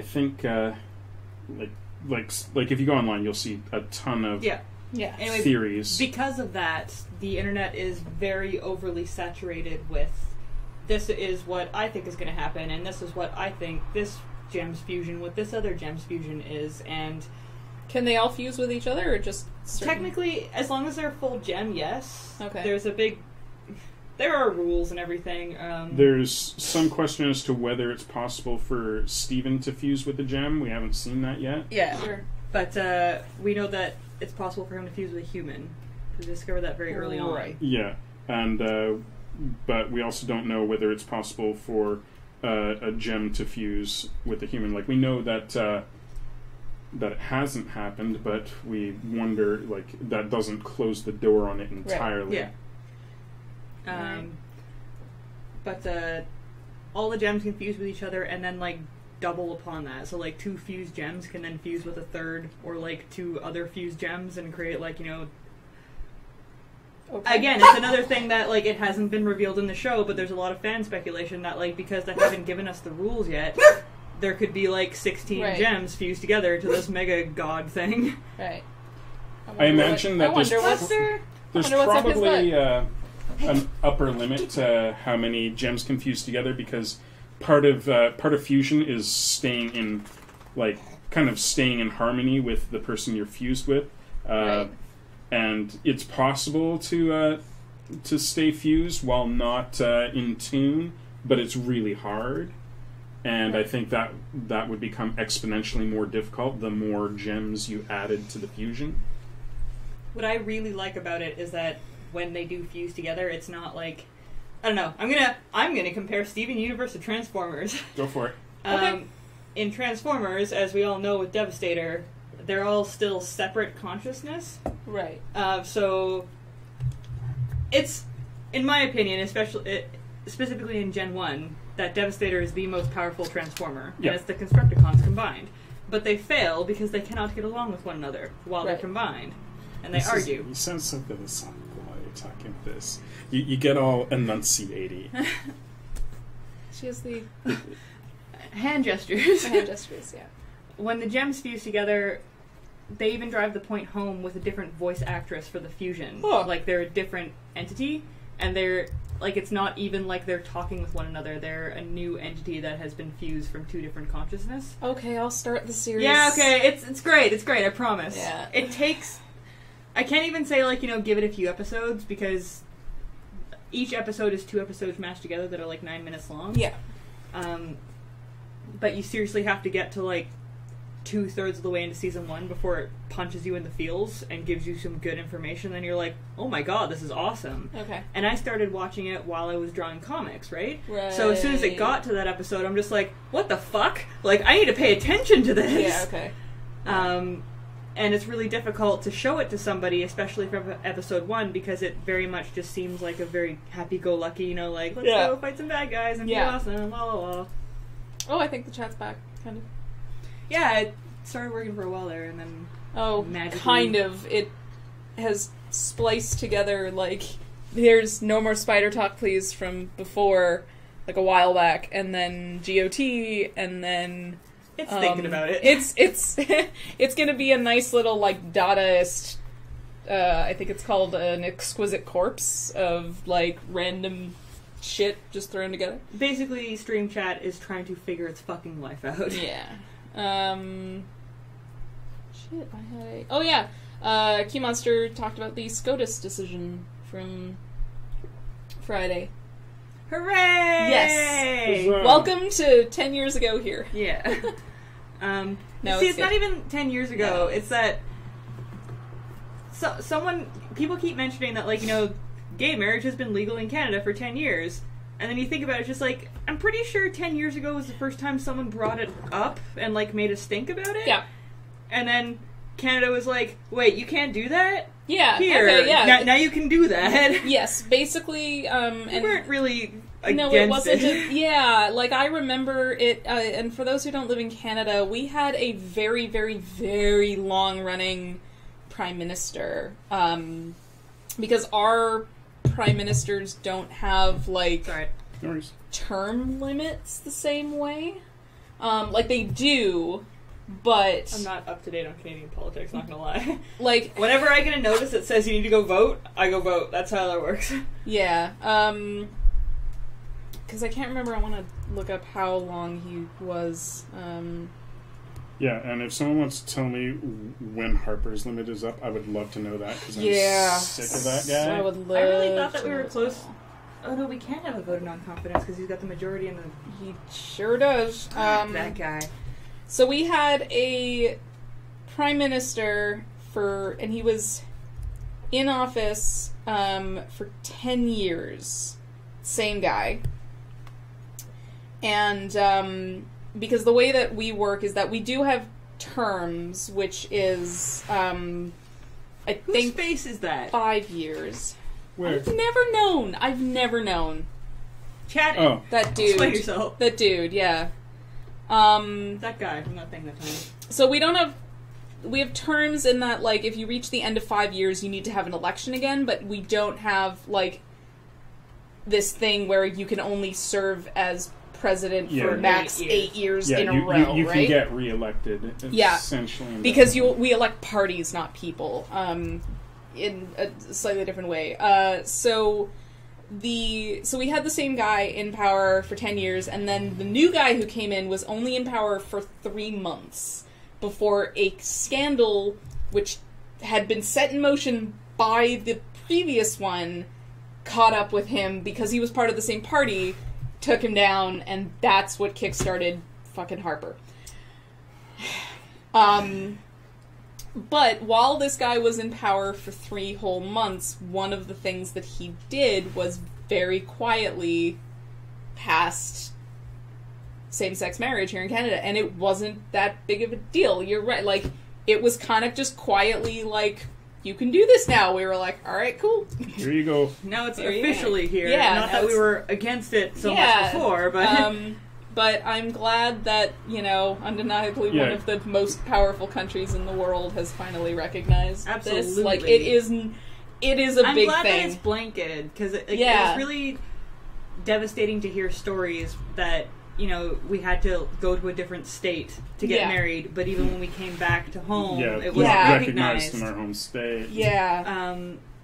[SPEAKER 1] think, like if you go online, you'll see a ton of
[SPEAKER 2] Anyway,
[SPEAKER 1] theories.
[SPEAKER 2] Because of that, the internet is very overly saturated with, this is what I think is going to happen, and this is what I think this gem's fusion with this other gem's fusion is, and...
[SPEAKER 3] Can they all fuse with each other, or just certain...
[SPEAKER 2] Technically, as long as they're full gem, yes.
[SPEAKER 3] Okay.
[SPEAKER 2] There are rules and everything.
[SPEAKER 1] There's some question as to whether it's possible for Steven to fuse with the gem. We haven't seen that yet.
[SPEAKER 2] Yeah, sure. But we know that it's possible for him to fuse with a human. We discovered that very early on.
[SPEAKER 3] Right.
[SPEAKER 1] Yeah, and but we also don't know whether it's possible for a gem to fuse with a human. Like, we know that that it hasn't happened, but we wonder, like, that doesn't close the door on it entirely.
[SPEAKER 2] Right. Yeah. But all the gems can fuse with each other, and then, like, double upon that. So, like, 2 fused gems can then fuse with a third, or, like, 2 other fused gems and create, like,
[SPEAKER 3] Okay.
[SPEAKER 2] Again, it's another thing that, like, it hasn't been revealed in the show, but there's a lot of fan speculation that, like, because they haven't given us the rules yet, there could be, like, 16 gems fused together to this mega god thing.
[SPEAKER 3] Right.
[SPEAKER 1] I imagine that there's probably an upper limit to how many gems can fuse together, because part of fusion is staying in, like, kind of staying in harmony with the person you're fused with. And it's possible to stay fused while not in tune, but it's really hard. And I think that would become exponentially more difficult the more gems you added to the fusion.
[SPEAKER 2] What I really like about it is that when they do fuse together, it's not like, I don't know. I'm gonna compare Steven Universe to Transformers.
[SPEAKER 1] Go for it.
[SPEAKER 2] Okay. In Transformers, as we all know with Devastator, they're all still separate consciousness.
[SPEAKER 3] Right.
[SPEAKER 2] So it's, in my opinion, specifically in Gen 1, that Devastator is the most powerful Transformer, and it's the Constructicons combined. But they fail because they cannot get along with one another while they're combined, and they argue.
[SPEAKER 1] You sound so philosophical while you're talking this. You get all enunciating.
[SPEAKER 3] She has the
[SPEAKER 2] hand gestures.
[SPEAKER 3] Hand gestures, yeah.
[SPEAKER 2] When the gems fuse together, they even drive the point home with a different voice actress for the fusion.
[SPEAKER 3] Oh.
[SPEAKER 2] Like, they're a different entity, and they're, like, it's not even like they're talking with one another. They're a new entity that has been fused from 2 different consciousness.
[SPEAKER 3] Okay, I'll start the series.
[SPEAKER 2] Yeah, okay, it's great, I promise.
[SPEAKER 3] Yeah.
[SPEAKER 2] It takes, I can't even say, like, give it a few episodes, because each episode is 2 episodes mashed together that are, like, 9 minutes long.
[SPEAKER 3] Yeah.
[SPEAKER 2] But you seriously have to get to, like, 2/3 of the way into season 1 before it punches you in the feels and gives you some good information. Then you're like, oh my god, this is awesome.
[SPEAKER 3] Okay.
[SPEAKER 2] And I started watching it while I was drawing comics, right?
[SPEAKER 3] Right.
[SPEAKER 2] So as soon as it got to that episode, I'm just like, what the fuck? Like, I need to pay attention to this.
[SPEAKER 3] Yeah, okay.
[SPEAKER 2] And it's really difficult to show it to somebody, especially from episode 1, because it very much just seems like a very happy-go-lucky, like, let's go fight some bad guys and be awesome, la la la.
[SPEAKER 3] Oh, I think the chat's back, kind of.
[SPEAKER 2] Yeah, it started working for a while there, and then...
[SPEAKER 3] Oh,
[SPEAKER 2] magically...
[SPEAKER 3] kind of. It has spliced together, like, there's No More Spider Talk Please from before, like, a while back, and then GOT, and then...
[SPEAKER 2] It's thinking about it.
[SPEAKER 3] It's gonna be a nice little, like, Dadaist, I think it's called An Exquisite Corpse of, like, random shit just thrown together.
[SPEAKER 2] Basically, Stream Chat is trying to figure its fucking life out.
[SPEAKER 3] Yeah. Shit, I had a... Oh, yeah. Key Monster talked about the SCOTUS decision from Friday.
[SPEAKER 2] Hooray!
[SPEAKER 3] Yes. Welcome to 10 years ago here.
[SPEAKER 2] Yeah.
[SPEAKER 3] No,
[SPEAKER 2] see, it's not even 10 years ago.
[SPEAKER 3] No.
[SPEAKER 2] It's that... People keep mentioning that, like, gay marriage has been legal in Canada for 10 years. And then you think about it, it's just like, I'm pretty sure 10 years ago was the first time someone brought it up and, like, made a stink about it.
[SPEAKER 3] Yeah.
[SPEAKER 2] And then Canada was like, wait, you can't do that?
[SPEAKER 3] Yeah.
[SPEAKER 2] Here.
[SPEAKER 3] Okay, yeah.
[SPEAKER 2] Now you can do that.
[SPEAKER 3] Yes, basically,
[SPEAKER 2] We
[SPEAKER 3] and
[SPEAKER 2] weren't really against
[SPEAKER 3] no, it wasn't.
[SPEAKER 2] it.
[SPEAKER 3] Yeah, like I remember it. And for those who don't live in Canada, we had a very, very, very long-running prime minister. Because our prime ministers don't have like term limits the same way. Like they do, but
[SPEAKER 2] I'm not up to date on Canadian politics, not gonna lie.
[SPEAKER 3] Like
[SPEAKER 2] whenever I get a notice that says you need to go vote, I go vote. That's how that works.
[SPEAKER 3] Yeah. Because I can't remember. I want to look up how long he was.
[SPEAKER 1] Yeah, and if someone wants to tell me when Harper's limit is up, I would love to know that, because I'm sick of that guy.
[SPEAKER 3] I would love
[SPEAKER 2] I really thought that we were
[SPEAKER 3] to
[SPEAKER 2] close. Oh no, we can't have a vote of non-confidence because he's got the majority in the...
[SPEAKER 3] He sure does.
[SPEAKER 2] that guy.
[SPEAKER 3] So we had a prime minister and he was in office for 10 years. Same guy. And because the way that we work is that we do have terms, which is, I
[SPEAKER 2] Whose
[SPEAKER 3] think,
[SPEAKER 2] face is that?
[SPEAKER 3] 5 years.
[SPEAKER 1] Where?
[SPEAKER 3] I've never known.
[SPEAKER 2] Chat.
[SPEAKER 1] Oh.
[SPEAKER 3] That dude.
[SPEAKER 2] Explain yourself.
[SPEAKER 3] That dude, yeah.
[SPEAKER 2] That guy from that thing that time.
[SPEAKER 3] So we have terms in that, like, if you reach the end of 5 years, you need to have an election again, but we don't have, like, this thing where you can only serve as president for max 8 years in a row,
[SPEAKER 1] you
[SPEAKER 3] right?
[SPEAKER 1] can get reelected, essentially.
[SPEAKER 3] Because we elect parties, not people, in a slightly different way. So we had the same guy in power for 10 years, and then the new guy who came in was only in power for 3 months before a scandal, which had been set in motion by the previous one, caught up with him because he was part of the same party, took him down, and that's what kickstarted fucking Harper. But while this guy was in power for 3 whole months, one of the things that he did was very quietly pass same-sex marriage here in Canada, and it wasn't that big of a deal. You're right, like, it was kind of just quietly like, you can do this now. We were like, alright, cool.
[SPEAKER 1] Here you go.
[SPEAKER 2] Now it's officially here.
[SPEAKER 3] Yeah,
[SPEAKER 2] not that we were against it so much before, but...
[SPEAKER 3] But I'm glad that, undeniably one of the most powerful countries in the world has finally recognized this. Like, it is a big thing.
[SPEAKER 2] I'm glad that it's blanketed, because it was really devastating to hear stories that, we had to go to a different state to get married, but even when we came back to home, it was recognized
[SPEAKER 1] in our home state.
[SPEAKER 3] Yeah.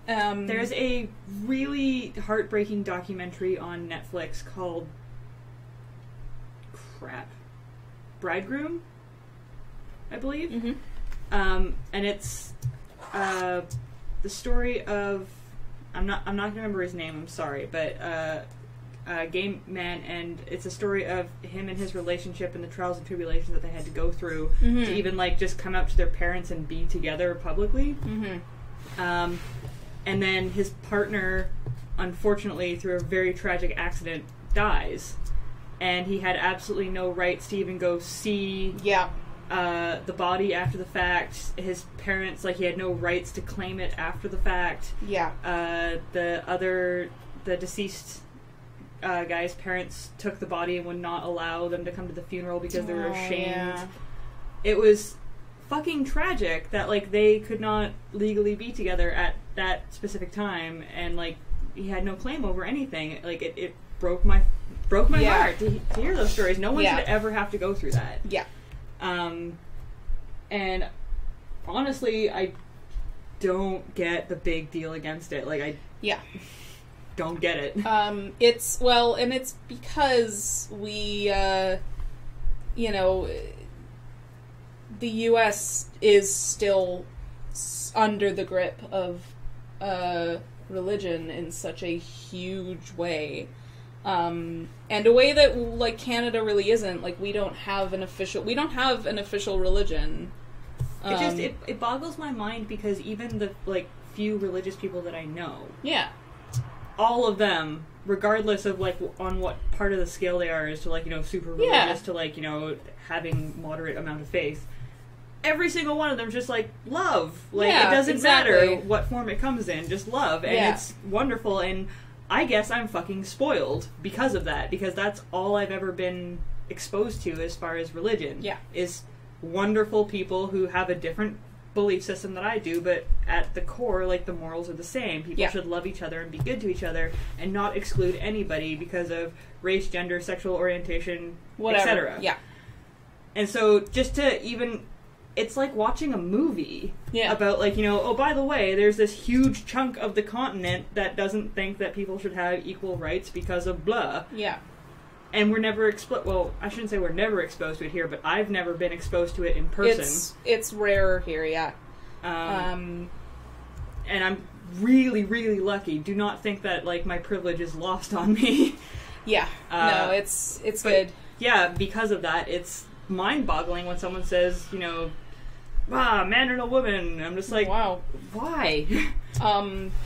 [SPEAKER 2] There's a really heartbreaking documentary on Netflix called Bridegroom, I believe.
[SPEAKER 3] Mm-hmm.
[SPEAKER 2] And it's the story of I'm not gonna remember his name, I'm sorry, but a gay man, and it's a story of him and his relationship and the trials and tribulations that they had to go through to even like just come out to their parents and be together publicly. And then his partner, unfortunately, through a very tragic accident, dies. And he had absolutely no rights to even go see the body after the fact. His parents, he had no rights to claim it after the fact.
[SPEAKER 3] Yeah.
[SPEAKER 2] The deceased guy's parents took the body and would not allow them to come to the funeral because they were ashamed.
[SPEAKER 3] Yeah.
[SPEAKER 2] It was fucking tragic that, they could not legally be together at that specific time, and, he had no claim over anything. It broke my heart to hear those stories. No one should ever have to go through that.
[SPEAKER 3] Yeah.
[SPEAKER 2] And honestly, I don't get the big deal against it. Don't get it.
[SPEAKER 3] It's because we, the U.S. is still under the grip of religion in such a huge way. And a way that, Canada really isn't. We don't have an official religion.
[SPEAKER 2] It boggles my mind because even the, few religious people that I know.
[SPEAKER 3] Yeah.
[SPEAKER 2] All of them regardless of like on what part of the scale they are, as to like, you know, super religious to like, you know, having moderate amount of faith. Every single one of them just like love. Like it doesn't matter what form it comes in, just love, and it's wonderful. And I guess I'm fucking spoiled because of that, because that's all I've ever been exposed to as far as religion. Yeah, is wonderful people who have a different belief system that I do, but at the core, like, the morals are the same. People should love each other and be good to each other and not exclude anybody because of race, gender, sexual orientation, etc. Yeah. And so just to even, it's like watching a movie about, like, you know, oh, by the way, there's this huge chunk of the continent that doesn't think that people should have equal rights because of blah. Yeah. And we're never well, I shouldn't say we're never exposed to it here, but I've never been exposed to it in person.
[SPEAKER 3] It's rarer here, yeah.
[SPEAKER 2] And I'm really, really lucky. Do not think that, like, my privilege is lost on me.
[SPEAKER 3] Yeah. No, it's good.
[SPEAKER 2] Yeah, because of that, it's mind-boggling when someone says, you know, man and a woman. I'm just like, wow, why?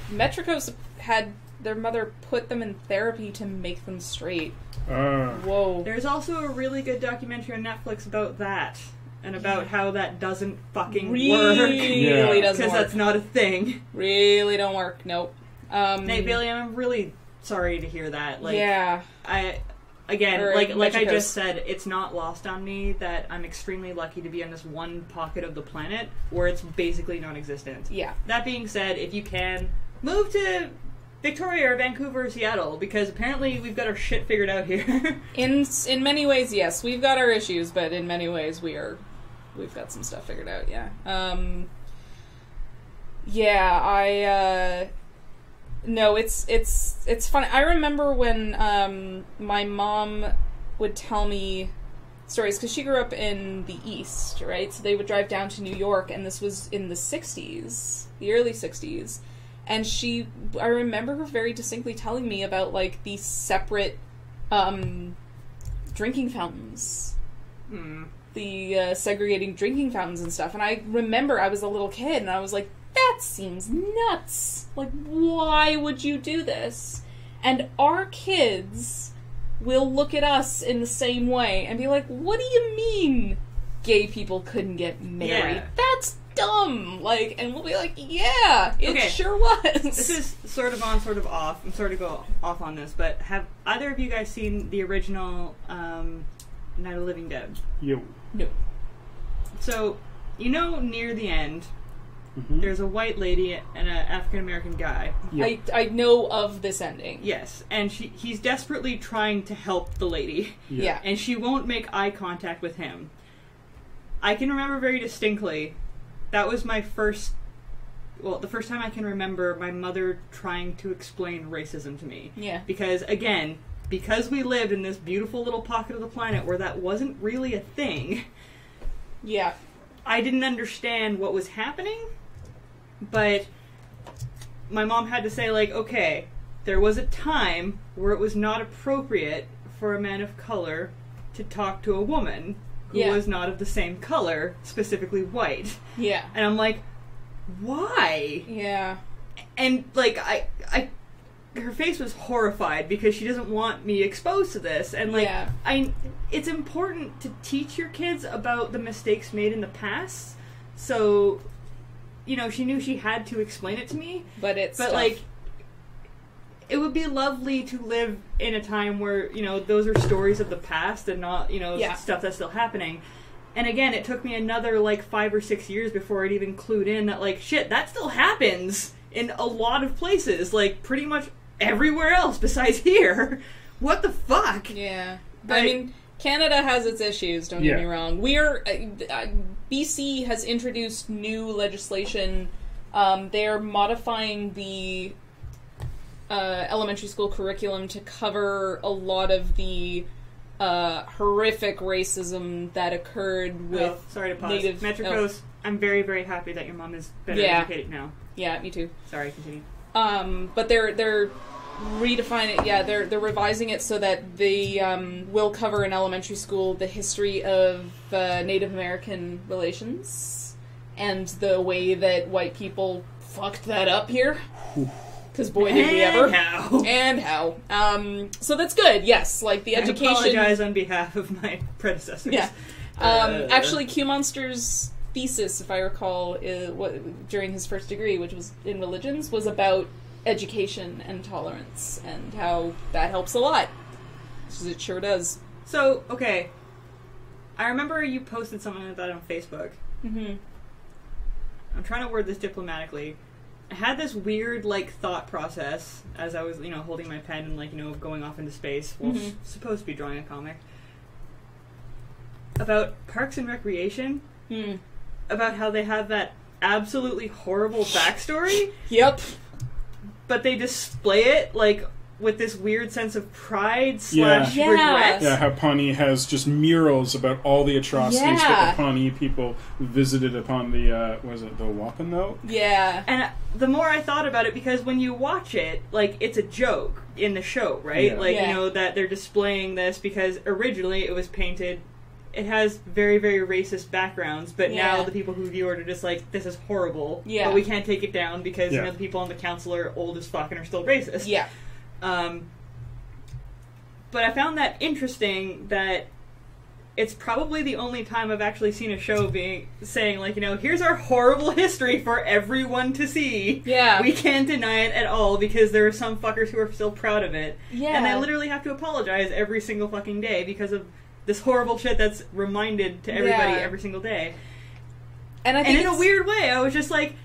[SPEAKER 3] Metricos had their mother put them in therapy to make them straight. Whoa.
[SPEAKER 2] There's also a really good documentary on Netflix about that, and about how that doesn't fucking work.
[SPEAKER 3] Really doesn't work.
[SPEAKER 2] Because that's not a thing.
[SPEAKER 3] Really don't work, nope.
[SPEAKER 2] Hey, Bailey, I'm really sorry to hear that. Like, Again, like I just said, it's not lost on me that I'm extremely lucky to be on this one pocket of the planet where it's basically non-existent. Yeah. That being said, if you can, move to Victoria or Vancouver or Seattle, because apparently we've got our shit figured out here.
[SPEAKER 3] In many ways, yes, we've got our issues, but in many ways we've got some stuff figured out. Yeah. No, it's funny. I remember when my mom would tell me stories, because she grew up in the East, right? So they would drive down to New York, and this was in the 60s, the early 60s. And I remember her very distinctly telling me about, like, these separate drinking fountains. The segregating drinking fountains and stuff. And I remember I was a little kid, and I was like, that seems nuts. Like, why would you do this? And our kids will look at us in the same way and be like, what do you mean gay people couldn't get married? Yeah. That's dumb. Like, and we'll be like, yeah, it sure was.
[SPEAKER 2] This is sort of on, sort of off. I'm sorry to go off on this, but have either of you guys seen the original Night of the Living Dead?
[SPEAKER 1] No.
[SPEAKER 2] So, you know, near the end, there's a white lady and an African-American guy.
[SPEAKER 3] Yep. I know of this ending.
[SPEAKER 2] Yes, and he's desperately trying to help the lady. Yeah. And she won't make eye contact with him. I can remember very distinctly, that was the first time I can remember my mother trying to explain racism to me. Yeah. Because, again, because we lived in this beautiful little pocket of the planet where that wasn't really a thing. Yeah. I didn't understand what was happening, but my mom had to say, like, okay, there was a time where it was not appropriate for a man of color to talk to a woman who was not of the same color, specifically white. Yeah. And I'm like, why? Yeah. And, like, her face was horrified because she doesn't want me exposed to this. And, like, it's important to teach your kids about the mistakes made in the past. So, you know, she knew she had to explain it to me. But like, it would be lovely to live in a time where, you know, those are stories of the past and not, you know, stuff that's still happening. And again, it took me another, like, 5 or 6 years before I'd even clued in that, like, shit, that still happens in a lot of places. Like, pretty much everywhere else besides here. What the fuck?
[SPEAKER 3] Yeah. But, I mean, Canada has its issues, don't get me wrong. BC has introduced new legislation. They're modifying the elementary school curriculum to cover a lot of the horrific racism that occurred with
[SPEAKER 2] sorry to pause. Native... Metricos, I'm very, very happy that your mom is better educated now.
[SPEAKER 3] Yeah, me too.
[SPEAKER 2] Sorry, continue.
[SPEAKER 3] But they're redefining it. They're revising it so that they will cover in elementary school the history of Native American relations and the way that white people fucked that up here. Because boy, did we ever.
[SPEAKER 2] How?
[SPEAKER 3] And how. So that's good, yes. Like, the education...
[SPEAKER 2] I apologize on behalf of my predecessors.
[SPEAKER 3] Yeah. Actually, Q Monster's thesis, if I recall, during his first degree, which was in religions, was about education and tolerance, and how that helps a lot. Because it sure does.
[SPEAKER 2] So, okay. I remember you posted something like that on Facebook.
[SPEAKER 3] Mm-hmm.
[SPEAKER 2] I'm trying to word this diplomatically. I had this weird, like, thought process as I was, holding my pen and, like, going off into space while supposed to be drawing a comic. About Parks and Recreation. About how they have that absolutely horrible backstory.
[SPEAKER 3] Yep.
[SPEAKER 2] But they display it, like, with this weird sense of pride / regret.
[SPEAKER 1] Yeah, how Pawnee has just murals about all the atrocities that the Pawnee people visited upon the, was it the Wampanoag?
[SPEAKER 3] Yeah.
[SPEAKER 2] And the more I thought about it, because when you watch it, like, it's a joke in the show, right?
[SPEAKER 1] Yeah.
[SPEAKER 2] That they're displaying this because originally it was painted... It has very, very racist backgrounds, but now the people who view it are just like, this is horrible, but we can't take it down because, the people on the council are old as fuck and are still racist.
[SPEAKER 3] Yeah.
[SPEAKER 2] But I found that interesting that it's probably the only time I've actually seen a show saying, like, here's our horrible history for everyone to see.
[SPEAKER 3] Yeah.
[SPEAKER 2] We can't deny it at all because there are some fuckers who are still proud of it.
[SPEAKER 3] Yeah.
[SPEAKER 2] And I literally have to apologize every single fucking day because of this horrible shit that's reminded to everybody every single day.
[SPEAKER 3] And I think
[SPEAKER 2] in a weird way, I was just like,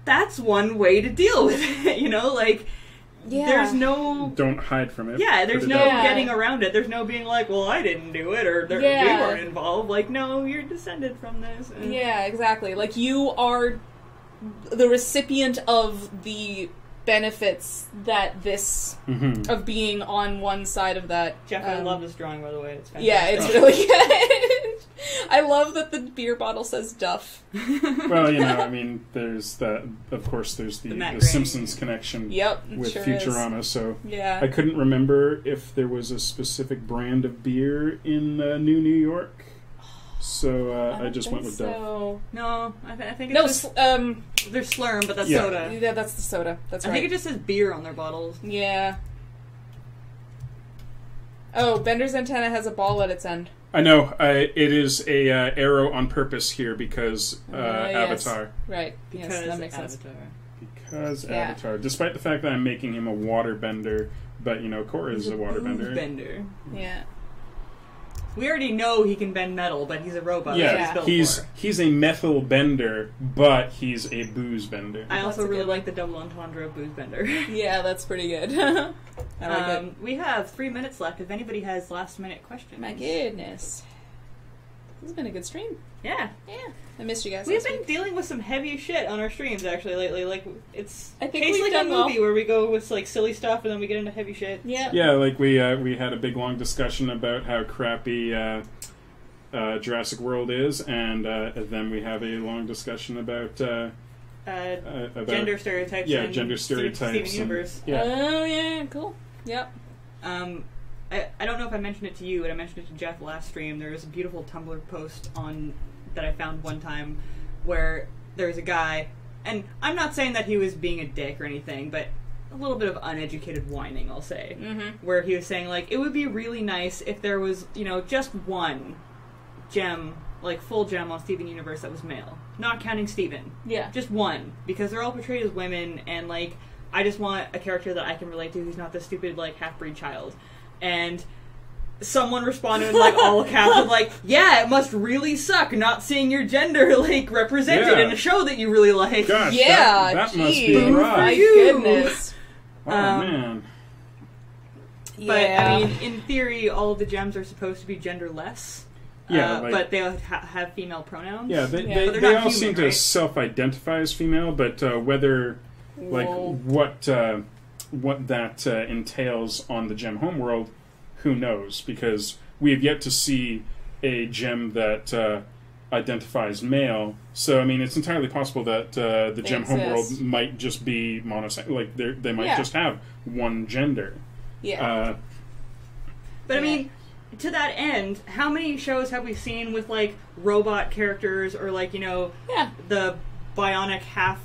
[SPEAKER 2] that's one way to deal with it, like...
[SPEAKER 3] Yeah.
[SPEAKER 2] There's no...
[SPEAKER 1] Don't hide from it.
[SPEAKER 2] Yeah, there's no getting around it. There's no being like, well, I didn't do it, or we weren't involved. Like, no, you're descended from this.
[SPEAKER 3] Yeah, exactly. Like, you are the recipient of the benefits that this... of being on one side of that...
[SPEAKER 2] Geoff, I love this drawing, by the way. It's fantastic.
[SPEAKER 3] Yeah, it's really good. I love that the beer bottle says Duff.
[SPEAKER 1] Well, I mean, there's that. Of course, there's the Simpsons connection with
[SPEAKER 3] sure
[SPEAKER 1] Futurama.
[SPEAKER 3] Is.
[SPEAKER 1] So
[SPEAKER 3] yeah.
[SPEAKER 1] I couldn't remember if there was a specific brand of beer in New York. So I just went with Duff.
[SPEAKER 2] No, I think it's there's Slurm, but that's soda.
[SPEAKER 3] Yeah, that's the soda. That's right.
[SPEAKER 2] I think it just says beer on their bottles.
[SPEAKER 3] Yeah. Oh, Bender's antenna has a ball at its end.
[SPEAKER 1] I know. It is a arrow on purpose here because Avatar.
[SPEAKER 3] Right.
[SPEAKER 2] Because
[SPEAKER 3] yes, that makes
[SPEAKER 2] Avatar.
[SPEAKER 3] sense.
[SPEAKER 1] Because Avatar. Despite the fact that I'm making him a waterbender, but Korra is a waterbender.
[SPEAKER 2] Bender.
[SPEAKER 3] Yeah.
[SPEAKER 2] We already know he can bend metal, but he's a robot.
[SPEAKER 1] Yeah, he's a metal bender, but he's a booze bender.
[SPEAKER 2] I also really like the double entendre of booze bender.
[SPEAKER 3] Yeah, that's pretty good. I like it.
[SPEAKER 2] We have 3 minutes left if anybody has last minute questions.
[SPEAKER 3] My goodness. This has been a good stream.
[SPEAKER 2] Yeah.
[SPEAKER 3] Yeah. I missed you guys.
[SPEAKER 2] We've been dealing with some heavy shit on our streams actually lately. Like
[SPEAKER 3] I think
[SPEAKER 2] it's
[SPEAKER 3] we've
[SPEAKER 2] like
[SPEAKER 3] done
[SPEAKER 2] a movie where we go with like silly stuff and then we get into heavy shit.
[SPEAKER 3] Yeah.
[SPEAKER 1] Yeah, like we had a big long discussion about how crappy Jurassic World is, and then we have a long discation about
[SPEAKER 2] gender stereotypes.
[SPEAKER 1] Yeah, gender stereotypes.
[SPEAKER 2] Steven Universe.
[SPEAKER 3] Oh yeah, cool. Yep.
[SPEAKER 2] I don't know if I mentioned it to you, but I mentioned it to Geoff last stream. There was a beautiful Tumblr post that I found one time where there's a guy, and I'm not saying that he was being a dick or anything, but a little bit of uneducated whining, I'll say, where he was saying, like, it would be really nice if there was, just one gem, like, full gem on Steven Universe that was male. Not counting Steven.
[SPEAKER 3] Yeah.
[SPEAKER 2] Just one. Because they're all portrayed as women, and, like, I just want a character that I can relate to who's not this stupid, like, half-breed child. And someone responded in, like, all caps of, like, yeah, it must really suck not seeing your gender, like, represented in a show that you really like.
[SPEAKER 1] Gosh,
[SPEAKER 3] yeah,
[SPEAKER 1] that must be rough.
[SPEAKER 3] My goodness.
[SPEAKER 1] Oh, man.
[SPEAKER 2] But, I mean, in theory, all of the gems are supposed to be genderless.
[SPEAKER 1] Yeah,
[SPEAKER 2] but they have female pronouns.
[SPEAKER 1] Yeah, they all seem to self-identify as female, but whether, like, what that entails on the gem homeworld, who knows? Because we have yet to see a gem that identifies male. So, I mean, it's entirely possible that the gem homeworld might just be monosex. Like, they might just have one gender.
[SPEAKER 3] Yeah.
[SPEAKER 2] But, I mean, to that end, how many shows have we seen with, like, robot characters or, like, the bionic half...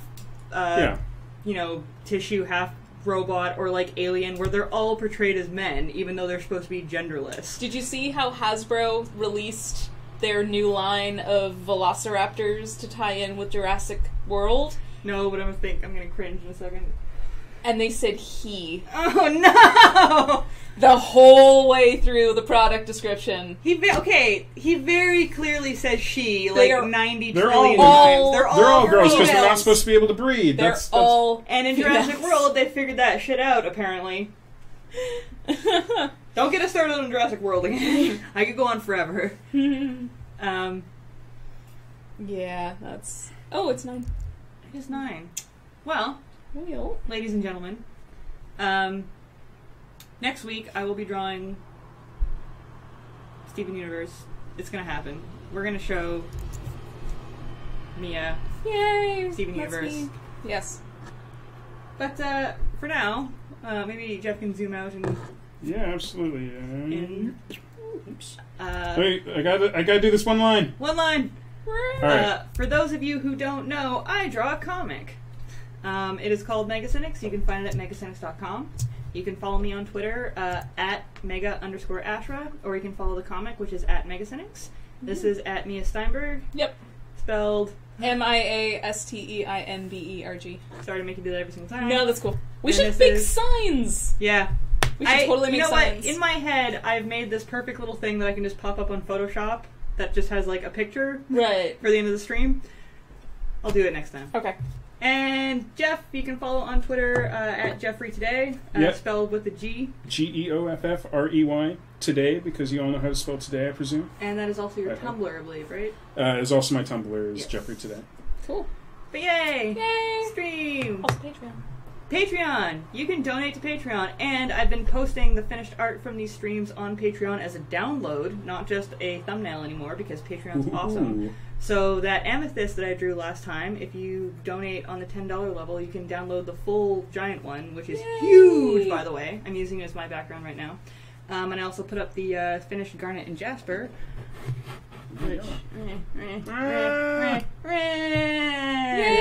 [SPEAKER 2] tissue, half robot, or like alien, where they're all portrayed as men, even though they're supposed to be genderless.
[SPEAKER 3] Did you see how Hasbro released their new line of velociraptors to tie in with Jurassic World?
[SPEAKER 2] No, but I'm gonna cringe in a second.
[SPEAKER 3] And they said he.
[SPEAKER 2] Oh no!
[SPEAKER 3] The whole way through the product description.
[SPEAKER 2] He very clearly says she,
[SPEAKER 3] They
[SPEAKER 2] like
[SPEAKER 3] are-
[SPEAKER 2] 90
[SPEAKER 1] They're
[SPEAKER 2] trillion
[SPEAKER 1] all-
[SPEAKER 2] times.
[SPEAKER 1] They're all girls because they're not
[SPEAKER 3] females.
[SPEAKER 1] supposed to be able to breed.
[SPEAKER 3] They're
[SPEAKER 1] That's
[SPEAKER 3] all...
[SPEAKER 2] And in
[SPEAKER 3] females.
[SPEAKER 2] Jurassic World, they figured that shit out, apparently. Don't get us started on Jurassic World again. I could go on forever.
[SPEAKER 3] Yeah, that's... Oh, it's 9.
[SPEAKER 2] It is 9. Well,
[SPEAKER 3] Well.
[SPEAKER 2] ladies and gentlemen, next week I will be drawing Steven Universe. It's gonna happen. We're gonna show Mia
[SPEAKER 3] Yay!
[SPEAKER 2] Steven
[SPEAKER 3] That's
[SPEAKER 2] Universe.
[SPEAKER 3] me. Yes.
[SPEAKER 2] But for now, maybe Geoff can zoom out and
[SPEAKER 1] yeah, absolutely.
[SPEAKER 2] Wait,
[SPEAKER 1] I gotta do this one line.
[SPEAKER 2] one line.
[SPEAKER 1] All right.
[SPEAKER 2] For those of you who don't know, I draw a comic. It is called MegaCynics. You can find it at megacynics.com. You can follow me on Twitter at mega_ashra, or you can follow the comic, which is at MegaCynics. This is at Mia Steinberg,
[SPEAKER 3] Yep.
[SPEAKER 2] spelled.
[SPEAKER 3] MIASTEINBERG.
[SPEAKER 2] Sorry to make you do that every single time.
[SPEAKER 3] No, that's cool. We
[SPEAKER 2] And
[SPEAKER 3] should
[SPEAKER 2] this
[SPEAKER 3] make
[SPEAKER 2] is-
[SPEAKER 3] signs!
[SPEAKER 2] Yeah.
[SPEAKER 3] We should totally make
[SPEAKER 2] you know
[SPEAKER 3] signs.
[SPEAKER 2] what? In my head, I've made this perfect little thing that I can just pop up on Photoshop that just has like a picture
[SPEAKER 3] Right.
[SPEAKER 2] for the end of the stream. I'll do it next time.
[SPEAKER 3] Okay.
[SPEAKER 2] And Geoff, you can follow on Twitter at Jeffrey Today,
[SPEAKER 1] Yep.
[SPEAKER 2] spelled with a G.
[SPEAKER 1] GEOFFREY today, because you all know how to spell today, I presume.
[SPEAKER 2] And that is also your
[SPEAKER 1] Okay.
[SPEAKER 2] Tumblr, I believe, right?
[SPEAKER 1] Is also my Tumblr is
[SPEAKER 2] Yes.
[SPEAKER 1] Jeffrey Today.
[SPEAKER 3] Cool.
[SPEAKER 2] But yay!
[SPEAKER 3] Yay!
[SPEAKER 2] Stream!
[SPEAKER 3] Also Patreon.
[SPEAKER 2] Patreon! You can donate to Patreon, and I've been posting the finished art from these streams on Patreon as a download, not just a thumbnail anymore, because Patreon's awesome.
[SPEAKER 1] Ooh.
[SPEAKER 2] So that amethyst that I drew last time, if you donate on the $10 level, you can download the full giant one, which is
[SPEAKER 3] Yay!
[SPEAKER 2] huge, by the way. I'm using it as my background right now. And I also put up the finished garnet and jasper, which...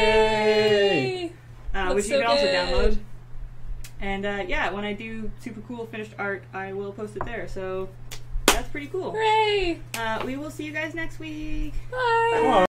[SPEAKER 3] Yay!
[SPEAKER 2] which
[SPEAKER 3] Looks
[SPEAKER 2] you can
[SPEAKER 3] so
[SPEAKER 2] also
[SPEAKER 3] good.
[SPEAKER 2] download. And yeah, when I do super cool finished art, I will post it there. So that's pretty cool.
[SPEAKER 3] Hooray!
[SPEAKER 2] We will see you guys next week.
[SPEAKER 3] Bye!
[SPEAKER 1] Bye.